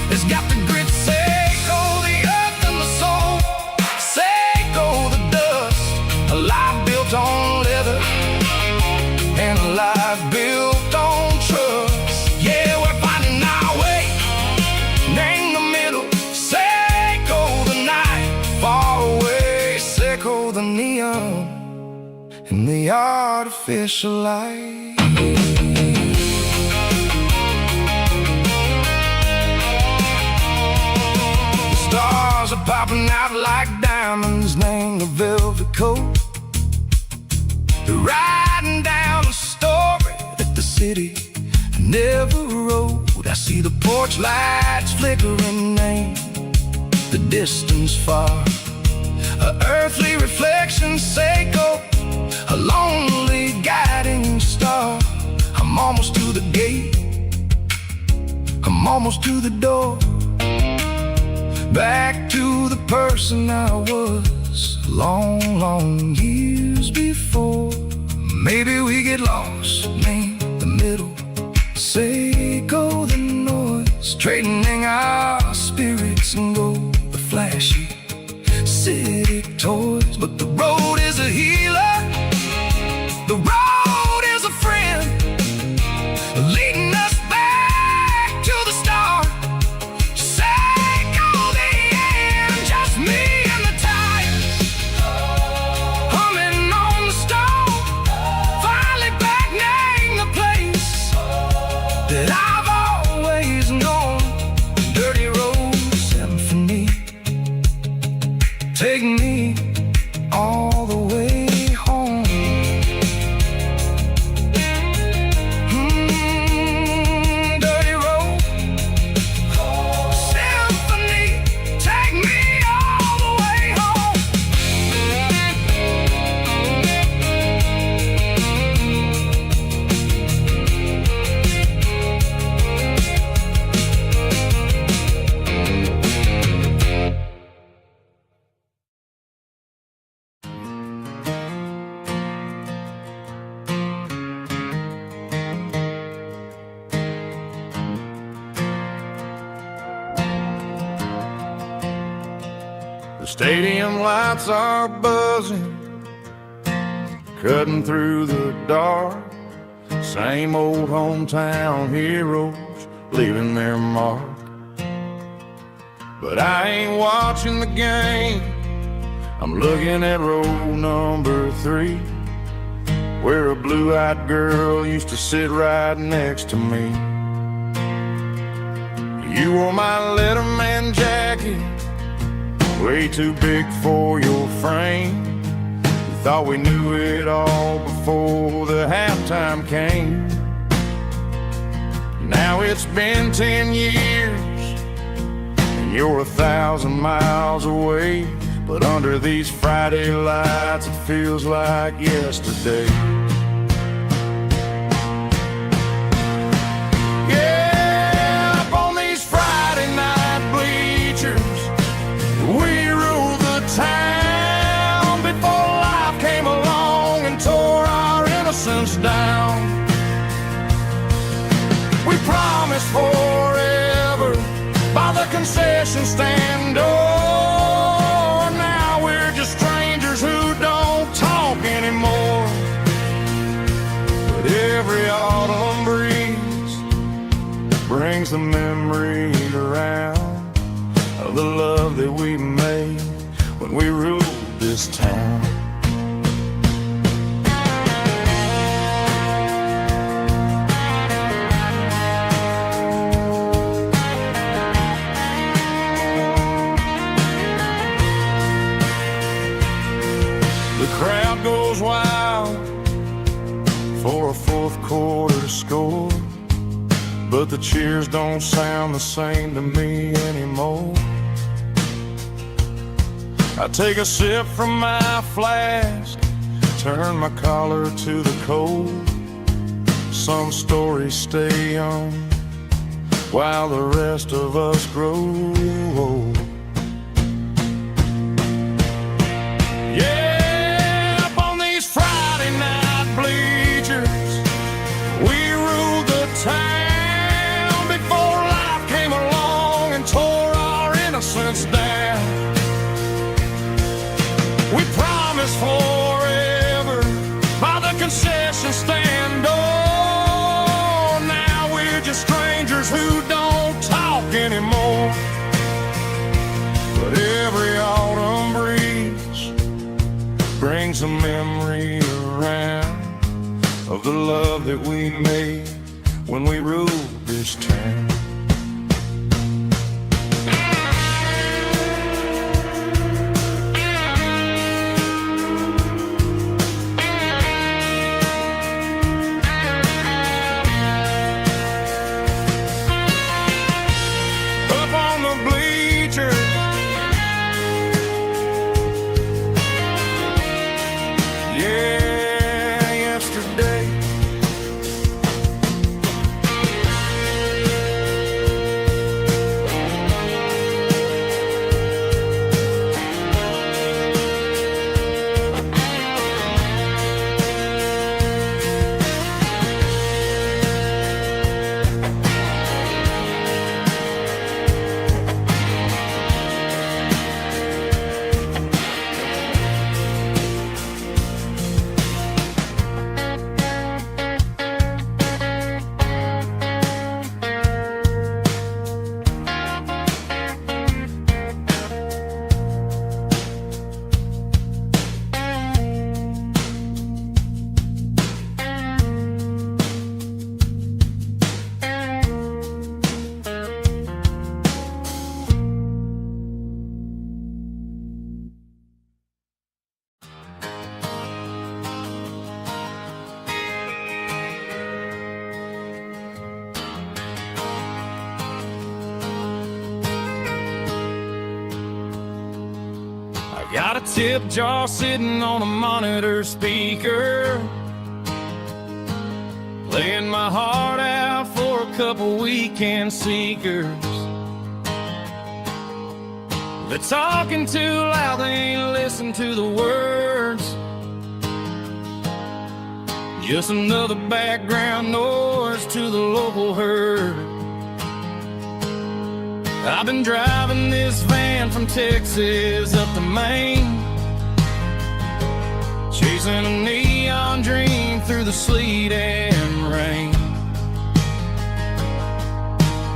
It's got the grit, Seco the earth and the soul, Seco the dust, a life built on leather and a life built on trust. Yeah, we're finding our way in the middle. Seco the night, far away, Seco the neon and the artificial light. The stars are popping out like diamonds, name the velvet coat. They're riding down a story that the city never wrote. I see the porch lights flickering, name the distance far, a earthly reflection, Seco, a lonely guiding star. I'm almost to the gate, I'm almost to the door, back to the person I was long, long years before. Maybe we get lost in the middle, Seco the noise, trading our spirits and go the flashy city toys. But the road is a healer, the road is a friend, leading us back to the start. Seco the end, just me and the tires, humming on the stove, finally back name the place that I've always known. Dirty road symphony, take me all the way home. Dirty road symphony, take me all the way home. The stadium lights are buzzing, cutting through the dark. Same old hometown heroes leaving their mark. But I ain't watching the game, I'm looking at row number 3, where a blue-eyed girl used to sit right next to me. You wore my Letterman jacket, way too big for your frame. We thought we knew it all before the halftime came. Now it's been 10 years and you're 1,000 miles away, but under these Friday lights it feels like yesterday. Yeah, up on these Friday night bleachers, we rule the town before life came along and tore our innocence down. We promised forever by the concession stand door. Now we're just strangers who don't talk anymore. But every autumn breeze brings the memories around. love that we made when we ruled this town. The crowd goes wild for a fourth quarter score, but the cheers don't sound the same to me anymore. I take a sip from my flask, turn my collar to the cold. Some stories stay young while the rest of us grow old. Yeah, up on these Friday night bleachers, we ruled the town before life came along and tore our innocence down. We promised forever by the concession stand door. Now we're just strangers who don't talk anymore. But every autumn breeze brings a memory around of the love that we made when we ruled this town. Got a tip jar sitting on a monitor speaker, playing my heart out for a couple weekend seekers. They're talking too loud, they ain't listen to the words. Just another background noise to the local herd. I've been driving this van from Texas up to Maine, chasing a neon dream through the sleet and rain.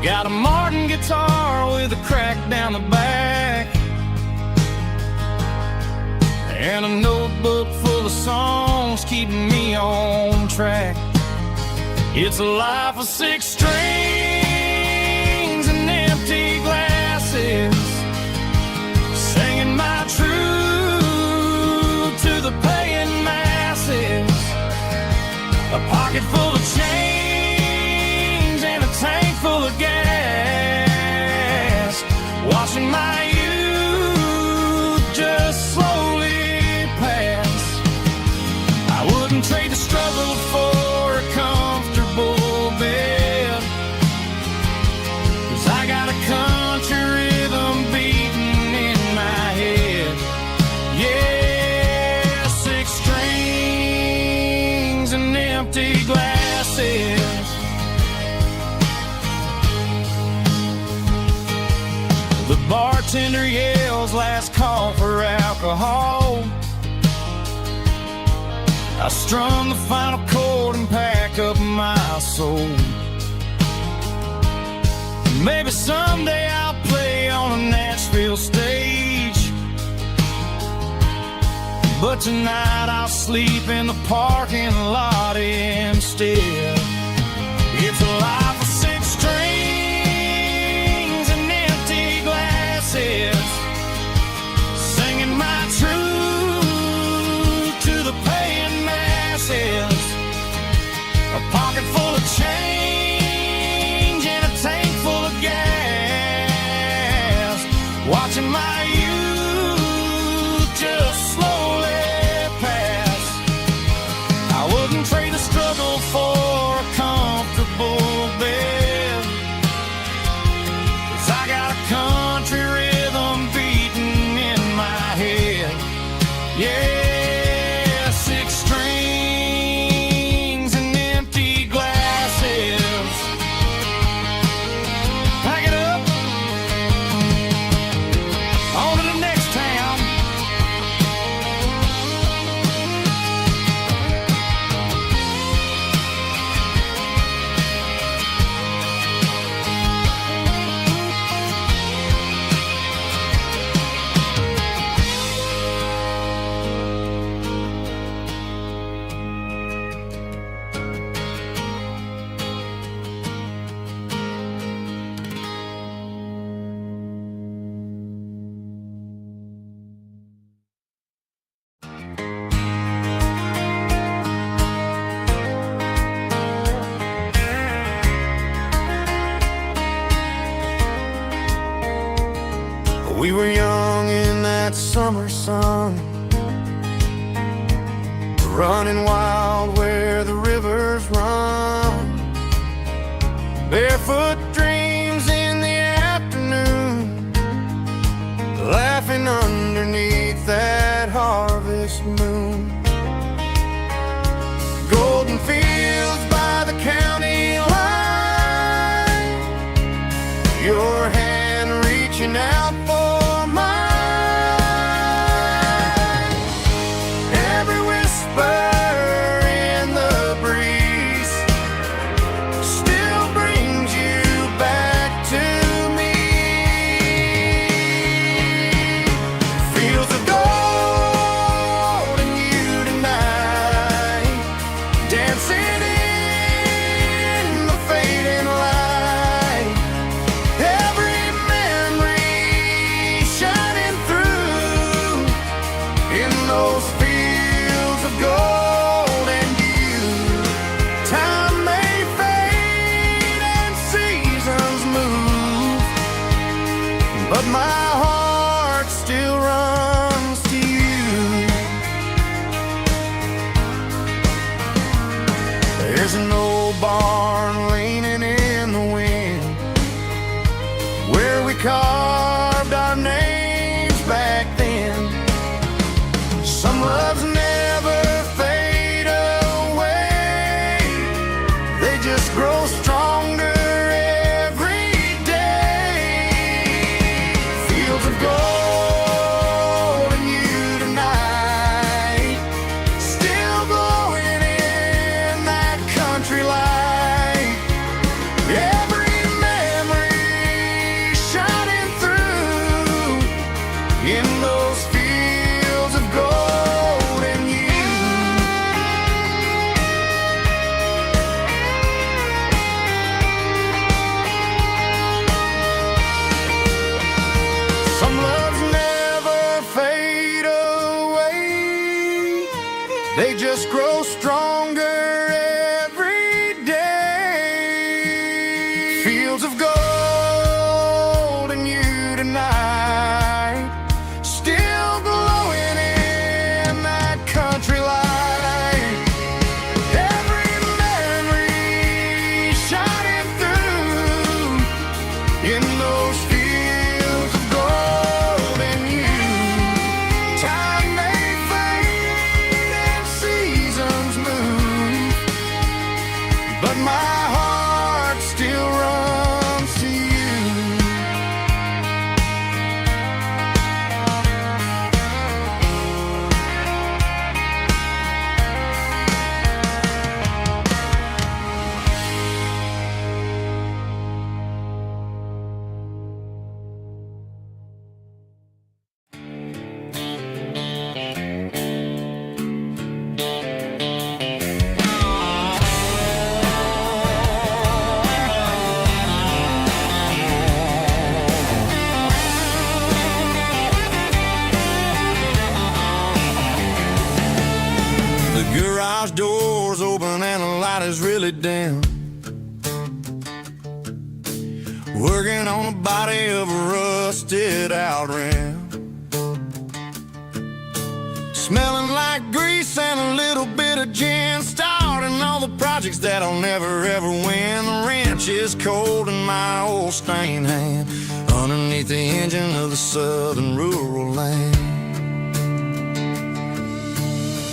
Got a Martin guitar with a crack down the back, and a notebook full of songs keeping me on track. It's a life of 6 strings and empty glasses, singing my truth to the paying masses. A pocket full of change and a tank full of gas, watching my youth just slowly pass. I wouldn't trade the struggle for a comfortable bed, 'cause I got a country rhythm beating in my head. Yeah, 6 strings and empty glasses. The bartender yells last call for alcohol. I strum the final chord and pack up my soul. Maybe someday I'll play on a Nashville stage, but tonight I'll sleep in the parking lot instead. It's a life of six strings and empty glasses, singing my truth to the paying masses. A pocket full of change and a tank full of gas, watching my youth just slowly pass. I wouldn't trade the struggle for a comfortable bed, 'cause I got a country rhythm beating in my head. Yeah, six strings and empty glasses. Pack it up, on to the next town. We were young in that summer sun, running wild where the rivers run, barefoot dreams in the afternoon, laughing underneath that harvest moon. Golden fields by the county line, your hand reaching out for mine. Every whisper in the breeze still brings you back to me. Fields of gold and you tonight, dancing in the fading light. Every memory shining through in those fields of gold and you. Time may fade and seasons move, but my heart still runs to you. There's an old barn leaning in the wind, where we carved our names back then. Some loves never fade away, they just grow stronger every day. Fields of gold and you tonight, still glowing in that country light. Every memory shining through in those fields of gold and you. Some loves never fade away, they just grow stronger every day. Fields of gold and you tonight, still glowing in that country light. Every memory shining through in those fields of gold and you. Time may fade and seasons everybody's really down, working on the body of a rusted out ram, smelling like grease and a little bit of gin, starting all the projects that'll never ever win. The wrench is cold in my old stained hand, underneath the engine of the southern rural land.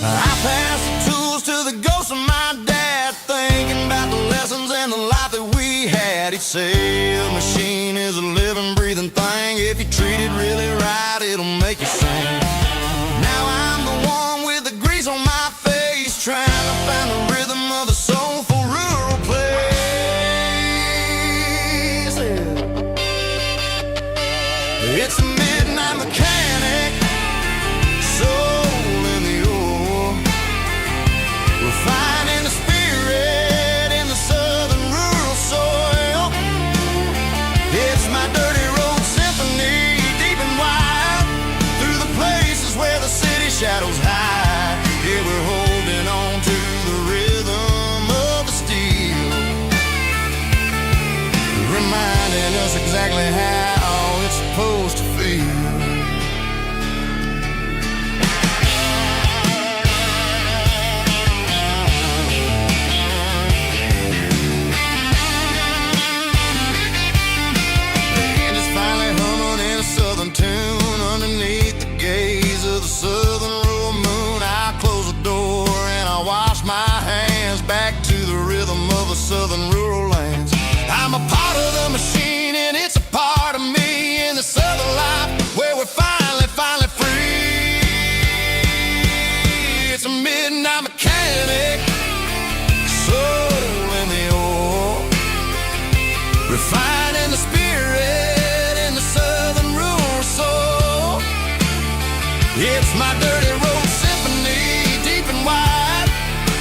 I pass the tools to the ghost of my dad, thinking about the lessons and the life that we had. He'd say a machine is a living, breathing thing. If you treat it really right, it'll make you sing. Now I'm the one with the grease on my face, trying to find the rhythm of a soulful rural place. It's a midnight mechanic, soul in the ore, refining the spirit in the southern rural soil. It's my dirty road symphony, deep and wide, through the places where the city shadows hide. Yeah, we're holding on to the rhythm of the steel, reminding us exactly how it's supposed to feel. Tune underneath the gaze of the southern rural moon. I close the door and I wash my hands, back to the rhythm of the southern rural lands. I'm a part of the machine and it's a part of me, in the southern life where we're finally free. It's a midnight mechanic, soul in the ore, refining the spirit in the southern rural soul. It's my dirty road symphony, deep and wide,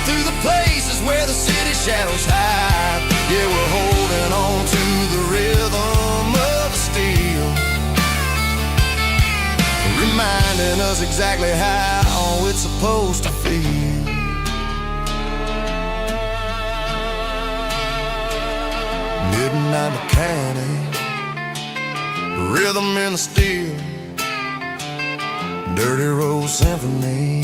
through the places where the city shadows hide. Yeah, we're holding on to the rhythm of the steel, reminding us exactly how it's supposed to feel. Midnight mechanic, rhythm in the steel, dirty road symphony.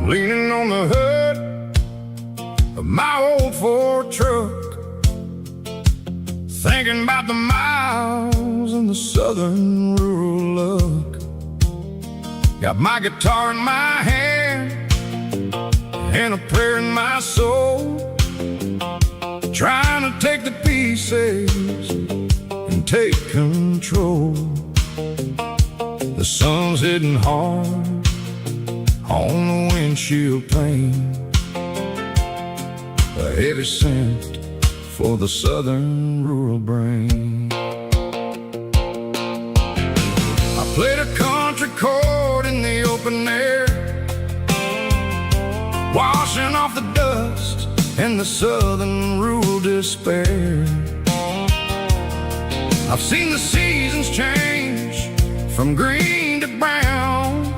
Leaning on the hood of my old Ford truck, thinking about the miles and the southern rural look. Got my guitar in my hand and a prayer in my soul, trying to take the pieces and take control. The sun's hitting hard on the windshield pane, a heavy scent for the southern rural brain. I played a country chord in the open air, washing off the dust and the southern rural despair. I've seen the seasons change from green to brown,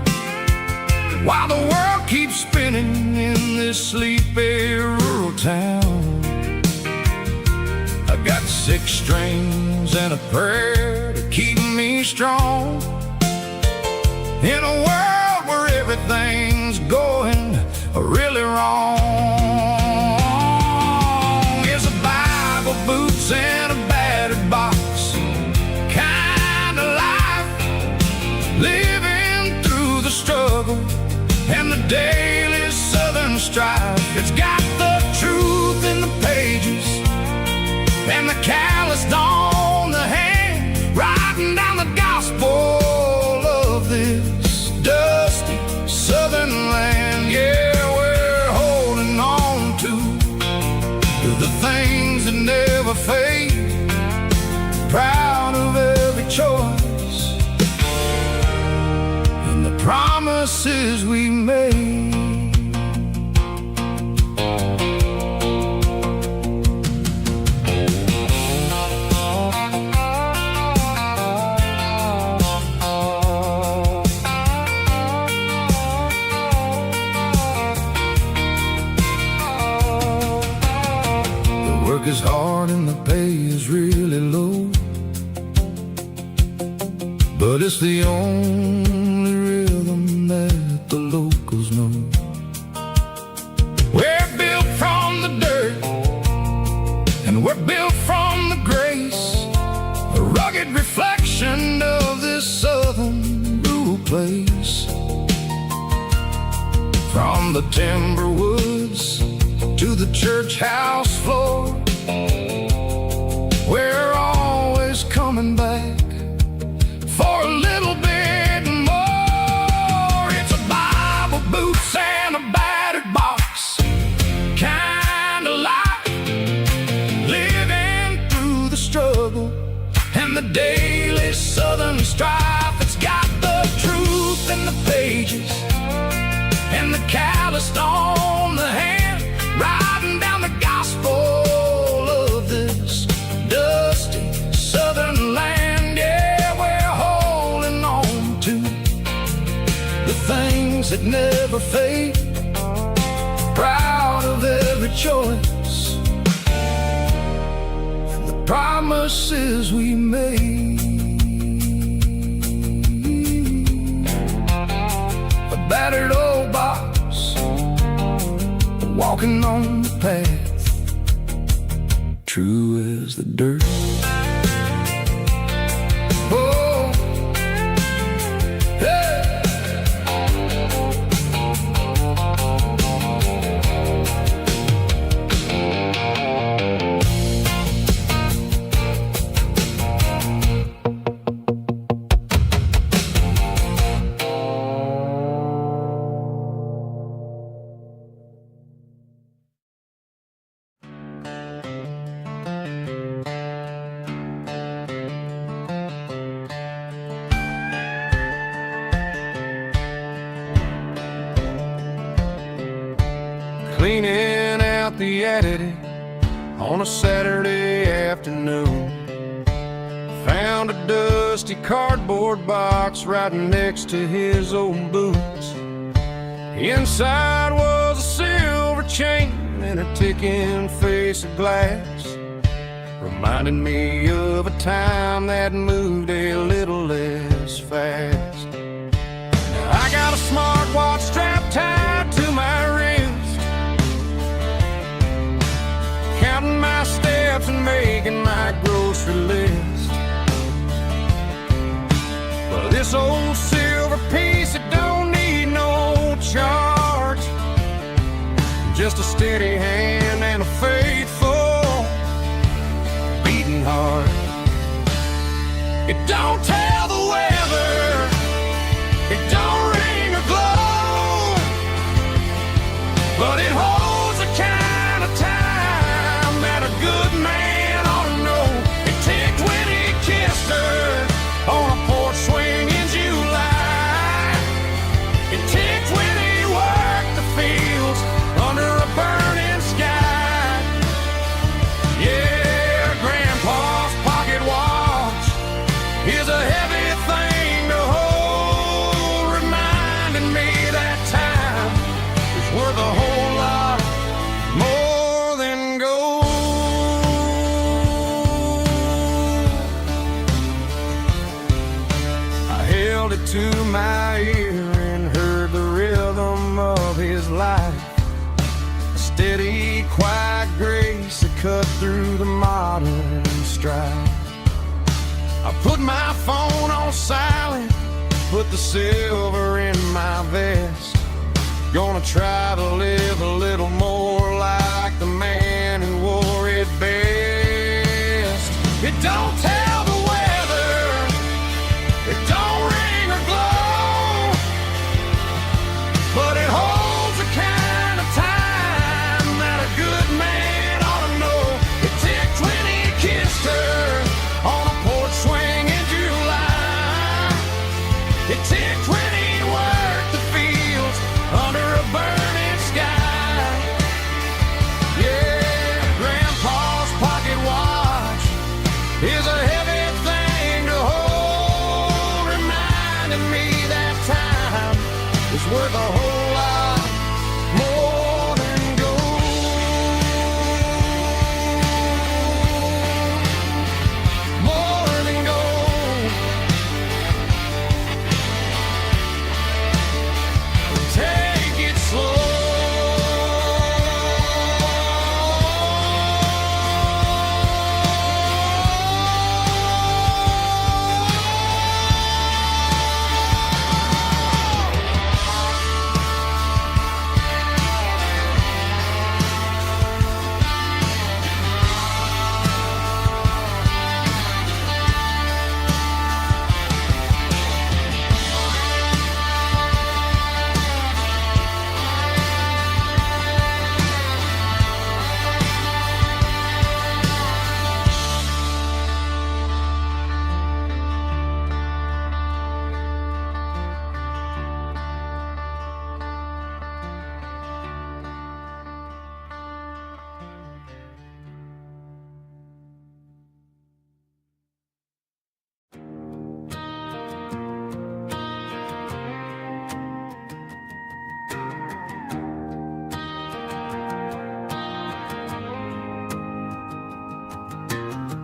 while the world keeps spinning in this sleepy rural town. I got 6 strings and a prayer to keep me strong, in a world where everything's going really wrong. It's a Bible, boots, and a battered box, strife. It's got the truth in the pages and the calloused on the hand, writing down the gospel of this dusty southern land. Yeah, we're holding on to the things that never fade, proud of every choice and the promises we made. Is hard and the pay is really low, but it's the only rhythm that the locals know. We're built from the dirt and we're built from the grace, a rugged reflection of this southern rural place. From the timber woods to the church house floor, we're always coming back for a little bit more. It's a Bible, boots, and a battered box kind of life, living through the struggle and the daily southern strife. It's got the truth in the pages and the calloused on the hand, writing down the gospel of this dusty southern land. Yeah, we're holding on to the things that never fade, proud of every choice and the promises we made. A battered old box, walking on the path, true as the dirt. Oh, hey. Cleaning out the attic on a Saturday afternoon, found a dusty cardboard box right next to his old boots. Inside was a silver chain and a ticking face of glass, reminding me of a time that moved a little less fast. I got a smartwatch strapped tied to my wrist, counting my steps and making my grocery list. But this old silver piece, it don't need no charge, just a steady hand and a faithful beating heart. It don't tell the weather, it don't ring or glow, but it holds the kind of time that a good man ought to know. It ticked when he kissed her on a porch swing in July. It ticked when he worked the fields under a burning sky. Yeah, Grandpa's pocket watch is a heavy thing to hold, reminding me that time is worth a whole lot more than gold. I held it to my ear and heard the rhythm of his life, a steady, quiet grace that cut through the modern strife. I put my phone on silent, put the silver in my vest, gonna try to live a don't tell the weather, it don't ring or glow, but it holds the kind of time that a good man ought to know. It ticked when he kissed her on a porch swing in July. It ticked when he worked the fields under a burning sky. Yeah, Grandpa's pocket watch is a heavy thing to hold, reminding me that time is worth a whole lot more than gold. More than gold. Take it slow.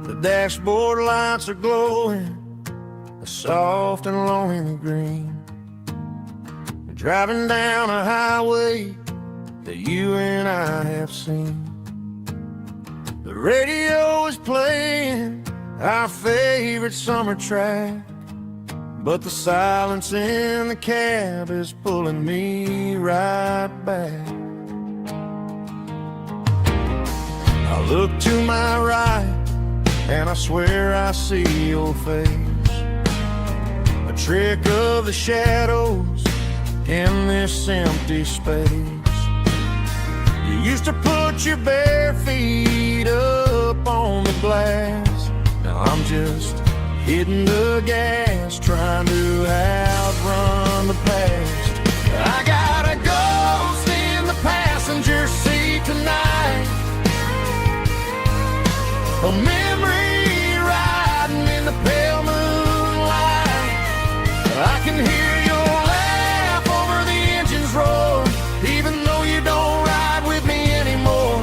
The dashboard lights are glowing, a soft and lonely green. Driving down a highway that you and I have seen. The radio is playing our favorite summer track, but the silence in the cab is pulling me right back. I look to my right and I swear I see your face, a trick of the shadows in this empty space. You used to put your bare feet up on the glass. Now I'm just hitting the gas, trying to outrun the past. I got a ghost in the passenger seat tonight, a memory riding in the pale moonlight. I can hear your laugh over the engine's roar, even though you don't ride with me anymore.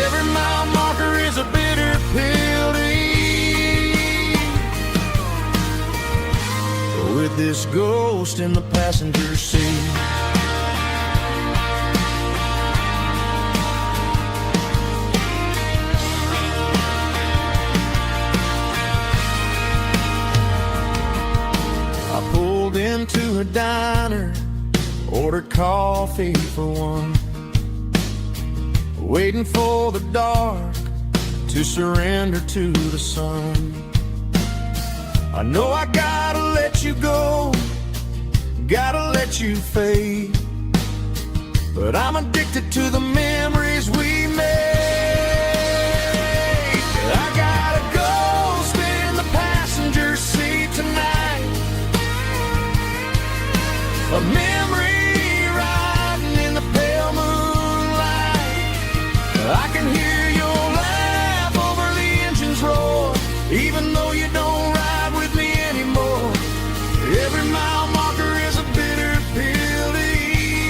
Every mile marker is a bitter pill to eat, with this ghost in the passenger seat. Into a diner, ordered coffee for one, waiting for the dark to surrender to the sun. I know I gotta let you go, gotta let you fade, but I'm addicted to the memories we made. I got a ghost in the passenger seat tonight, a memory riding in the pale moonlight. I can hear your laugh over the engine's roar, even though you don't ride with me anymore. Every mile marker is a bitter pill to eat,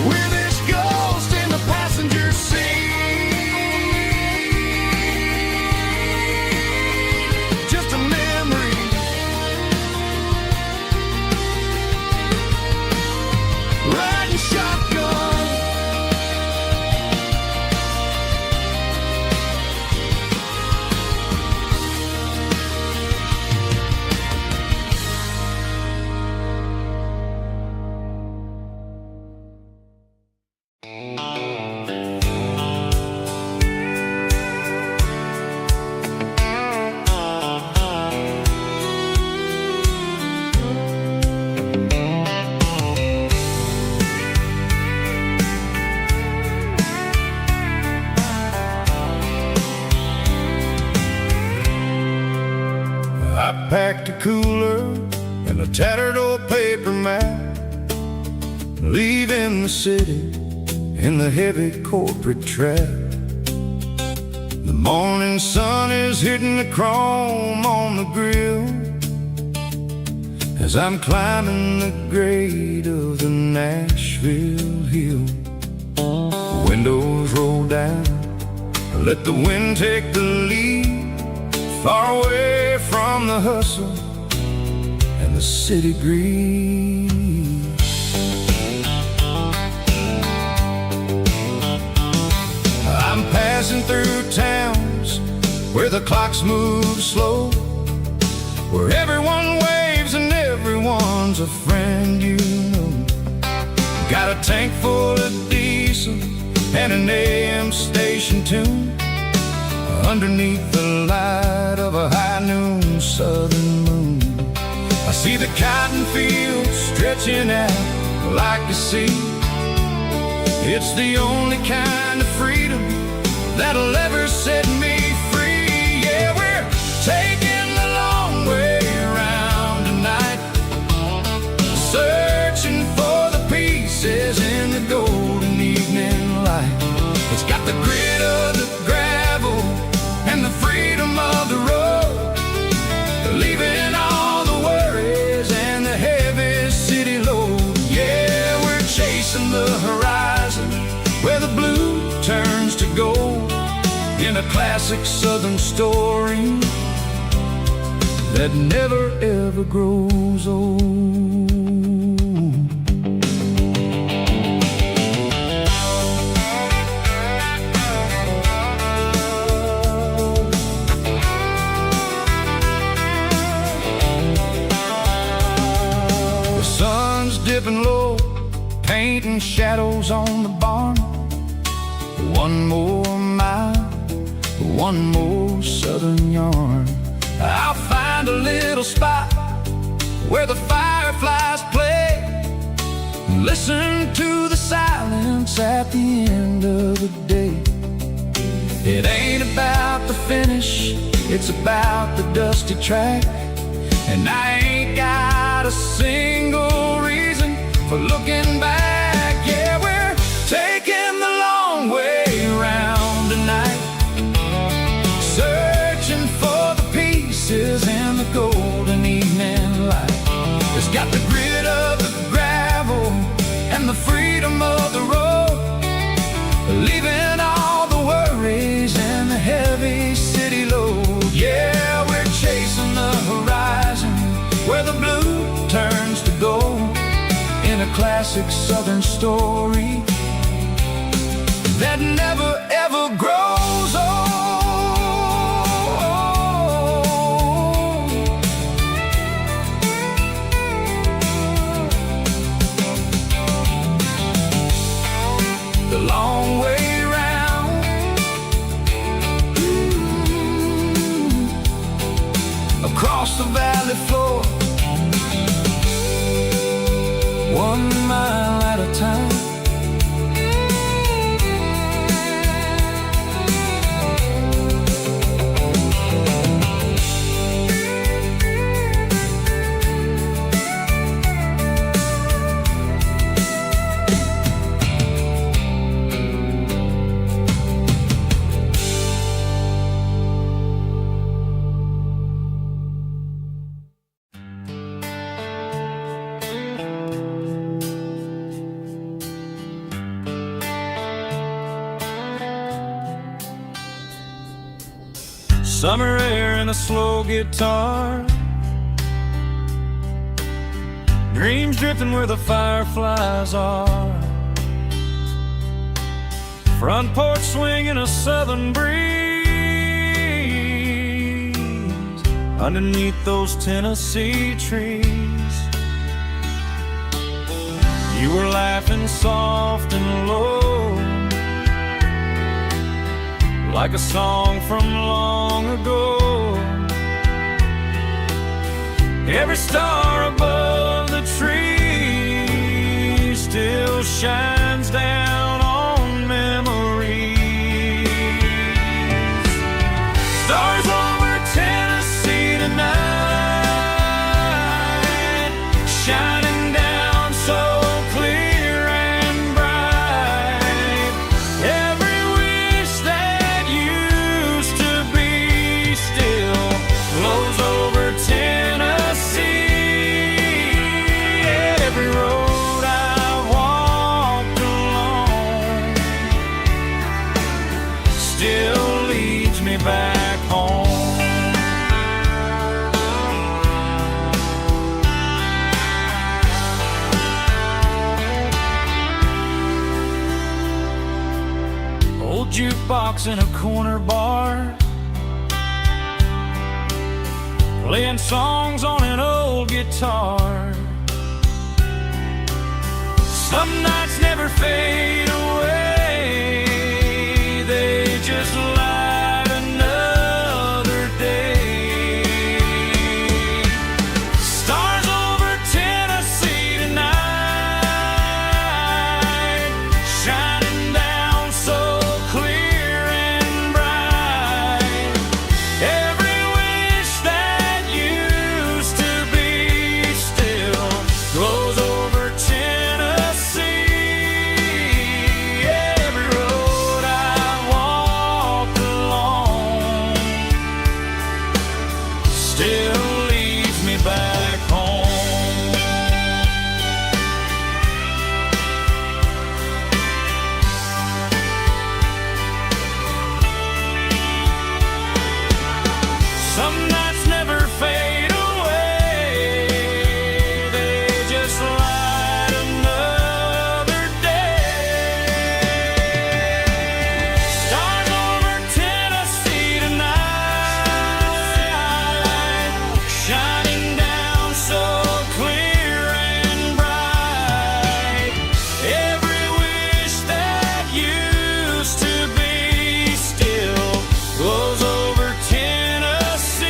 with this ghost in the passenger seat. Just a memory, riding shotgun leaving the city in the heavy corporate trap. The morning sun is hitting the chrome on the grill as I'm climbing the grade of the Nashville hill. Windows roll down, let the wind take the lead, far away from the hustle and the city breeze. I'm passing through towns where the clocks move slow, where everyone waves and everyone's a friend you know. Got a tank full of diesel and an AM station tune underneath the light of a high noon southern moon. I see the cotton fields stretching out like a sea. It's the only kind of freedom that'll ever set me free. Yeah, we're taking the long way around tonight, searching for the pieces in the golden evening light. It's got the grit of the gravel and the freedom of the road, leaving all the worries and the heavy city load. Yeah, we're chasing the horizon where the blue turns to gold, in a classic southern story that never ever grows old. The sun's dipping low, painting shadows on the barn. One more mile, one more southern yarn. I'll find a little spot where the fireflies play, and listen to the silence at the end of the day. It ain't about the finish, it's about the dusty track, and I ain't got a single reason for looking back. Yeah, we're taking the long way around tonight, searching for the pieces in the golden evening light. It's got the grit of the gravel and the freedom of the road, leaving all the worries and the heavy city load. Yeah, we're chasing the horizon where the blue turns to gold, in a classic southern story that never ever grows old. The long way round, across the valley floor, 1 mile at a time. Summer air and a slow guitar, dreams drifting where the fireflies are, front porch swinging a southern breeze underneath those Tennessee trees. You were laughing soft and low, like a song from long ago. Every star above the tree still shines down on memories. Stars over Tennessee tonight, shining down so clear jukebox in a corner bar, playing songs on an old guitar. Some nights never fade away, they just light another day. Stars over Tennessee tonight, shining down so clear and bright. Every wish that used to be still glows over Tennessee. Every road I've walked along still leads me back home. Some nights never fade away, they just light another day. Stars over Tennessee tonight, shining down so clear and bright. Every wish that used to be still glows over Tennessee.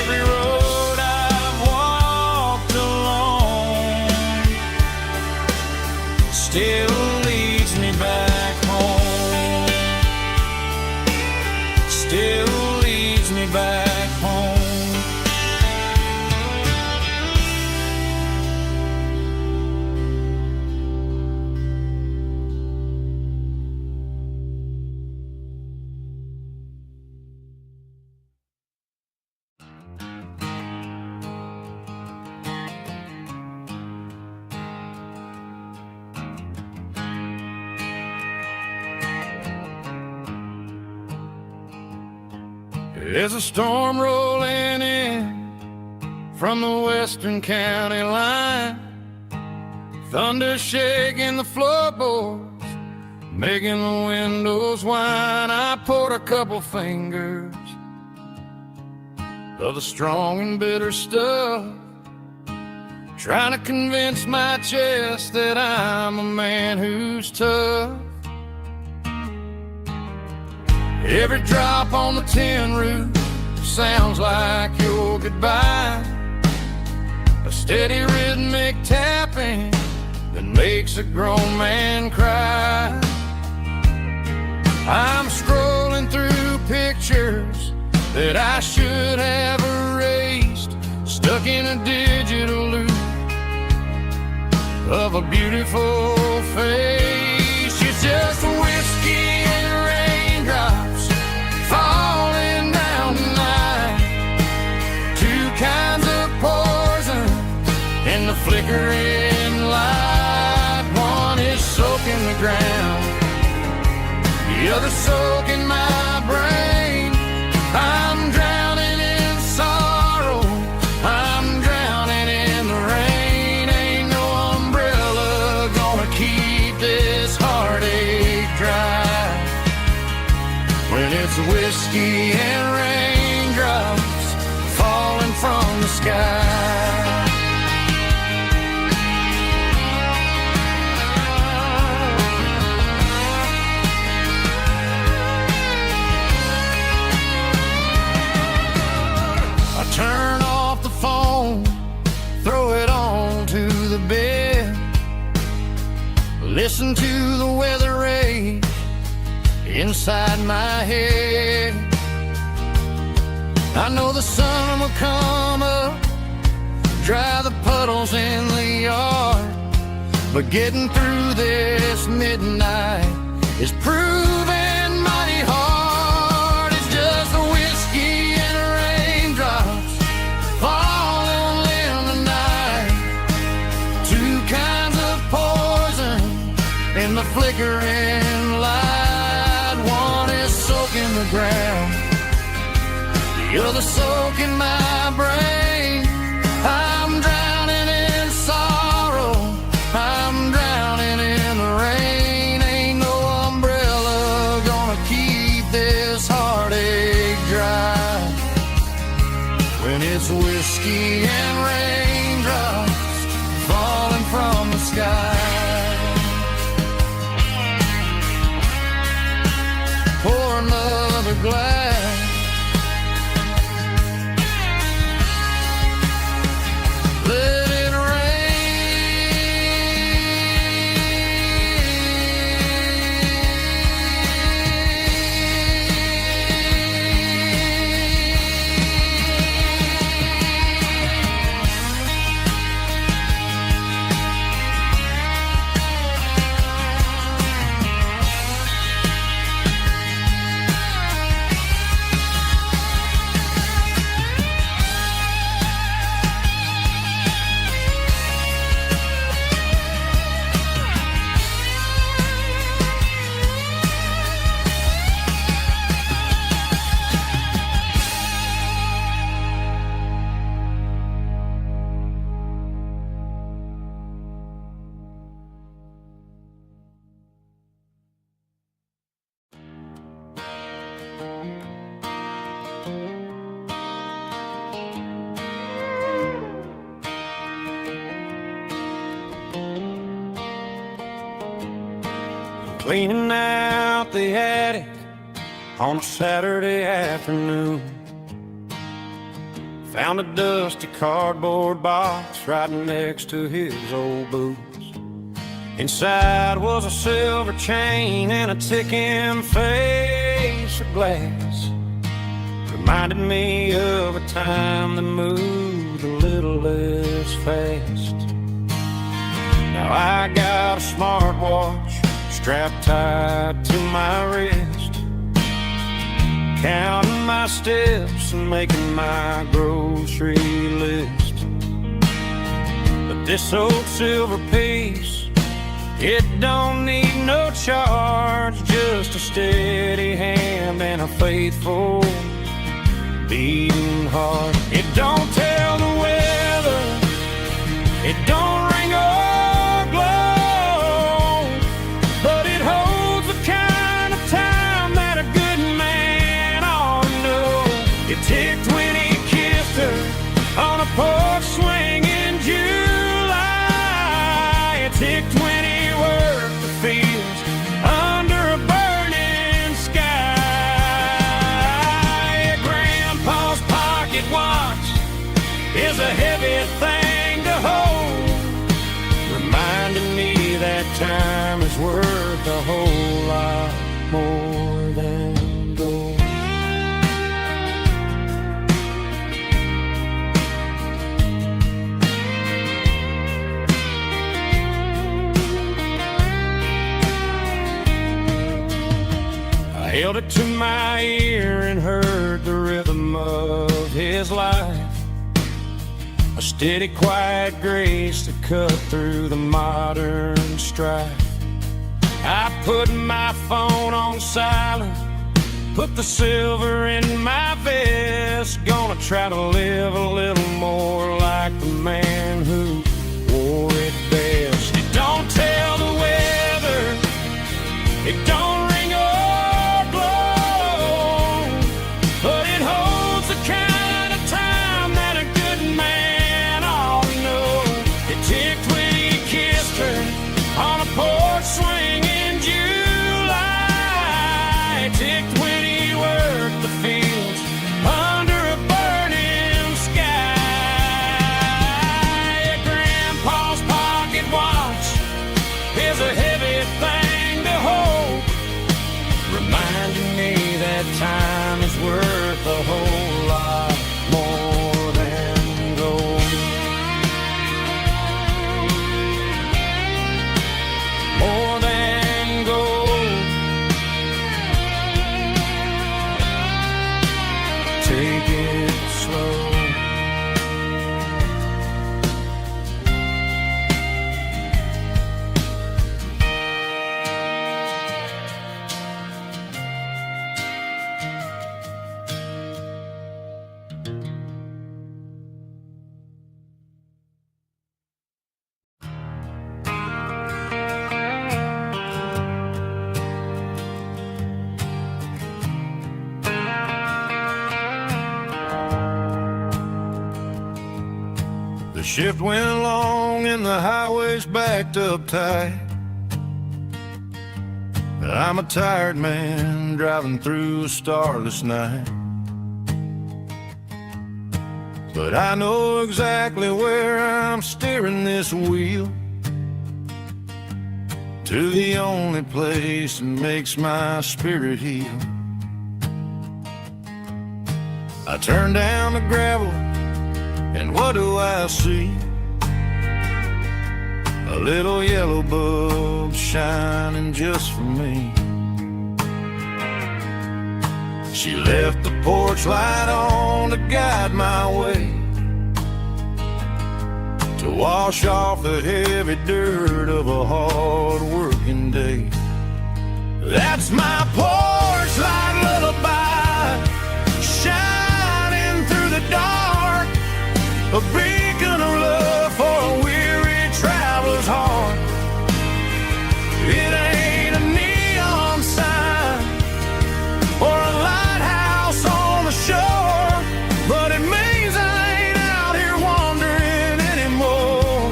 Every road I've walked along still leads me back home. Still leads me back home. There's a storm rolling in from the western county line, thunder shaking the floorboards, making the windows whine. I poured a couple fingers of the strong and bitter stuff, trying to convince my chest that I'm a man who's tough. Every drop on the tin roof sounds like your goodbye, a steady rhythmic tapping that makes a grown man cry. I'm scrolling through pictures that I should have erased, stuck in a digital loop of a beautiful face. It's just whiskey and raindrops falling down tonight, two kinds of poison in the flickering light. One is soaking the ground, the other soaking my brain. I'm drowning in sorrow, I'm drowning in the rain. Ain't no umbrella gonna keep this heartache dry when it's whiskey and raindrops falling from the sky. I turn off the phone, throw it on to the bed, listen to the weather rage inside my head. I know the sun will come up, dry the puddles in the yard, but getting through this midnight is proving mighty hard. It's just the whiskey and raindrops falling in the night, two kinds of poison in the flickering light. One is soaking the ground, the other soaking my brain. I'm drowning in sorrow, I'm drowning in the rain. Ain't no whiskey and raindrops falling from the sky. Pour another glass. Let it Cleaning out the attic on a Saturday afternoon. Found a dusty cardboard box right next to his old boots. Inside was a silver chain and a ticking face of glass. Reminded me of a time that moved a little less fast. Now I got a smartwatch strapped tight to my wrist, counting my steps and making my grocery list. But this old silver piece, it don't need no charge, just a steady hand and a faithful beating heart. It don't tell the weather, it don't ring or glow, but it holds the kind of time that a good man ought to know. It ticked when he kissed her on a porch swing in July. It ticked when he worked the fields under a burning sky. Grandpa's pocket watch is a heavy thing to hold, reminding me that time is worth a whole lot more than gold. I held it to my ear and heard the rhythm of his life, a steady, quiet grace that cut through the modern strife. I put my phone on silent, put the silver in my vest. Gonna try to live a little more like the man who wore it best. It don't tell the weather, it don't ring or glow, but it holds the kind of time that a good man ought to know. It ticked when he kissed her on a porch swing in July. It ticked when he worked the fields under a burning sky. Shift went long and the highway's backed up tight. I'm a tired man driving through a starless night. But I know exactly where I'm steering this wheel, to the only place that makes my spirit heal. I turn down the gravel, and what do I see? A little yellow bulb shining just for me. She left the porch light on to guide my way, to wash off the heavy dirt of a hard-working day. That's my porch light lullaby, shining through the dark, a beacon of love for a weary traveler's heart. It ain't a neon sign or a lighthouse on the shore, but it means I ain't out here wandering anymore.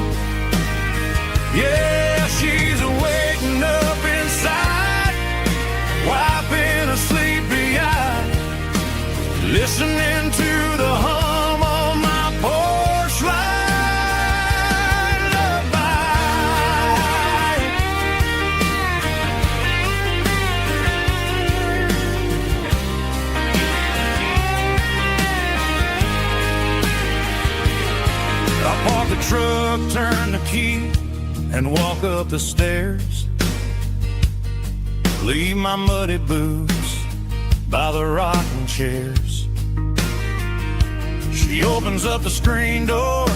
Yeah, she's waking up inside, wiping a sleepy eye, listening to the hum of my porch light lullaby. I park the truck, turn the key, and walk up the stairs. Leave my muddy boots by the rocking chairs. She opens up the screen door,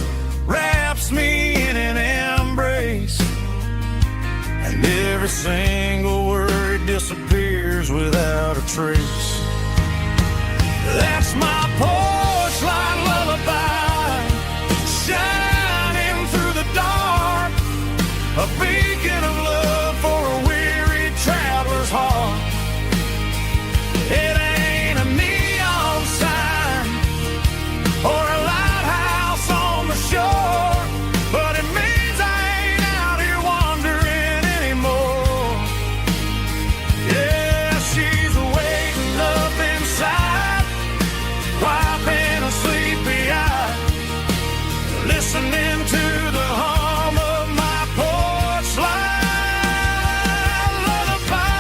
wraps me in an embrace, and every single word disappears without a trace. That's my porch light lullaby, shining through the dark, a beacon of love for a weary traveler's heart. It ain't a neon sign or a lighthouse on the shore, but it means I ain't out here wandering anymore. Yeah, she's waking up inside, wiping a sleepy eye, listening to the hum of my porch light lullaby.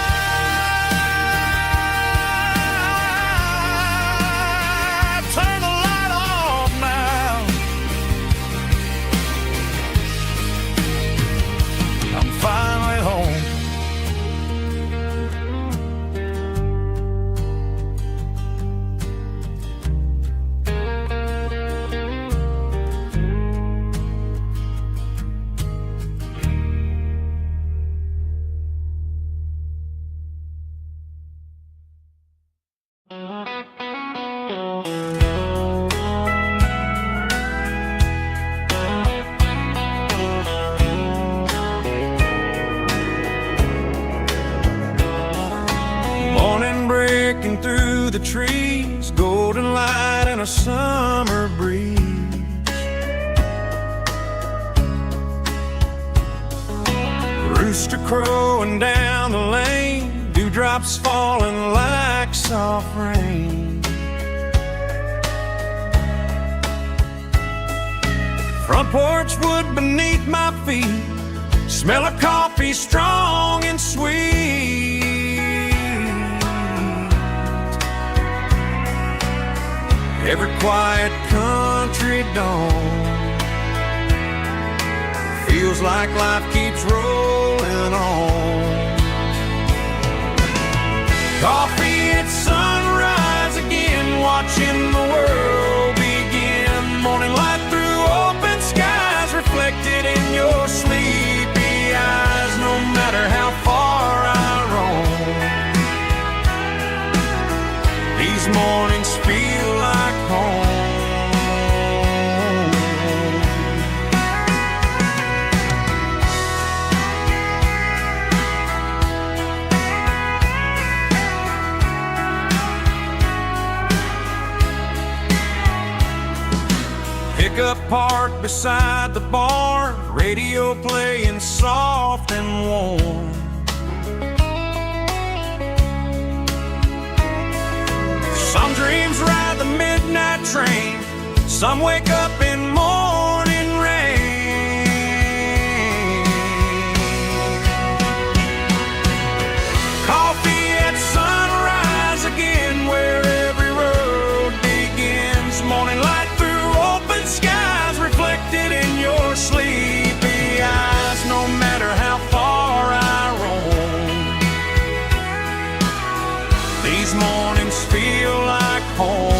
Turn the light off now. I'm finally home. Morning breaking through the trees, golden light and a summer breeze. Rooster crowing down the lane, dewdrops falling like soft rain. Front porch wood beneath my feet, smell of coffee strong and sweet. Every quiet country dawn feels like life keeps rolling on. Coffee at sunrise again, watching the world begin. Morning light through open skies, reflected in your sleepy eyes. No matter how far I roam, these mornings feel like home. park beside the barn, radio playing soft and warm. Some dreams ride the midnight train, some wake up in morning rain. Coffee at sunrise again, where every road begins. Morning light through open skies, reflected in your sleepy eyes. No matter how far I roam, these mornings feel like home.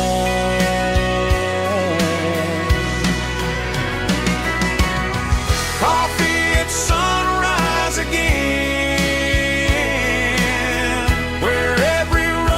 Coffee at sunrise again, where every road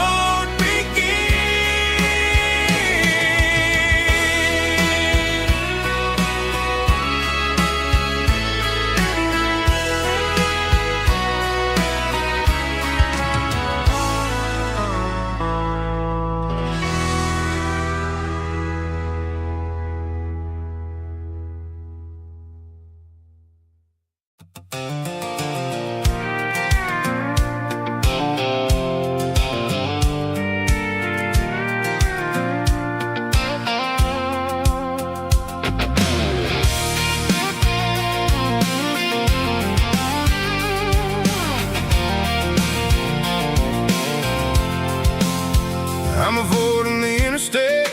I'm avoiding the interstate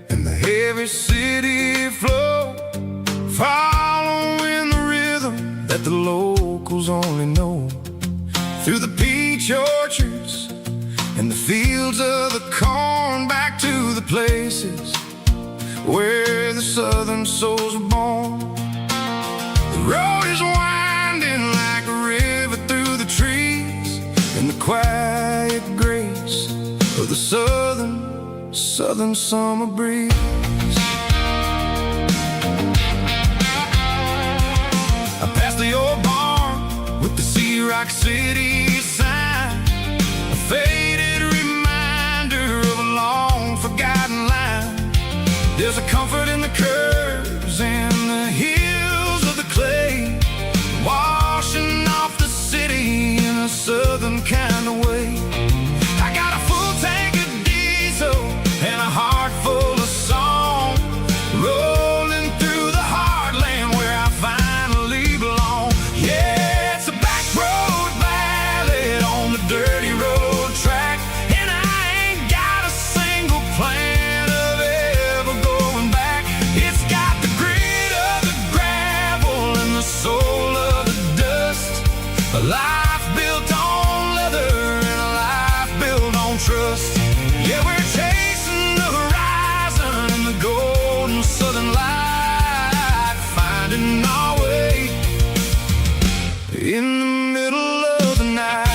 and the heavy city flow, following the rhythm that the locals only know. Through the peach orchards and the fields of the corn, back to the places where the southern souls were born. The road is winding like a river through the trees, in the quiet grace of the southern summer breeze. I passed the old barn with the Sea Rock City sign, a faded reminder of a long forgotten line. There's a comfort in the curves and the hills of the clay, washing off the city in a southern kind of way. I got a full tank of diesel and a heart full of song, rolling through the heartland where I finally belong. Yeah, it's a back road ballad on the dirty road track, and I ain't got a single plan of ever going back. It's got the grit of the gravel and the soul of the dust, a life built on leather and a life built on trust. Yeah, we're chasing the horizon in the golden southern light, finding our way in the middle of the night.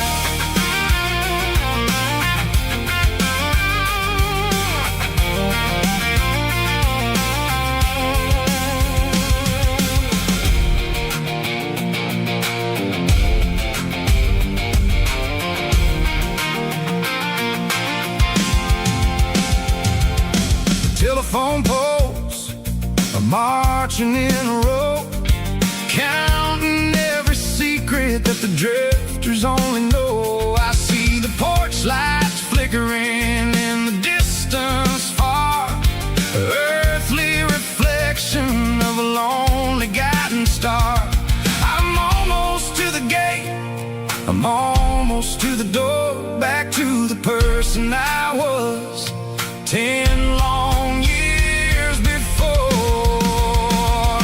Telephone poles are marching in a row, counting every secret that the drifters only know. I see the porch lights flickering in the distance far, earthly reflection of a lonely guiding star. I'm almost to the gate, I'm almost to the door, back to the person I was 10 long years before.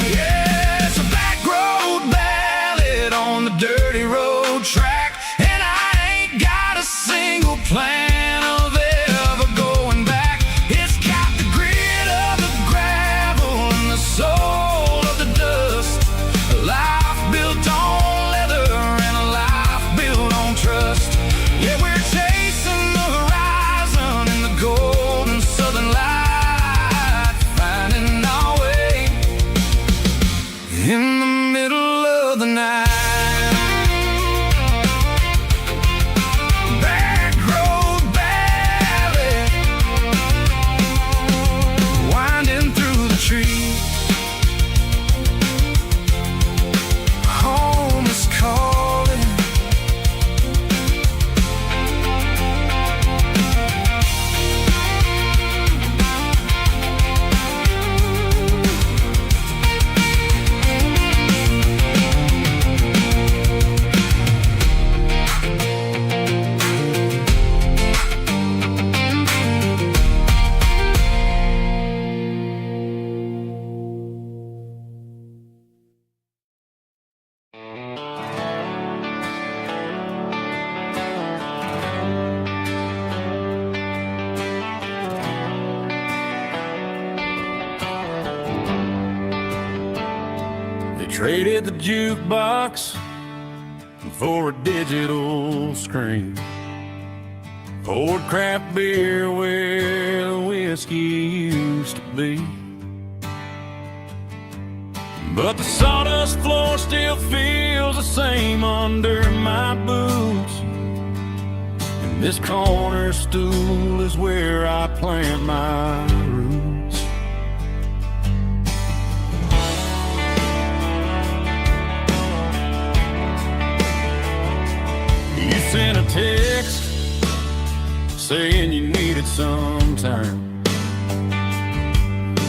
Yeah, it's a back road ballad on the dirty road track, and I ain't got a single plan of ever going back. It's got the grit of the gravel and the soul of the dust, a life built on leather and a life built on trust. Yeah, we're chasing the horizon in the golden southern light, finding our way in the middle of the night. Back road ballad, winding through the trees. Traded the jukebox for a digital screen. Poured craft beer where the whiskey used to be. But the sawdust floor still feels the same under my boots. And this corner stool is where I plant my roots. You sent a text saying you needed some time,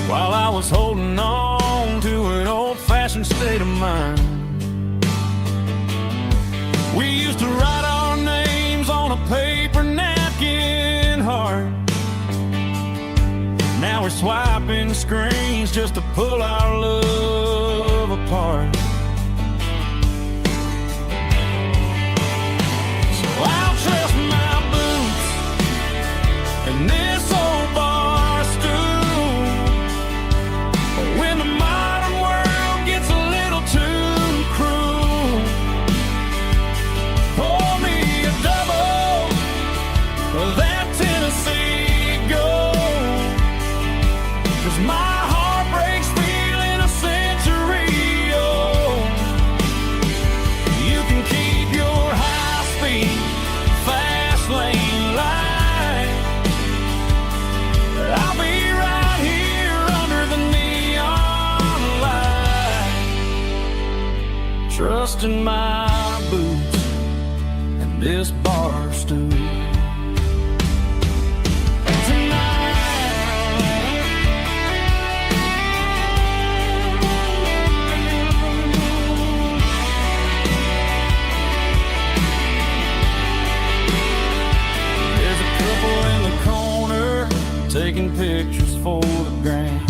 while I was holding on to an old-fashioned state of mind. We used to write our names on a paper napkin heart. Now we're swiping screens just to pull our love apart. So I'll trust my boots and this old bar stool. When the modern world gets a little too cruel, pour me a double of that Tennessee Gold. 'Cause my heart breaks feeling a century old. You can keep your high-speed, fast lane light. I'll be right here under the neon light, trusting my boots and this bar stool. There's a couple in the corner taking pictures for the gram,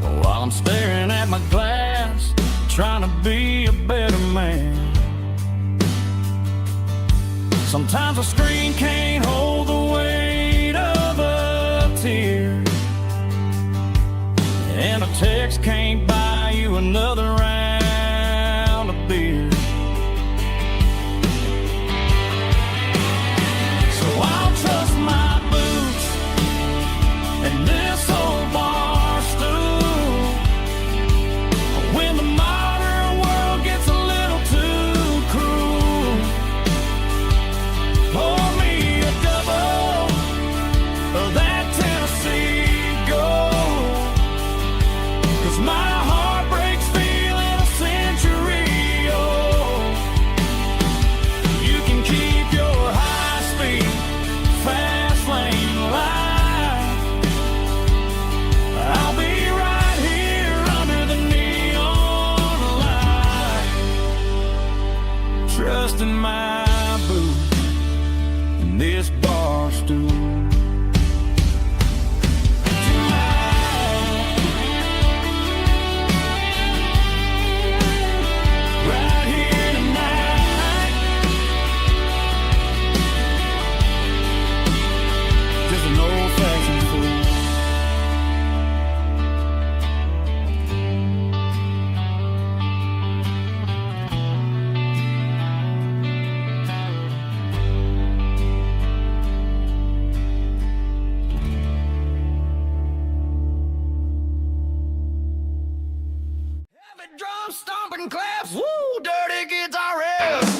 while I'm staring at my glass, trying to be a better man. Sometimes a screen can't hold the weight of a tear, and a text can't buy you another round of beer. So I'll trust my boots and this old bar stool. When the modern world gets a little too cruel, pour me a double of that Tennessee Gold. 'Cause my heart breaks feeling a century old. You can keep your high-speed, fast lane light. I'll be right here under the neon light, trusting my boots and this bar stool. Right here tonight, just an old-fashioned fool. Heavy drum stomping claps, woo, dirty guitar riffs.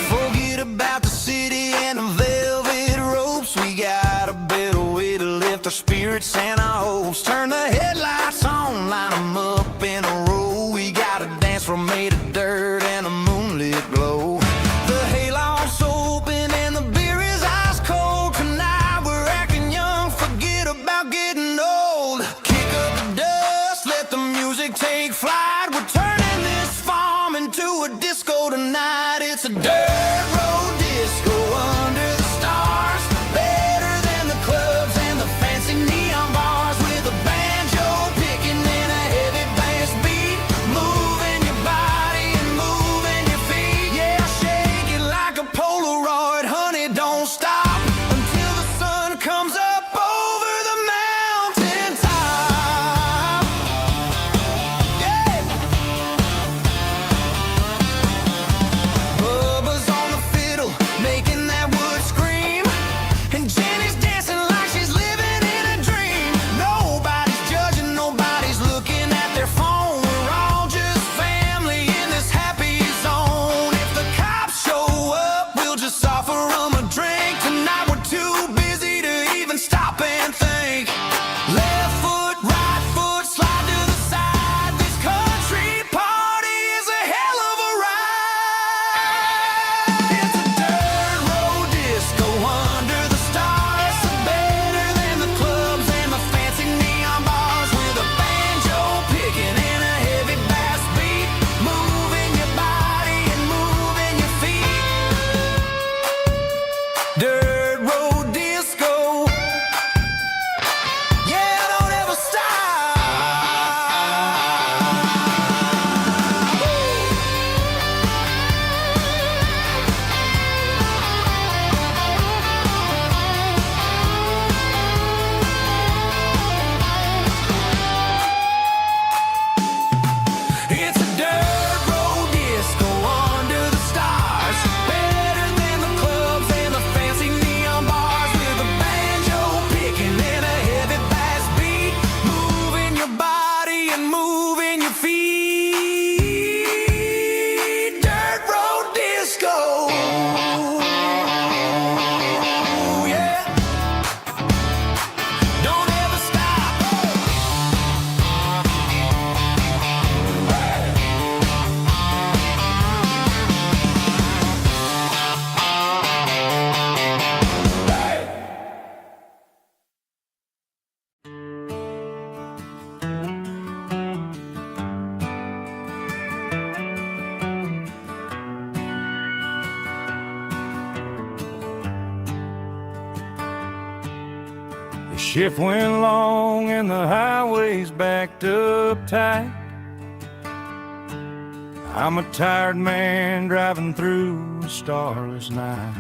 Forget about the city and the velvet ropes. We got a better way to lift our spirits and our hopes. Turn the headlights on, line them up in a row. We got a dance floor made of dirt and a moonlit glow. The hayloft's open and the beer is ice cold. Tonight we're acting young, forget about getting old. Kick up the dust, let the music take flight. We're turning this farm into a disco tonight. It's a dirt road disco under the stars. Better than the clubs and the fancy neon bars, with a banjo picking and a heavy bass beat, moving your shift went long and the highway's backed up tight. I'm a tired man driving through a starless night.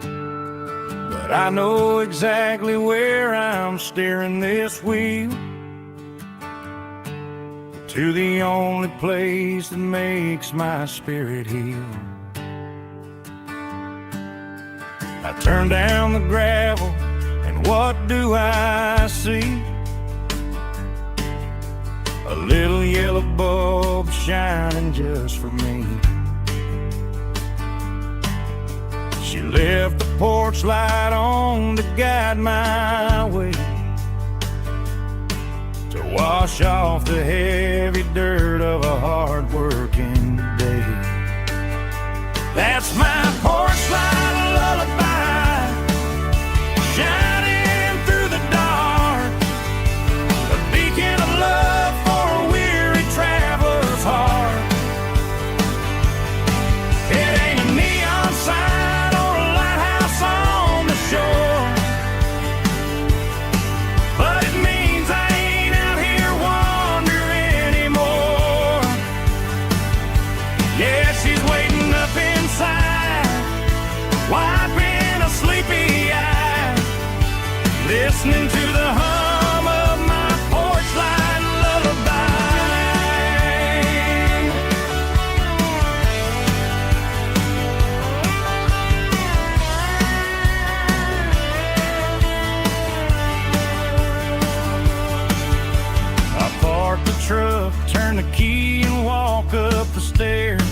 But I know exactly where I'm steering this wheel, to the only place that makes my spirit heal. I turn down the gravel, and what do I see? A little yellow bulb shining just for me. She left the porch light on to guide my way, to wash off the heavy dirt of a hard-working day. That's my porch light lullaby, shining through the dark, a beacon of love for a weary traveler's heart. It ain't a neon sign or a lighthouse on the shore, but it means I ain't out here wandering anymore. Yeah, she's waiting up inside, wiping a sleepy eye, listening to the hum of my porch light lullaby. I park the truck, turn the key and walk up the stairs,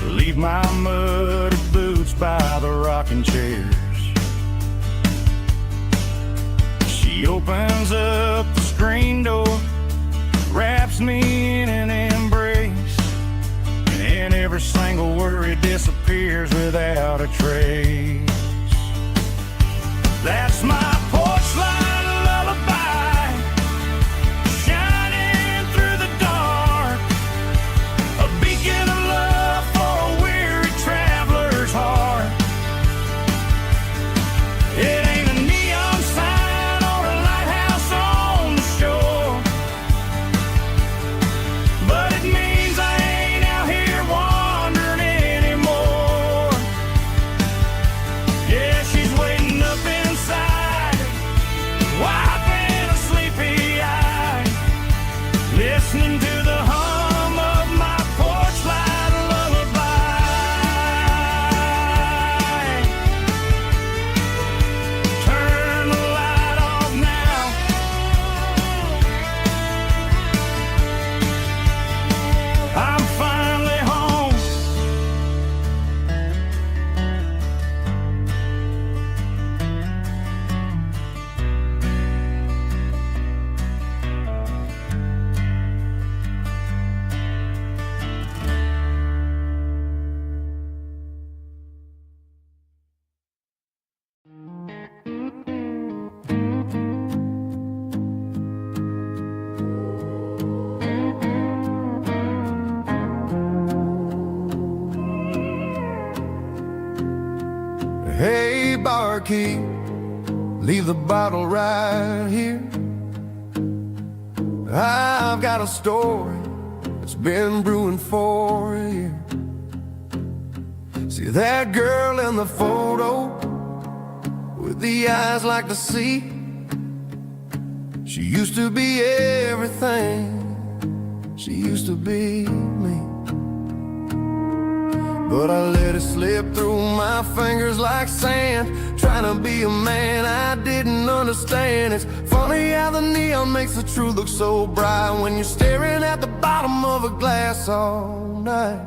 leave my muddy boots by the rocking chairs. She opens up the screen door, wraps me in an embrace, and every single worry disappears without a trace. That's my porch light lullaby, shining through the dark, a beacon of love for a weary traveler's heart. It ain't a neon sign or a lighthouse on the shore, but it means I ain't out here wandering anymore. Yeah, she's waiting up inside, wiping a sleepy eye, listening to the hum of my porch light lullaby. Turn the light off now, I'm finally home. Hey, barkeep, leave the bottle right here. I've got a story that's been brewing for a year. See that girl in the photo with the eyes like the sea? She used to be everything, she used to be me. But I let it slip through my fingers like sand, trying to be a man I didn't understand. It's funny how the neon makes the truth look so bright when you're staring at the bottom of a glass all night.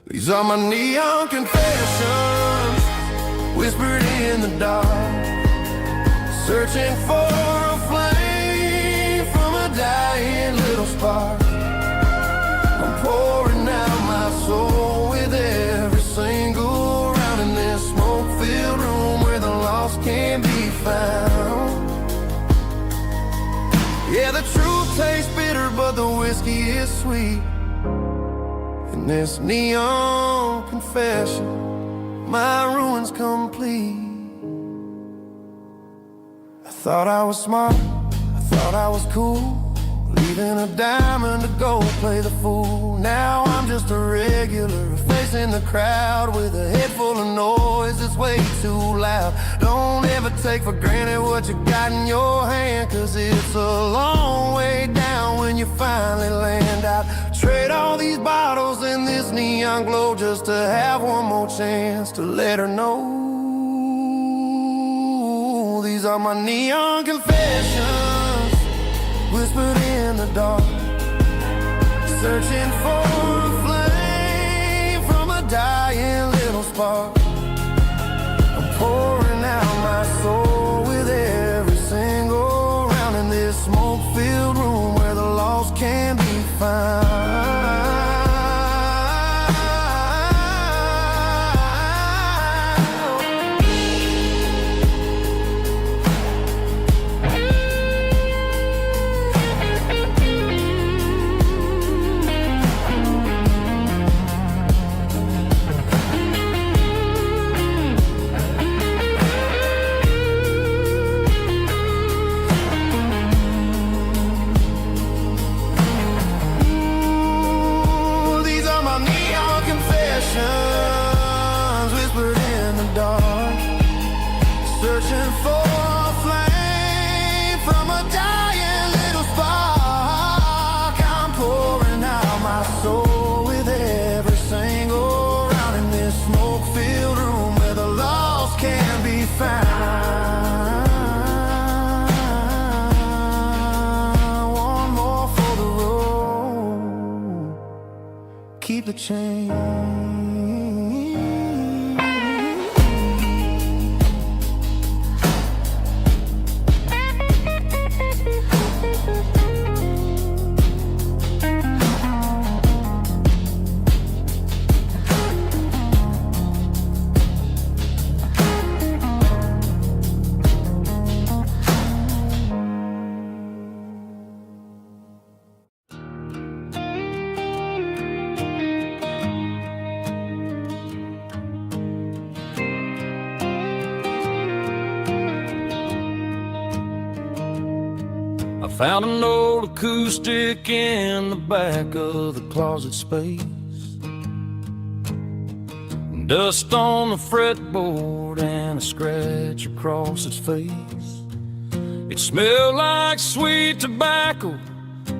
These are my neon confessions, whispered in the dark, searching for a flame from a dying little spark. I'm pouring out my soul with every single round in this smoke-filled room where the lost can be found. Yeah, the truth tastes bitter, but the whiskey is sweet. In this neon confession, my ruin's complete. I thought I was smart, I thought I was cool, leaving a diamond to go play the fool. Now I'm just a regular, facing the crowd with a head full of noise that's way too loud. Don't ever take for granted what you got in your hand, 'cause it's a long way down when you finally land out. Trade all these bottles and this neon glow just to have one more chance to let her know. These are my neon confessions, whispered in the dark, searching for a flame from a dying little spark. I'm pouring out my soul with every single round in this smoke-filled room where the lost can be found. Whispered in the dark, searching for a flame from a dying little spark. I'm pouring out my soul with every single round in this smoke-filled room where the lost can be found. One more for the road, keep the change. Found an old acoustic in the back of the closet space. Dust on the fretboard and a scratch across its face. It smelled like sweet tobacco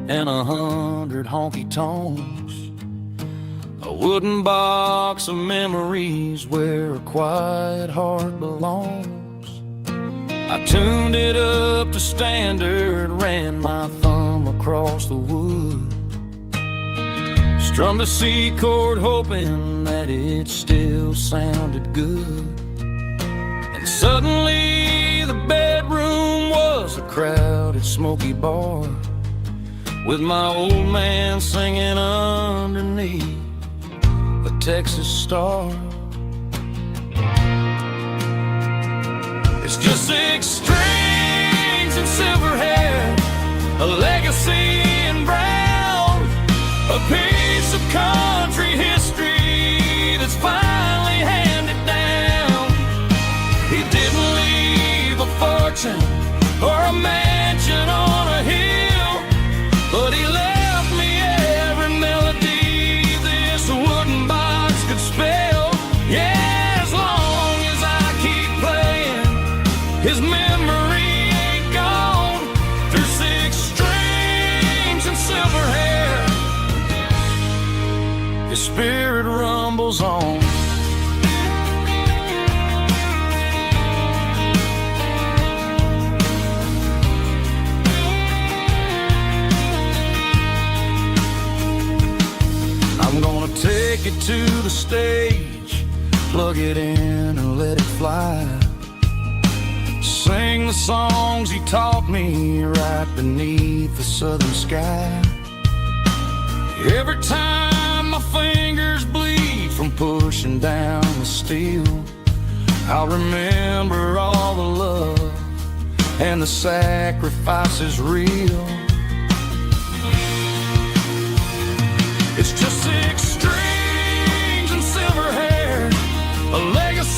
and 100 honky tonks. A wooden box of memories where a quiet heart belongs. I tuned it up to standard, ran my thumb across the wood, strummed a C chord hoping that it still sounded good. And suddenly the bedroom was a crowded smoky bar, with my old man singing underneath a Texas star. It's just 6 strings and silver hair, a legacy in brown, a piece of country history that's finally handed down. He didn't leave a fortune or a mansion on a hill, but he left me every melody this wooden box could spell. Yeah, as long as I keep playing, his memory ain't gone. Through 6 strings and silver hair, his spirit rumbles on. I'm gonna take it to the stage, plug it in and let it fly. Sing the songs he taught me right beneath the southern sky. Every time my fingers bleed from pushing down the steel, I'll remember all the love and the sacrifices real. It's just 6 strings and silver hair, a legacy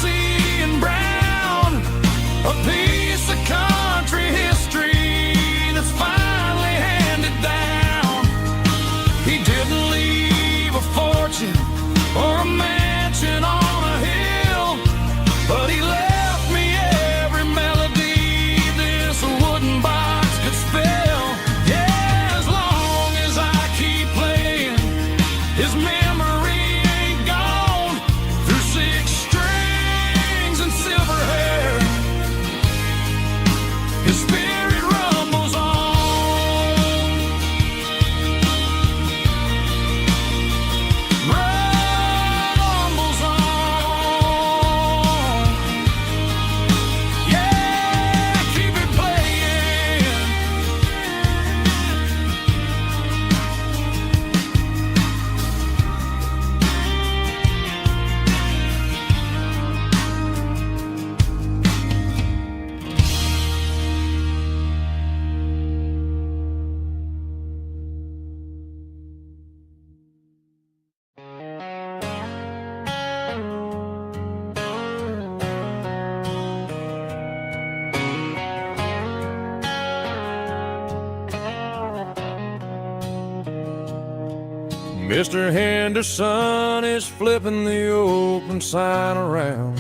Mr. Henderson is flipping the open sign around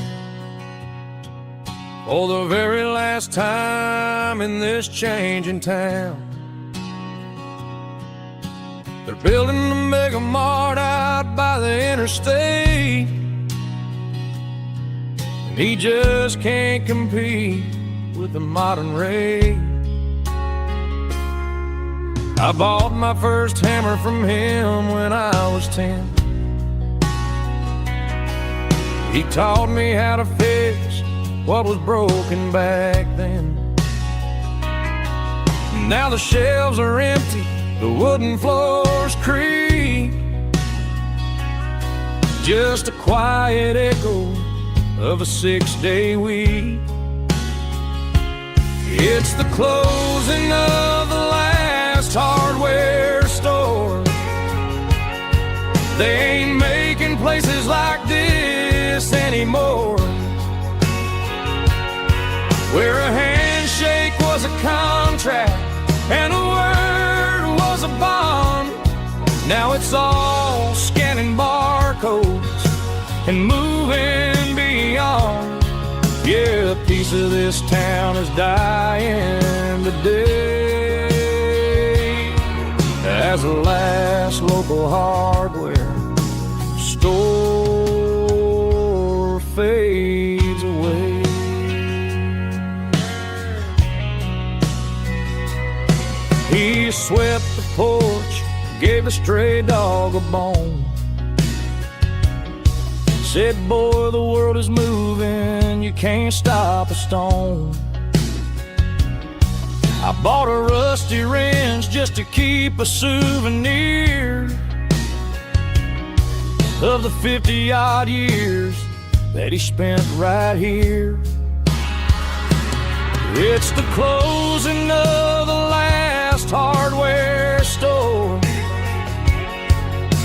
for the very last time in this changing town. They're building a mega mart out by the interstate, and he just can't compete with the modern rate. I bought my first hammer from him when I was 10. He taught me how to fix what was broken back then. Now the shelves are empty, the wooden floors creak, just a quiet echo of a 6-day week. It's the closing of the last hardware store. They ain't making places like this anymore, where a handshake was a contract and a word was a bond. Now it's all scanning barcodes and moving beyond. Yeah, a piece of this town is dying today as the last local hardware store fades away. He swept the porch, gave the stray dog a bone, said, boy, the world is moving, you can't stop a stone. I bought a rusty wrench just to keep a souvenir of the 50-odd years that he spent right here. It's the closing of the last hardware store.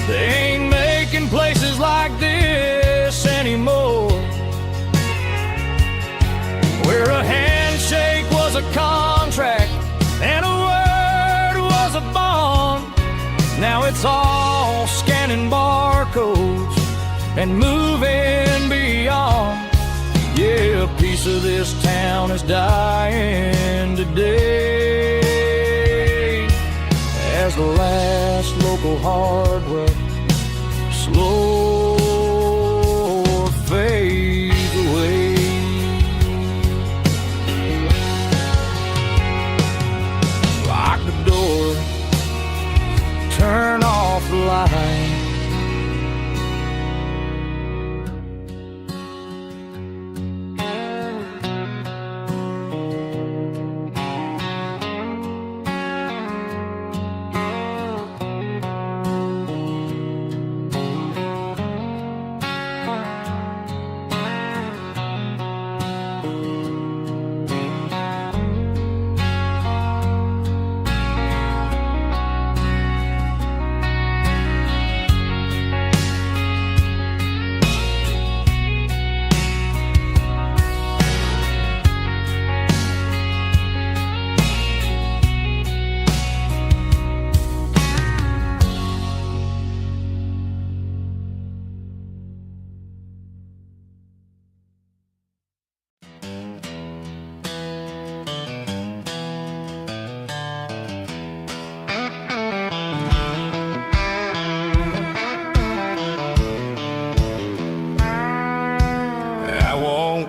They ain't making places like this anymore, where a handshake was a contract and a word was a bond. Now it's all scanning barcodes and moving beyond. Yeah, a piece of this town is dying today as the last local hardware slow fades away. Lock the door, turn off the light.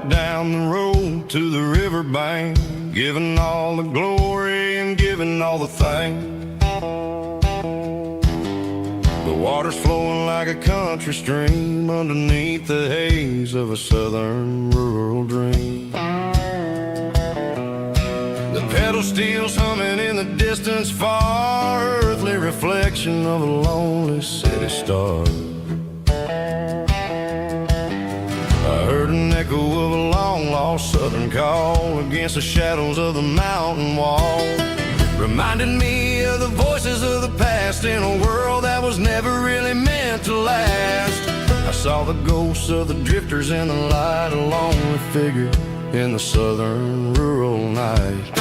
Down the road to the riverbank, giving all the glory and giving all the thanks. The water's flowing like a country stream underneath the haze of a southern rural dream. The pedal steel's humming in the distance far, earthly reflection of a lonely city star. I heard an echo of a long-lost southern call against the shadows of the mountain wall, reminded me of the voices of the past in a world that was never really meant to last. I saw the ghosts of the drifters in the light, a lonely figure in the southern rural night.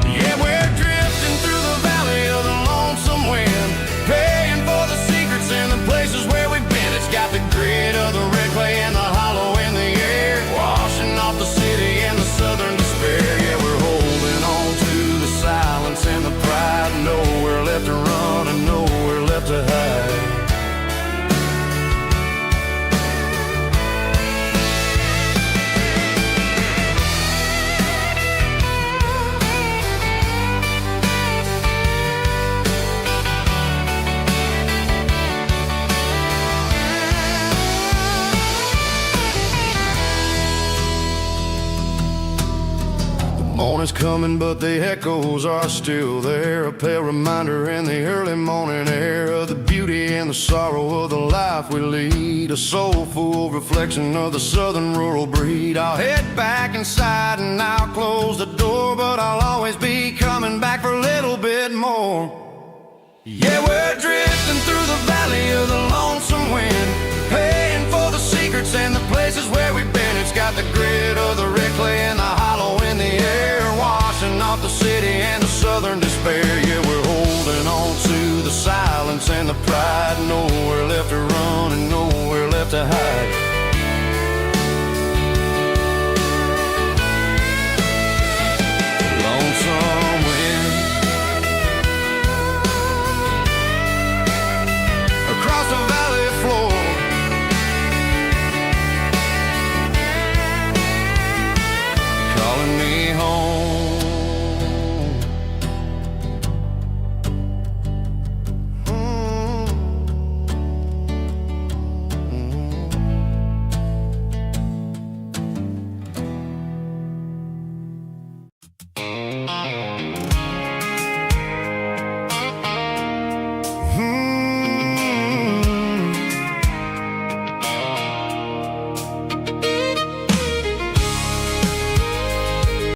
Yeah, we're drifting through the valley of the lonesome wind, paying is coming, but the echoes are still there. A pale reminder in the early morning air of the beauty and the sorrow of the life we lead. A soulful reflection of the southern rural breed. I'll head back inside and I'll close the door, but I'll always be coming back for a little bit more. Yeah, we're drifting through the valley of the lonesome wind, paying for the secrets and the places where we've been. It's got the grit of the red clay and the hollow in the air, washing off the city and the southern despair. Yeah, we're holding on to the silence and the pride. Nowhere left to run and nowhere left to hide. Lonesome wind across the valley floor, calling me home.